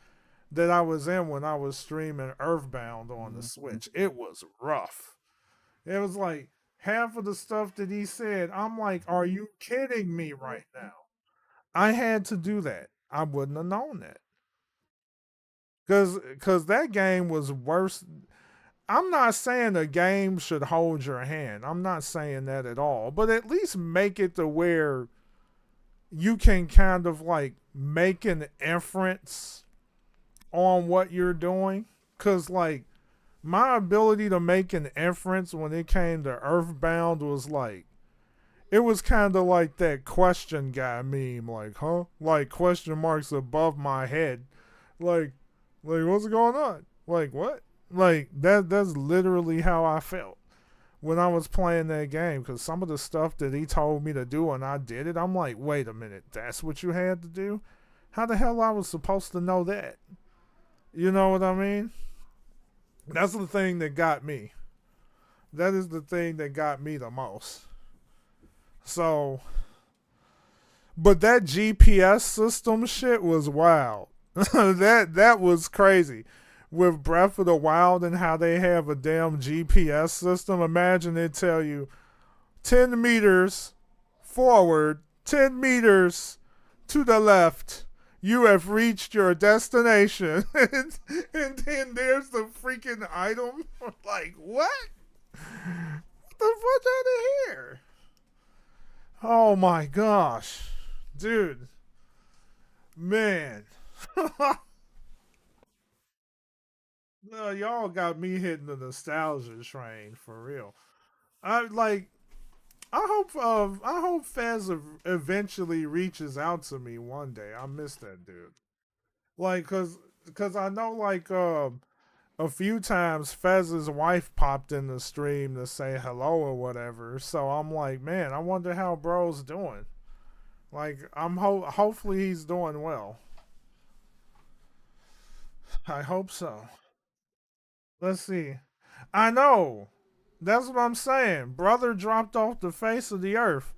that I was in when I was streaming Earthbound on the Switch. It was rough. It was like half of the stuff that he said, I'm like, are you kidding me right now? I had to do that. I wouldn't have known that. Because that game was worse. I'm not saying a game should hold your hand. I'm not saying that at all. But at least make it to where you can kind of like make an inference on what you're doing. Because like my ability to make an inference when it came to Earthbound was like, it was kind of like that question guy meme. Like, huh? Like question marks above my head. Like what's going on? Like what? Like that's literally how I felt when I was playing that game, because some of the stuff that he told me to do and I did it, I'm like, wait a minute, that's what you had to do? How the hell I was supposed to know that? You know what I mean? That's the thing that got me. That is the thing that got me the most. So, but that GPS system shit was wild. that was crazy. With Breath of the Wild and how they have a damn GPS system, imagine they tell you 10 meters forward, 10 meters to the left, you have reached your destination. And then there's the freaking item. Like, what? Get the fuck out of here. Oh my gosh. Dude. Man. No, y'all got me hitting the nostalgia train for real. I hope Fez eventually reaches out to me one day. I miss that dude. Like, cause I know like a few times Fez's wife popped in the stream to say hello or whatever. So I'm like, man, I wonder how bro's doing. Like, hopefully he's doing well. I hope so. Let's see. I know. That's what I'm saying. Brother dropped off the face of the earth.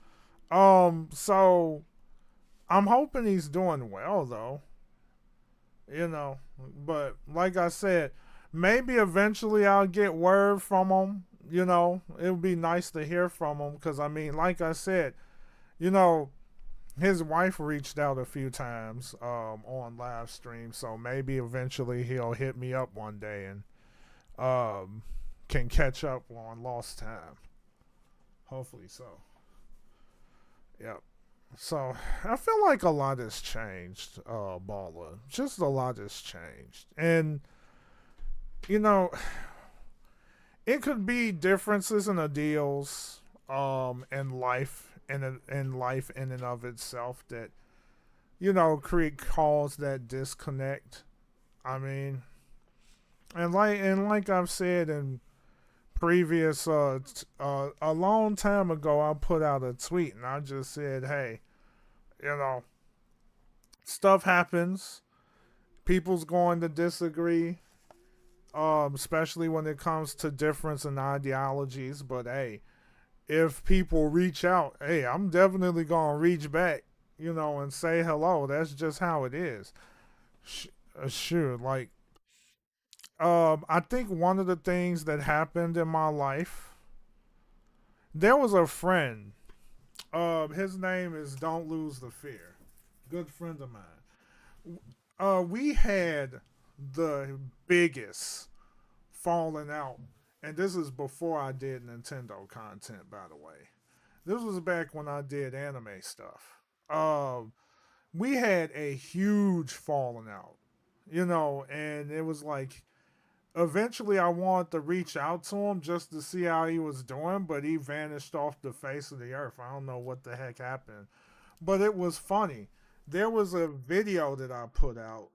So I'm hoping he's doing well though. You know, but like I said, maybe eventually I'll get word from him. You know, it would be nice to hear from him because I mean, like I said, you know, his wife reached out a few times on live stream, so maybe eventually he'll hit me up one day and can catch up on lost time. Hopefully so. Yep. So I feel like a lot has changed, Baller. Just a lot has changed. And you know, it could be differences in ideals in life in and of itself that, you know, cause that disconnect. I mean, and like I've said in previous a long time ago, I put out a tweet and I just said, hey, you know, stuff happens. People's going to disagree, especially when it comes to difference in ideologies. But hey, if people reach out, hey, I'm definitely gonna reach back, you know, and say hello. That's just how it is. Sure, like, I think one of the things that happened in my life, there was a friend. His name is Don't Lose the Fear. Good friend of mine. We had the biggest falling out, and this is before I did Nintendo content, by the way. This was back when I did anime stuff. We had a huge falling out, you know, and it was like, eventually I wanted to reach out to him just to see how he was doing, but he vanished off the face of the earth. I don't know what the heck happened, but it was funny. There was a video that I put out,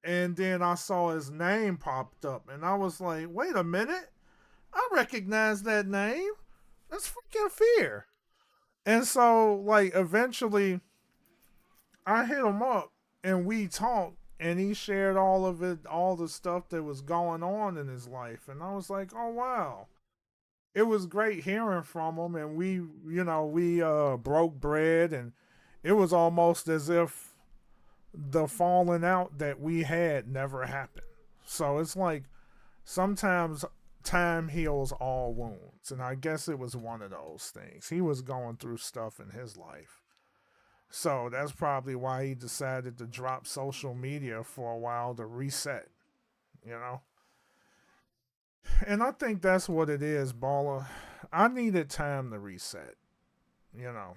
and then I saw his name popped up, and I was like, wait a minute, I recognize that name. That's freaking Fear. And so, like, eventually I hit him up and we talked, and he shared all of it, all the stuff that was going on in his life. And I was like, oh, wow. It was great hearing from him, and we broke bread, and it was almost as if the falling out that we had never happened. So it's like sometimes time heals all wounds, and I guess it was one of those things. He was going through stuff in his life. So that's probably why he decided to drop social media for a while to reset, you know? And I think that's what it is, Baller. I needed time to reset, you know,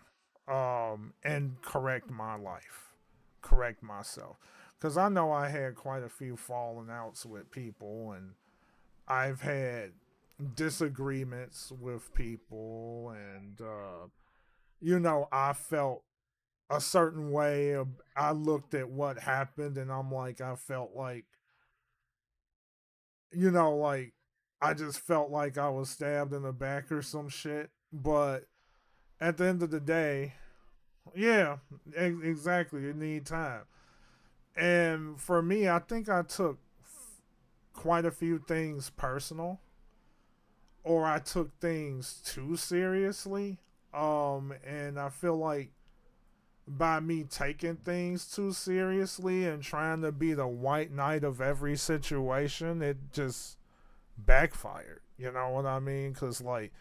and correct my life, correct myself. Because I know I had quite a few falling outs with people, and I've had disagreements with people, and, you know, I felt a certain way. I looked at what happened, and I'm like, I felt like, you know, like, I just felt like I was stabbed in the back or some shit. But at the end of the day, yeah, exactly, you need time. And for me, I think I took quite a few things personal, or I took things too seriously. And I feel like by me taking things too seriously and trying to be the white knight of every situation, it just backfired. You know what I mean? Because, like,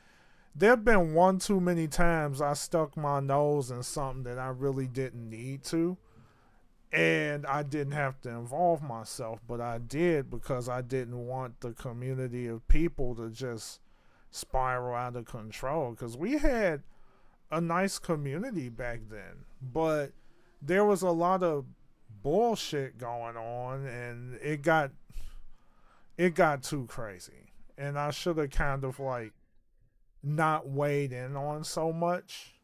there have been one too many times I stuck my nose in something that I really didn't need to. And I didn't have to involve myself, but I did because I didn't want the community of people to just spiral out of control. Because we had a nice community back then, but there was a lot of bullshit going on, and it got too crazy. And I should have kind of, like, not weighed in on so much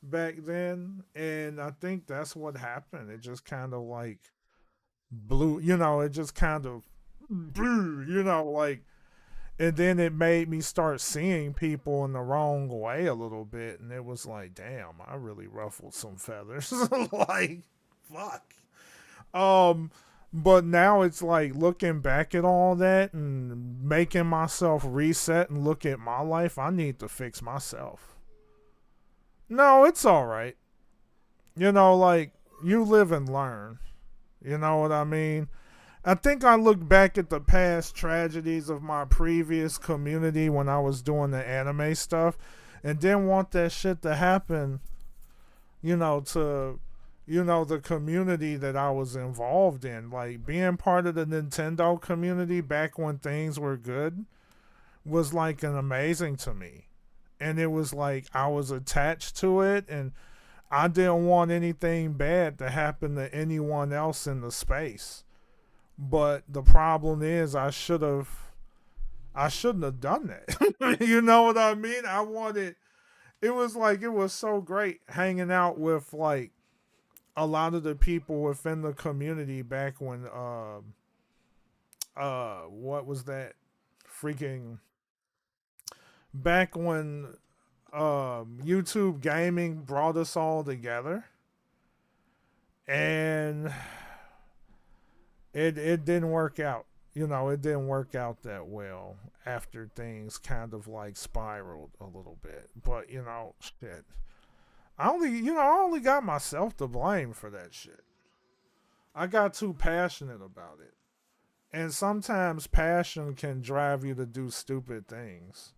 back then. And I think that's what happened. It just kind of, like, blew, you know, it just kind of blew, you know, like, and then it made me start seeing people in the wrong way a little bit. And it was like, damn, I really ruffled some feathers. Like, fuck. But now it's like, looking back at all that and making myself reset and look at my life, I need to fix myself. No, it's all right. You know, like, you live and learn. You know what I mean? I think I look back at the past tragedies of my previous community when I was doing the anime stuff and didn't want that shit to happen to the community that I was involved in. Like, being part of the Nintendo community back when things were good was like an amazing to me. And it was like I was attached to it, and I didn't want anything bad to happen to anyone else in the space. But the problem is I shouldn't have done that. You know what I mean? It was so great hanging out with like a lot of the people within the community back when what was that freaking back when YouTube gaming brought us all together, and it didn't work out. It didn't work out that well after things kind of like spiraled a little bit. But shit, I only got myself to blame for that shit. I got too passionate about it, and sometimes passion can drive you to do stupid things.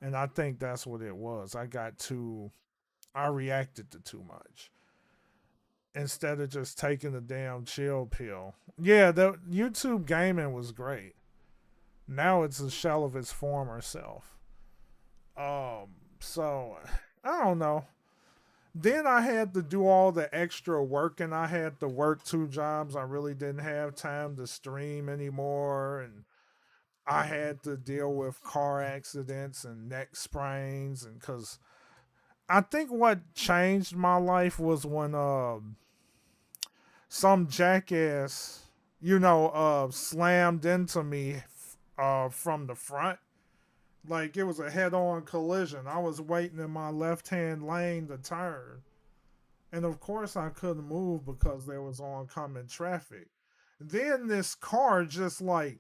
And I think that's what it was. I reacted to too much instead of just taking the damn chill pill. Yeah, the YouTube gaming was great. Now it's a shell of its former self. So I don't know. Then I had to do all the extra work, and I had to work 2 jobs. I really didn't have time to stream anymore, and I had to deal with car accidents and neck sprains, and because I think what changed my life was when some jackass, slammed into me from the front. Like, it was a head-on collision. I was waiting in my left-hand lane to turn, and of course I couldn't move because there was oncoming traffic. Then this car just like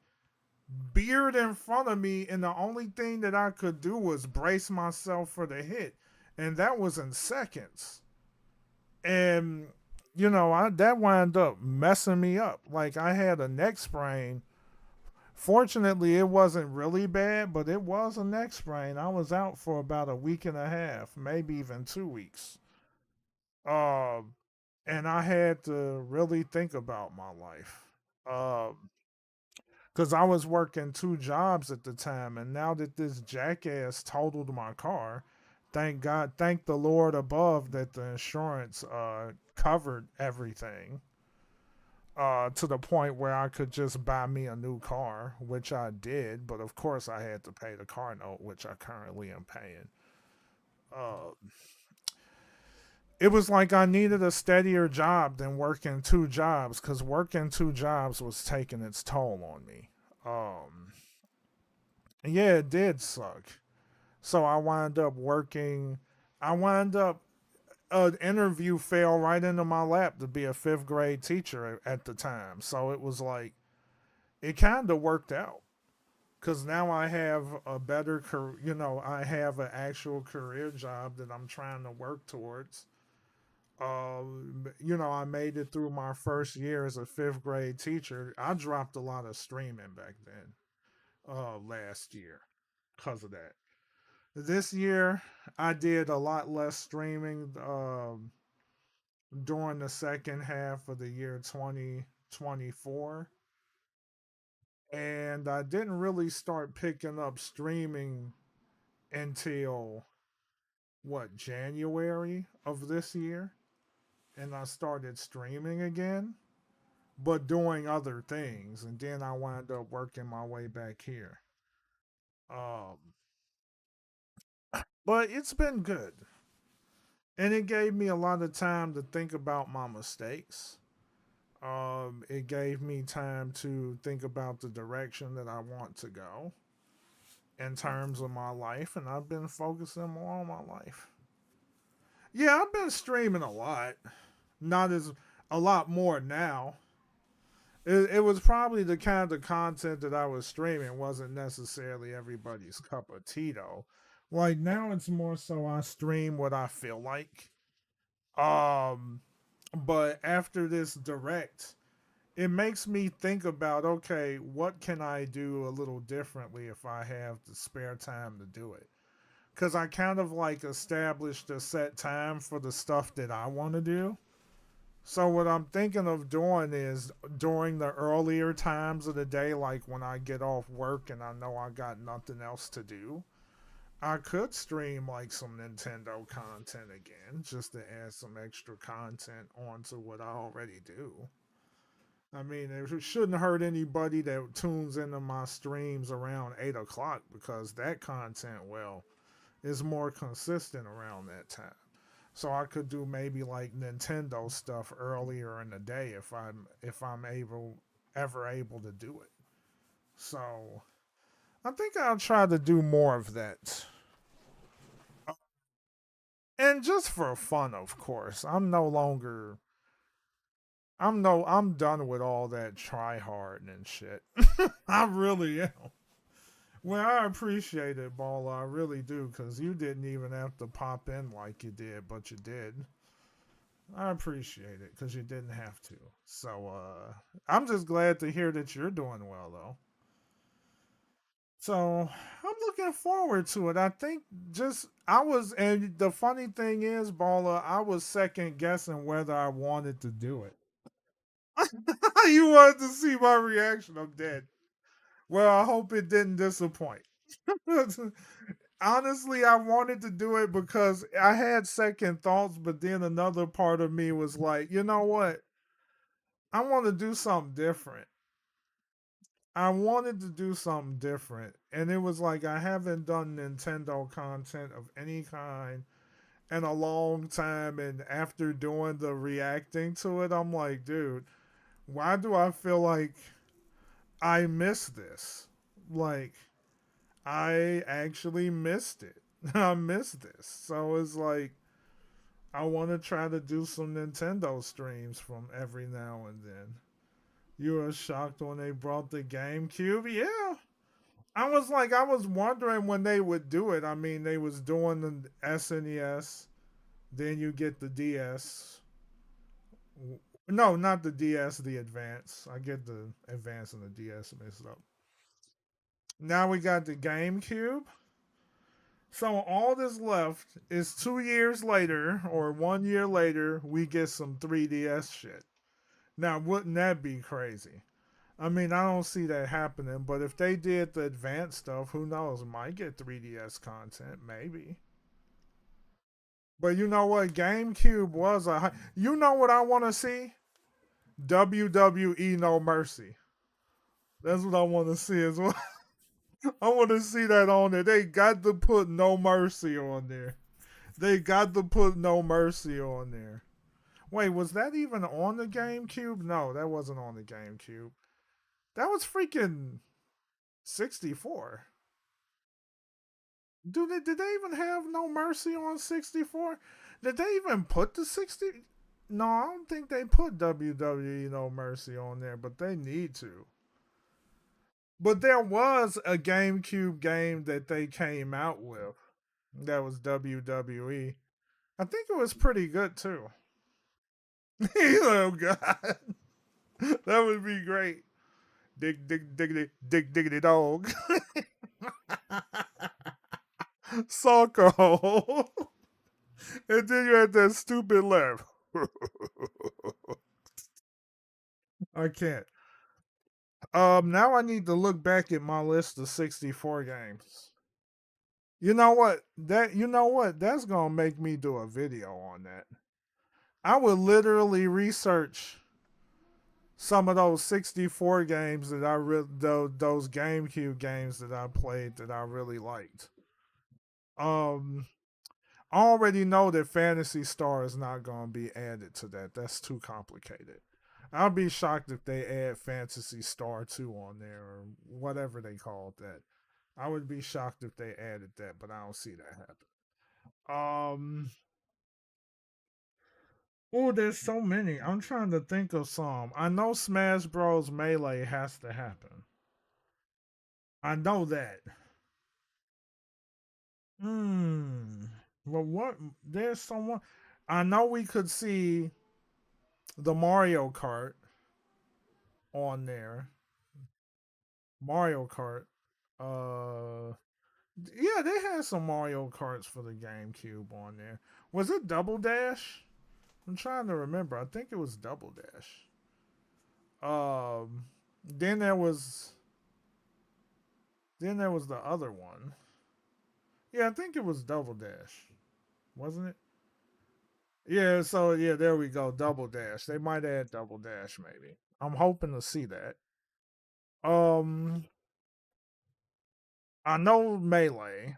veered in front of me, and the only thing that I could do was brace myself for the hit, and that was in seconds. And that wound up messing me up. Like, I had a neck sprain. Fortunately, it wasn't really bad, but it was a neck sprain. I was out for about a week and a half, maybe even 2 weeks. And I had to really think about my life. Because I was working 2 jobs at the time, and now that this jackass totaled my car, thank the Lord above that the insurance covered everything to the point where I could just buy me a new car, which I did, but of course I had to pay the car note, which I currently am paying. It was like I needed a steadier job than working 2 jobs, because working 2 jobs was taking its toll on me. Yeah, it did suck. So I wound up an interview fell right into my lap to be a 5th grade teacher at the time. So it was like, it kind of worked out. Because now I have a better career, I have an actual career job that I'm trying to work towards. I made it through my first year as a 5th grade teacher. I dropped a lot of streaming back then, last year, because of that. This year, I did a lot less streaming during the second half of the year 2024. And I didn't really start picking up streaming until, January of this year. And I started streaming again, but doing other things. And then I wound up working my way back here. But it's been good. And it gave me a lot of time to think about my mistakes. It gave me time to think about the direction that I want to go in terms of my life. And I've been focusing more on my life. Yeah, I've been streaming a lot. A lot more now. It was probably the kind of content that I was streaming wasn't necessarily everybody's cup of tea, though. Like, now it's more so I stream what I feel like. But after this direct, it makes me think about, okay, what can I do a little differently if I have the spare time to do it? because I kind of like established a set time for the stuff that I want to do. So what I'm thinking of doing is during the earlier times of the day, like when I get off work and I know I got nothing else to do, I could stream like some Nintendo content again, just to add some extra content onto what I already do. I mean, it shouldn't hurt anybody that tunes into my streams around 8 o'clock, because that content, well, is more consistent around that time. So I could do maybe like Nintendo stuff earlier in the day if I'm ever able to do it. So I think I'll try to do more of that. And just for fun, of course. I'm done with all that try hard and shit. I really am. Well, I appreciate it, Baller. I really do, because you didn't even have to pop in like you did, but you did. I appreciate it, because you didn't have to. So, I'm just glad to hear that you're doing well, though. So, I'm looking forward to it. I think and the funny thing is, Baller, I was second guessing whether I wanted to do it. You wanted to see my reaction. I'm dead. Well, I hope it didn't disappoint. Honestly, I wanted to do it because I had second thoughts, but then another part of me was like, you know what? I want to do something different. I wanted to do something different. And it was like, I haven't done Nintendo content of any kind in a long time. And after doing the reacting to it, I'm like, dude, why do I feel like I missed this? Like, I actually missed it. I missed this. So it's like, I want to try to do some Nintendo streams from every now and then. You were shocked when they brought the GameCube? Yeah. I was wondering when they would do it. I mean, they was doing the SNES. Then you get the DS. No, not the DS, the Advance. I get the Advance and the DS mixed up. Now we got the GameCube. So all that's left is 2 years later, or 1 year later, we get some 3DS shit. Now, wouldn't that be crazy? I mean, I don't see that happening, but if they did the advanced stuff, who knows? Might get 3DS content, maybe. But you know what? GameCube was you know what I want to see? WWE No Mercy. That's what I want to see as well. I want to see that on there. They got to put No Mercy on there. They got to put No Mercy on there. Wait, was that even on the GameCube? No, that wasn't on the GameCube. That was freaking 64. Did they even have No Mercy on 64? Did they even put the 60? No, I don't think they put WWE No Mercy on there, but they need to. But there was a GameCube game that they came out with that was WWE. I think it was pretty good too. Oh God, that would be great. Diggity dog. Soccer hole. And then you had that stupid laugh. I can't. Now I need to look back at my list of 64 games. You know what? That's gonna make me do a video on that. I would literally research some of those 64 games that those GameCube games that I played that I really liked. I already know that Phantasy Star is not going to be added to that. That's too complicated. I'll be shocked if they add Phantasy Star 2 on there or whatever they called that. I would be shocked if they added that, but I don't see that happen. Oh, there's so many. I'm trying to think of some. I know Smash Bros. Melee has to happen. I know that. Well, what? There's someone. I know we could see the Mario Kart on there. Mario Kart. Yeah, they had some Mario Karts for the GameCube on there. Was it Double Dash? I'm trying to remember. I think it was Double Dash. Then there was the other one. Yeah, I think it was Double Dash. Wasn't it? Yeah, so yeah, there we go. Double Dash. They might add Double Dash maybe. I'm hoping to see that. Um I know Melee.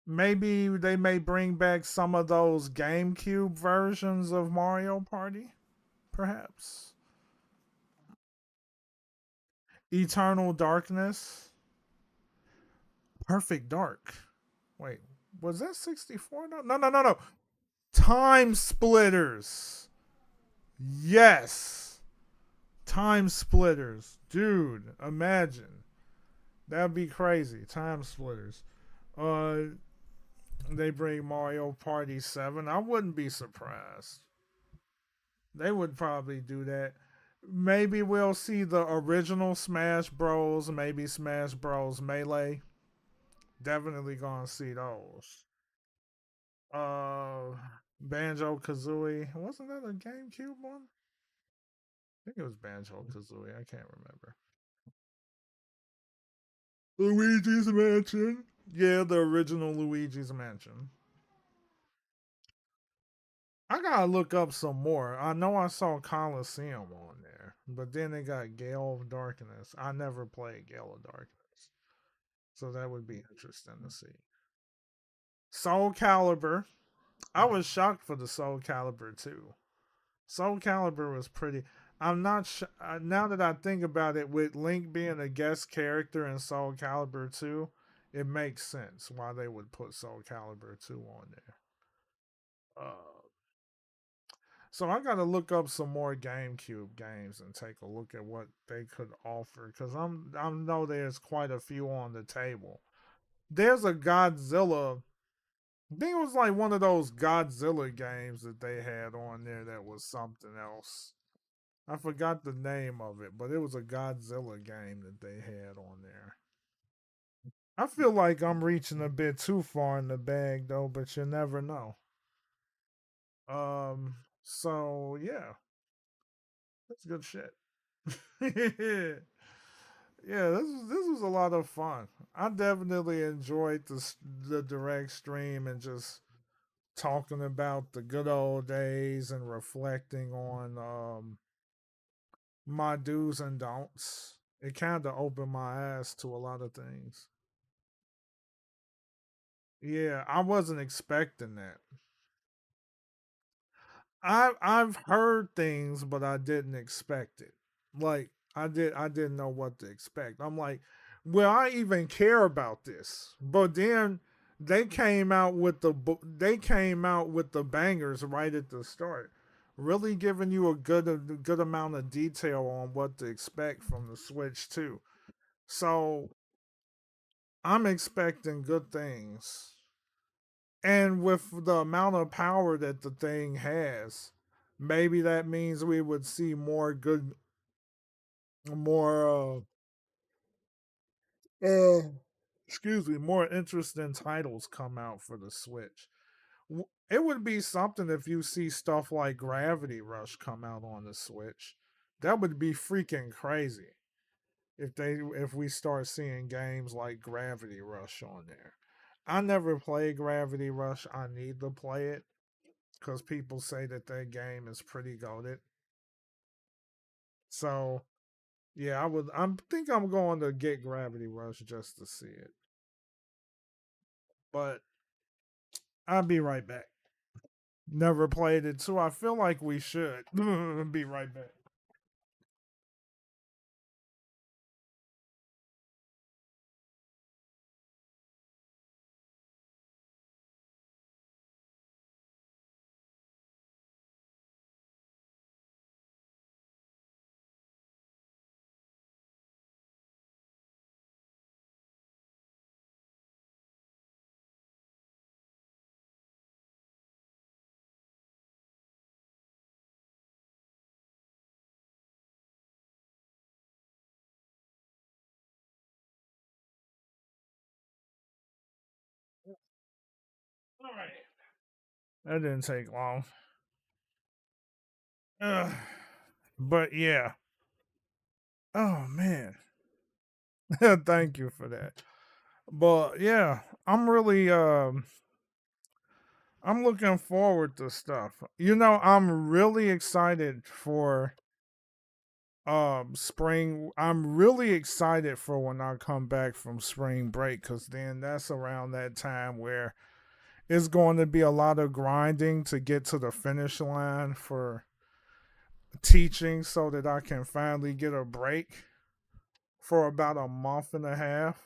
Maybe they may bring back some of those GameCube versions of Mario Party, perhaps. Eternal Darkness. Perfect Dark. Wait, was that 64? No. Time Splitters. Yes. Time Splitters. Dude, imagine. That'd be crazy. Time Splitters. They bring Mario Party 7. I wouldn't be surprised. They would probably do that. Maybe we'll see the original Smash Bros. Maybe Smash Bros. Melee. Definitely gonna see those. Banjo Kazooie. Wasn't that a GameCube one? I think it was Banjo Kazooie. I can't remember. Luigi's Mansion. Yeah, the original Luigi's Mansion. I gotta look up some more. I know I saw Coliseum on there, but then they got Gale of Darkness. I never played Gale of Darkness, so that would be interesting to see. Soul Calibur. I was shocked for the Soul Calibur too. Soul Calibur was pretty. I'm not now that I think about it, with Link being a guest character in Soul Calibur 2, it makes sense why they would put Soul Calibur 2 on there. So I got to look up some more GameCube games and take a look at what they could offer, because I know there's quite a few on the table. There's a Godzilla. I think it was like one of those Godzilla games that they had on there that was something else. I forgot the name of it, but it was a Godzilla game that they had on there. I feel like I'm reaching a bit too far in the bag though, but you never know. So yeah. That's good shit. Yeah, this was a lot of fun. I definitely enjoyed the direct stream and just talking about the good old days and reflecting on my do's and don'ts. It kind of opened my eyes to a lot of things. Yeah, I wasn't expecting that. I've heard things, but I didn't expect it. Like I didn't know what to expect. I'm like, well, I even care about this. But then they came out with the bangers right at the start, really giving you a good amount of detail on what to expect from the Switch 2. So I'm expecting good things. And with the amount of power that the thing has, maybe that means we would see more more more interesting titles come out for the Switch. It would be something if you see stuff like Gravity Rush come out on the Switch. That would be freaking crazy if we start seeing games like Gravity Rush on there. I never played Gravity Rush. I need to play it because people say that game is pretty goated. So yeah, I think I'm going to get Gravity Rush just to see it. But I'll be right back. Never played it, so I feel like we should. Be right back. All right. That didn't take long. But yeah. Oh man. Thank you for that. But yeah, I'm really I'm looking forward to stuff. You know, I'm really excited for spring. I'm really excited for when I come back from spring break, cuz then that's around that time where it's going to be a lot of grinding to get to the finish line for teaching so that I can finally get a break for about a month and a half.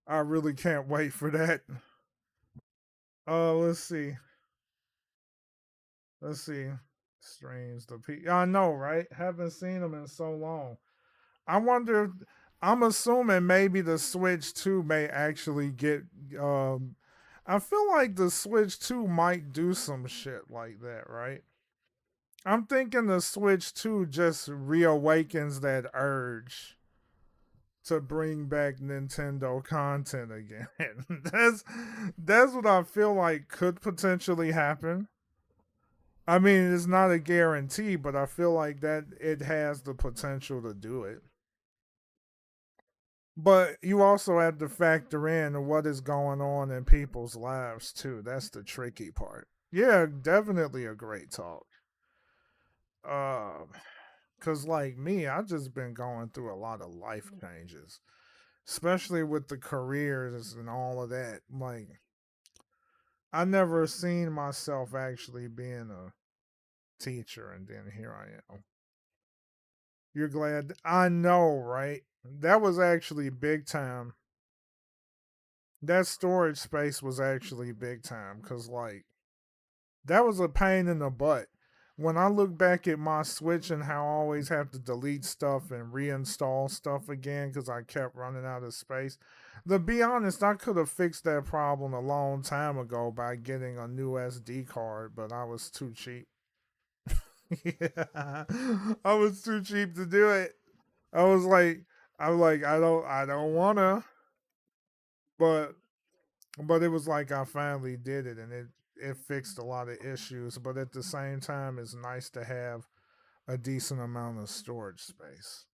I really can't wait for that. Let's see. Streams I know, right? Haven't seen them in so long. I wonder. I'm assuming maybe the Switch 2 may actually get. I feel like the Switch 2 might do some shit like that, right? I'm thinking the Switch 2 just reawakens that urge to bring back Nintendo content again. that's what I feel like could potentially happen. I mean, it's not a guarantee, but I feel like that it has the potential to do it. But you also have to factor in what is going on in people's lives too. That's the tricky part. Yeah, definitely a great talk. Cause like me, I've just been going through a lot of life changes, especially with the careers and all of that. Like, I never seen myself actually being a teacher, and then here I am. You're glad? I know, right? That was actually big time. That storage space was actually big time, because like that was a pain in the butt. When I look back at my Switch and how I always have to delete stuff and reinstall stuff again because I kept running out of space, to be honest, I could have fixed that problem a long time ago by getting a new SD card, but I was too cheap. Yeah, I was too cheap to do it. I was like, I don't wanna, but it was like I finally did it, and it fixed a lot of issues. But at the same time, it's nice to have a decent amount of storage space.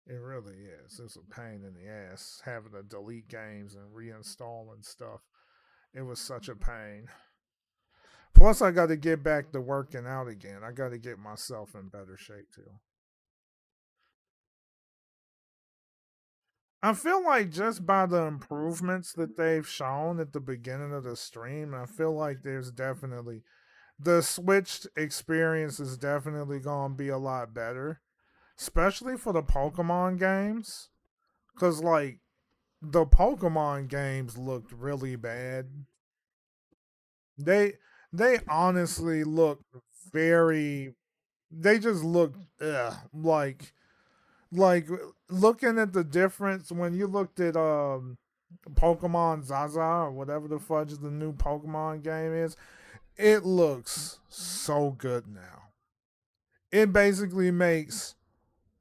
It really is. It's a pain in the ass having to delete games and reinstall and stuff. It was such a pain. Plus, I got to get back to working out again. I got to get myself in better shape too. I feel like just by the improvements that they've shown at the beginning of the stream, I feel like there's definitely the Switch experience is definitely going to be a lot better, especially for the Pokemon games. Because, like, the Pokemon games looked really bad. They honestly look very. They just look like looking at the difference when you looked at Pokemon Zaza or whatever the fudge the new Pokemon game is. It looks so good now. It basically makes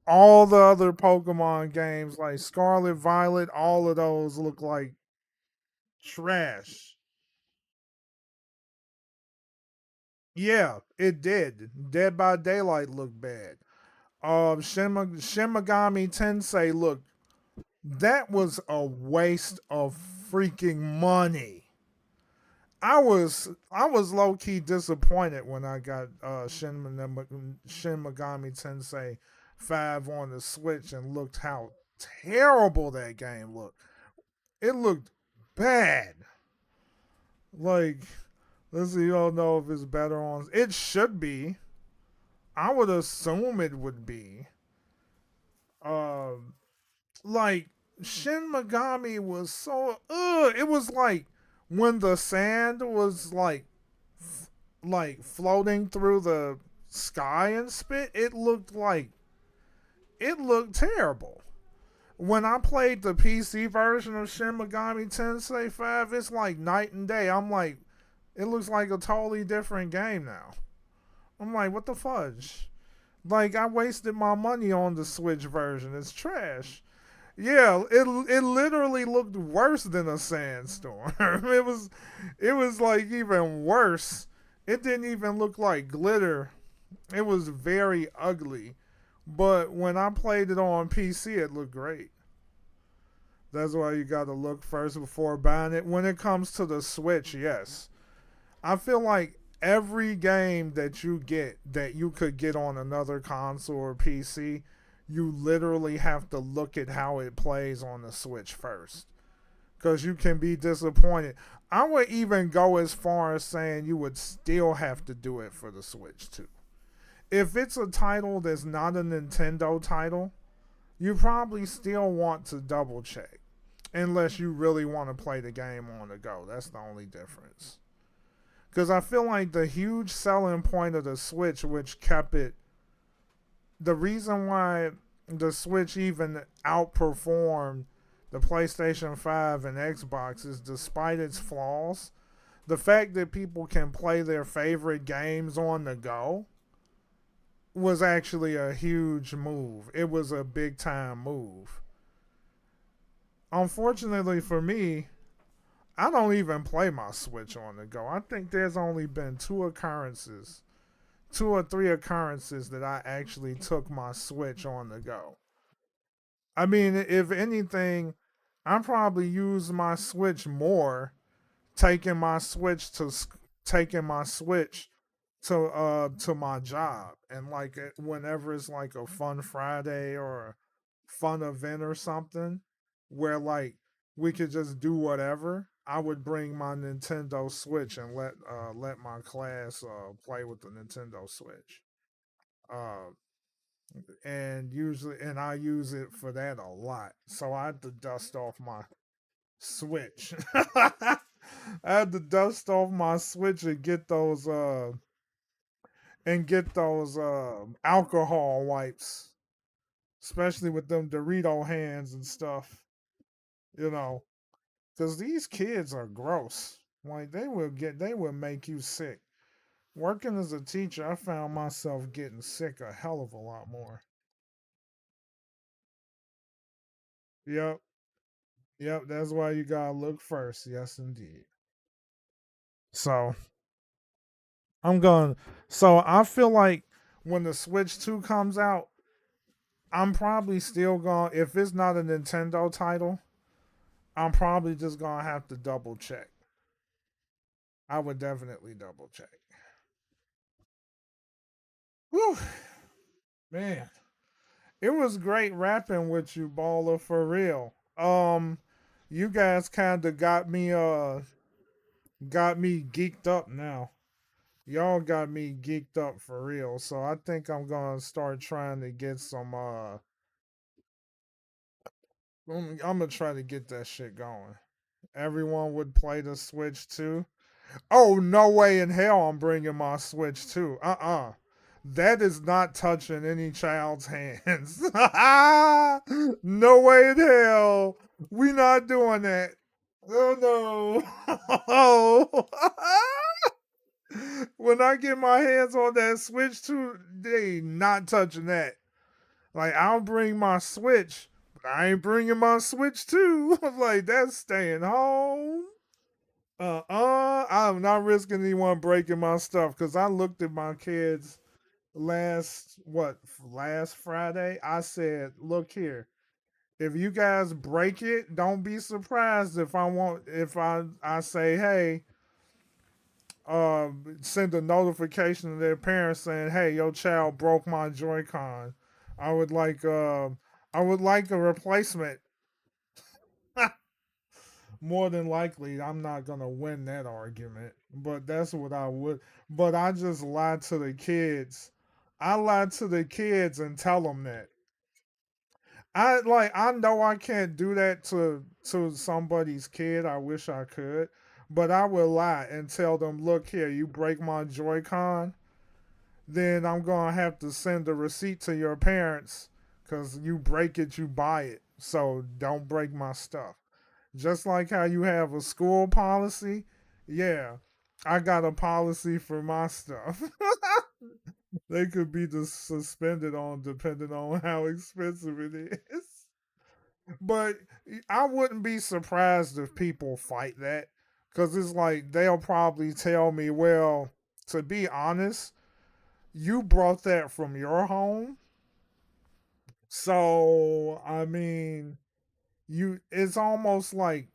all the other Pokemon games like Scarlet, Violet, all of those look like trash. Yeah, it did. Dead by Daylight looked bad. Shin Megami Tensei, look, that was a waste of freaking money. I was low key disappointed when I got Shin Megami Tensei 5 on the Switch and looked how terrible that game looked. It looked bad. Like, let's see, you don't know if it's better on. It should be. I would assume it would be. Like Shin Megami was so. It was like when the sand was like floating through the sky and spit. It looked terrible. When I played the PC version of Shin Megami Tensei 5, it's like night and day. I'm like, it looks like a totally different game now. I'm like, what the fudge? Like, I wasted my money on the Switch version. It's trash. Yeah, it literally looked worse than a sandstorm. it was like even worse. It didn't even look like glitter. It was very ugly. But when I played it on PC, it looked great. That's why you got to look first before buying it. When it comes to the Switch, yes. I feel like every game that you get that you could get on another console or PC, you literally have to look at how it plays on the Switch first. Because you can be disappointed. I would even go as far as saying you would still have to do it for the Switch too. If it's a title that's not a Nintendo title, you probably still want to double check. Unless you really want to play the game on the go. That's the only difference. Because I feel like the huge selling point of the Switch, which kept it, the reason why the Switch even outperformed the PlayStation 5 and Xbox is, despite its flaws, the fact that people can play their favorite games on the go was actually a huge move. It was a big time move. Unfortunately for me, I don't even play my Switch on the go. I think there's only been 2 or 3 occurrences that I actually took my Switch on the go. I mean, if anything, I probably use my Switch more taking my Switch to my job, and like whenever it's like a fun Friday or a fun event or something where like we could just do whatever, I would bring my Nintendo Switch and let my class play with the Nintendo Switch. And I use it for that a lot. So I had to dust off my Switch. I had to dust off my Switch and get those alcohol wipes, especially with them Dorito hands and stuff. You know, because these kids are gross. Like they will make you sick. Working as a teacher, I found myself getting sick a hell of a lot more. Yep. Yep, that's why you gotta look first. Yes, indeed. So So I feel like when the Switch 2 comes out, I'm probably still going. If it's not a Nintendo title, I'm probably just gonna have to double check. I would definitely double check. Whew. Man, it was great rapping with you, Baller, for real. You guys kind of got me geeked up now. Y'all got me geeked up for real. So I think I'm gonna start trying to get some I'm gonna try to get that shit going. Everyone would play the Switch too. Oh, no way in hell I'm bringing my Switch too. That is not touching any child's hands. No way in hell. We not doing that. Oh no. When I get my hands on that Switch too, they not touching that. Like, I'll bring my Switch, but I ain't bringing my Switch too. Like, that's staying home. I'm not risking anyone breaking my stuff, because I looked at my kids last Friday. I said, look here, if you guys break it, don't be surprised if I say, hey, send a notification to their parents saying, hey, your child broke my Joy-Con. I would like a replacement. More than likely, I'm not gonna win that argument, but that's what I would. But I just lied to the kids. I lied to the kids and tell them that. I know I can't do that to somebody's kid. I wish I could, but I will lie and tell them, look here, you break my Joy-Con, then I'm gonna have to send a receipt to your parents, because you break it, you buy it. So don't break my stuff. Just like how you have a school policy, yeah, I got a policy for my stuff. They could be suspended on depending on how expensive it is. But I wouldn't be surprised if people fight that. Because it's like, they'll probably tell me, well, to be honest, you brought that from your home. So, I mean, it's almost like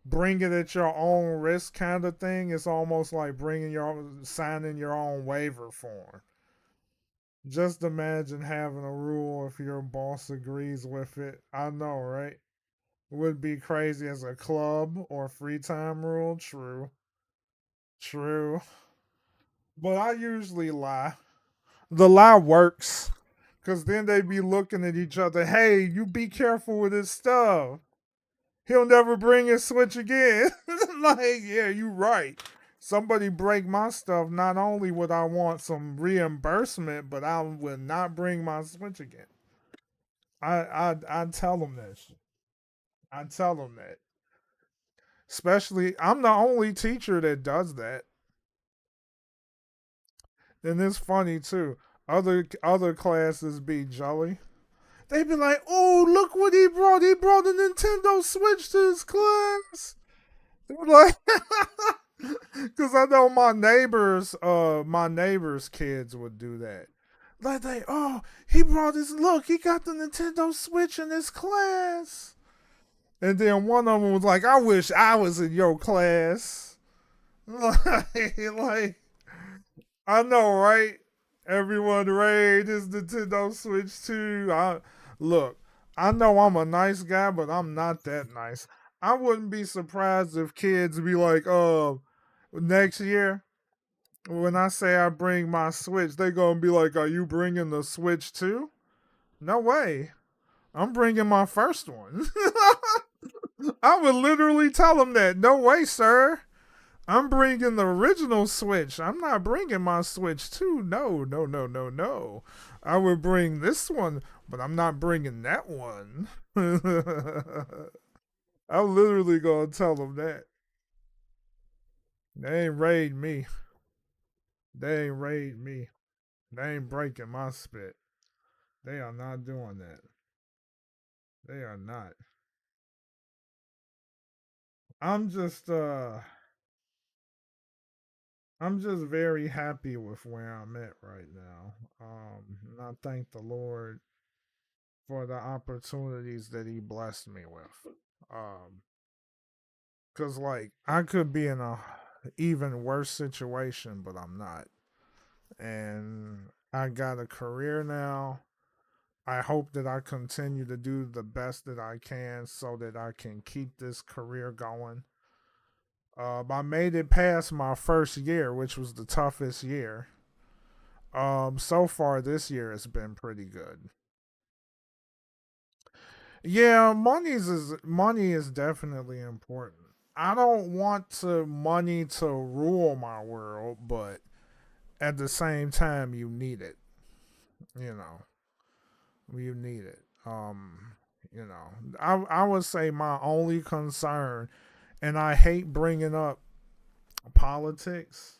bring it at your own risk kind of thing. It's almost like signing your own waiver form. Just imagine having a rule if your boss agrees with it. I know, right? Would be crazy as a club or free time rule. True. But I usually lie. The lie works. Because then they be looking at each other. Hey, you be careful with his stuff. He'll never bring his Switch again. Like, yeah, you right. Somebody break my stuff, not only would I want some reimbursement, but I would not bring my Switch again. I tell them that shit. I tell them that. Especially, I'm the only teacher that does that. And it's funny too. Other classes be jelly. They be like, "Oh, look what he brought! He brought a Nintendo Switch to his class." They're like, because I know my neighbors' kids would do that. Like he brought he got the Nintendo Switch in his class. And then one of them was like, "I wish I was in your class." Like, I know, right? Everyone raid his Nintendo Switch too. Look, I know I'm a nice guy, but I'm not that nice. I wouldn't be surprised if kids be like, next year, when I say I bring my Switch, they gonna be like, "Are you bringing the Switch too?" No way. I'm bringing my first one. I would literally tell them that. No way, sir. I'm bringing the original Switch. I'm not bringing my Switch too. No. I would bring this one, but I'm not bringing that one. I'm literally going to tell them that. They ain't raid me. They ain't breaking my spit. They are not doing that. They are not. I'm just very happy with where I'm at right now. And I thank the Lord for the opportunities that he blessed me with. Cause like I could be in a even worse situation, but I'm not. And I got a career now. I hope that I continue to do the best that I can so that I can keep this career going. I made it past my first year, which was the toughest year. So far this year has been pretty good. Yeah, money is definitely important. I don't want money to rule my world, but at the same time, you need it. You need it. I would say my only concern, and I hate bringing up politics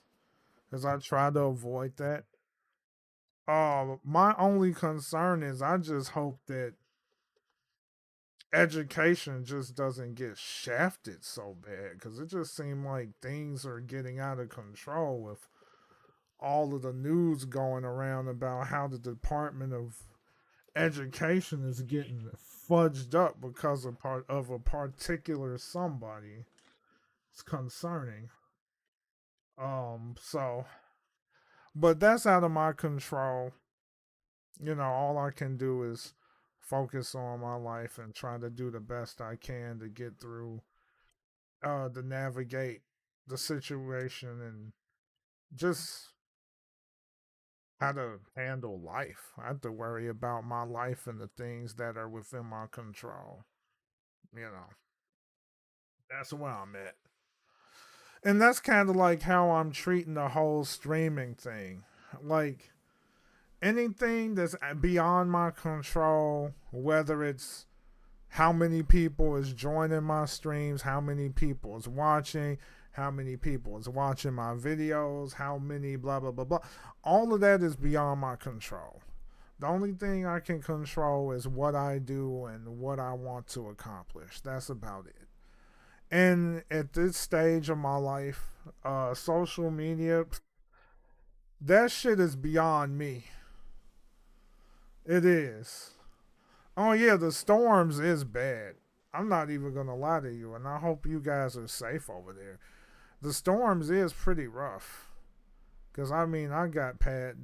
because I try to avoid that. My only concern is I just hope that education just doesn't get shafted so bad, because it just seemed like things are getting out of control with all of the news going around about how the Department of Education is getting fudged up because of a particular somebody. It's concerning. But that's out of my control. All I can do is focus on my life and try to do the best I can to get through, to navigate the situation and just how to handle life. I have to worry about my life and the things that are within my control. That's where I'm at. And that's kind of like how I'm treating the whole streaming thing. Like, anything that's beyond my control, whether it's how many people is joining my streams, how many people is watching, how many people is watching my videos, how many blah, blah, blah, blah. All of that is beyond my control. The only thing I can control is what I do and what I want to accomplish. That's about it. And at this stage of my life, social media, that shit is beyond me. It is. Oh yeah, the storms is bad. I'm not even gonna lie to you, and I hope you guys are safe over there. The storms is pretty rough. Because, I mean,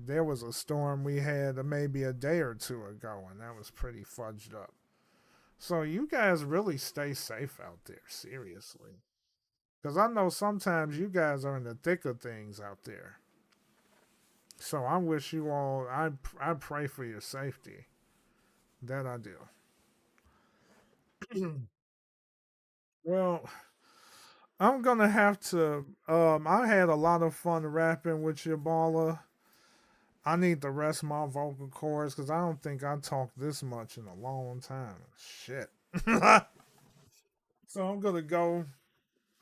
there was a storm we had maybe a day or two ago, and that was pretty fudged up. So you guys really stay safe out there, seriously. Because I know sometimes you guys are in the thick of things out there. So I wish you all, I pray for your safety. That I do. Well, I'm going to have to, I had a lot of fun rapping with you, Baller. I need to rest my vocal cords because I don't think I talked this much in a long time. Shit. So I'm going to go,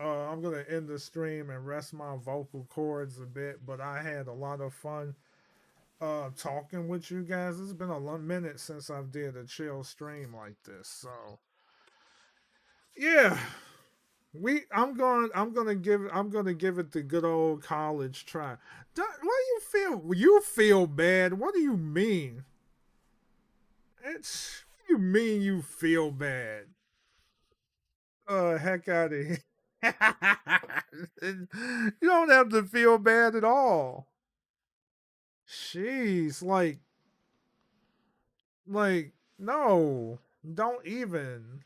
I'm going to end the stream and rest my vocal cords a bit, but I had a lot of fun talking with you guys. It's been a minute since I did a chill stream like this, so yeah. I'm gonna give it the good old college try. What do you feel? You feel bad? What do you mean? What do you mean you feel bad? Heck out of here. You don't have to feel bad at all. Jeez, like, no, don't even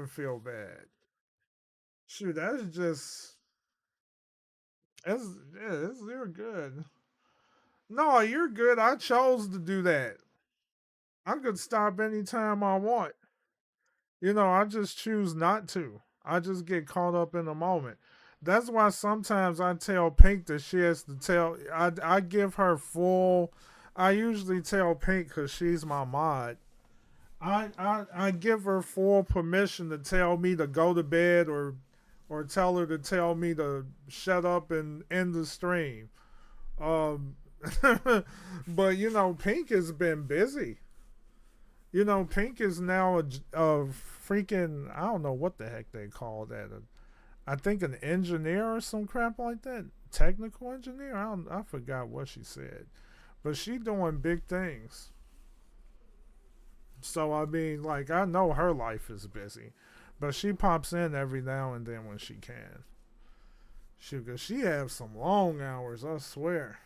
feel bad. Shoot, that's just, you're good. No, you're good. I chose to do that. I could stop anytime I want. You know, I just choose not to. I just get caught up in the moment. That's why sometimes I tell Pink that she has to tell, I give her full, I usually tell Pink because she's my mod. I give her full permission to tell me to go to bed or tell her to tell me to shut up and end the stream. But, you know, Pink has been busy. You know, Pink is now a freaking, I don't know what the heck they call that. I think an engineer or some crap like that. Technical engineer? I forgot what she said. But she doing big things. So, I mean, like, I know her life is busy. But she pops in every now and then when she can. Cause she has some long hours, I swear.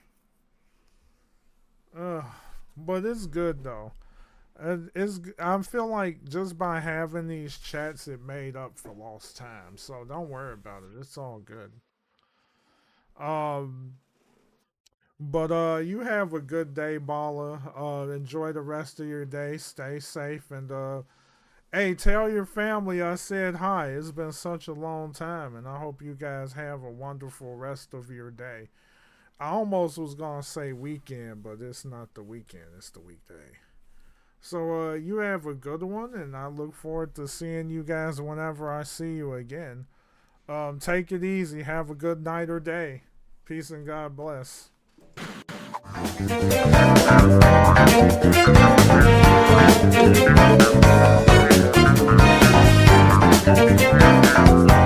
But it's good though. I feel like just by having these chats, it made up for lost time. So don't worry about it. It's all good. But you have a good day, Baller. Enjoy the rest of your day. Stay safe and hey, tell your family I said hi. It's been such a long time, and I hope you guys have a wonderful rest of your day. I almost was going to say weekend, but it's not the weekend. It's the weekday. So you have a good one, and I look forward to seeing you guys whenever I see you again. Take it easy. Have a good night or day. Peace and God bless. Thank you.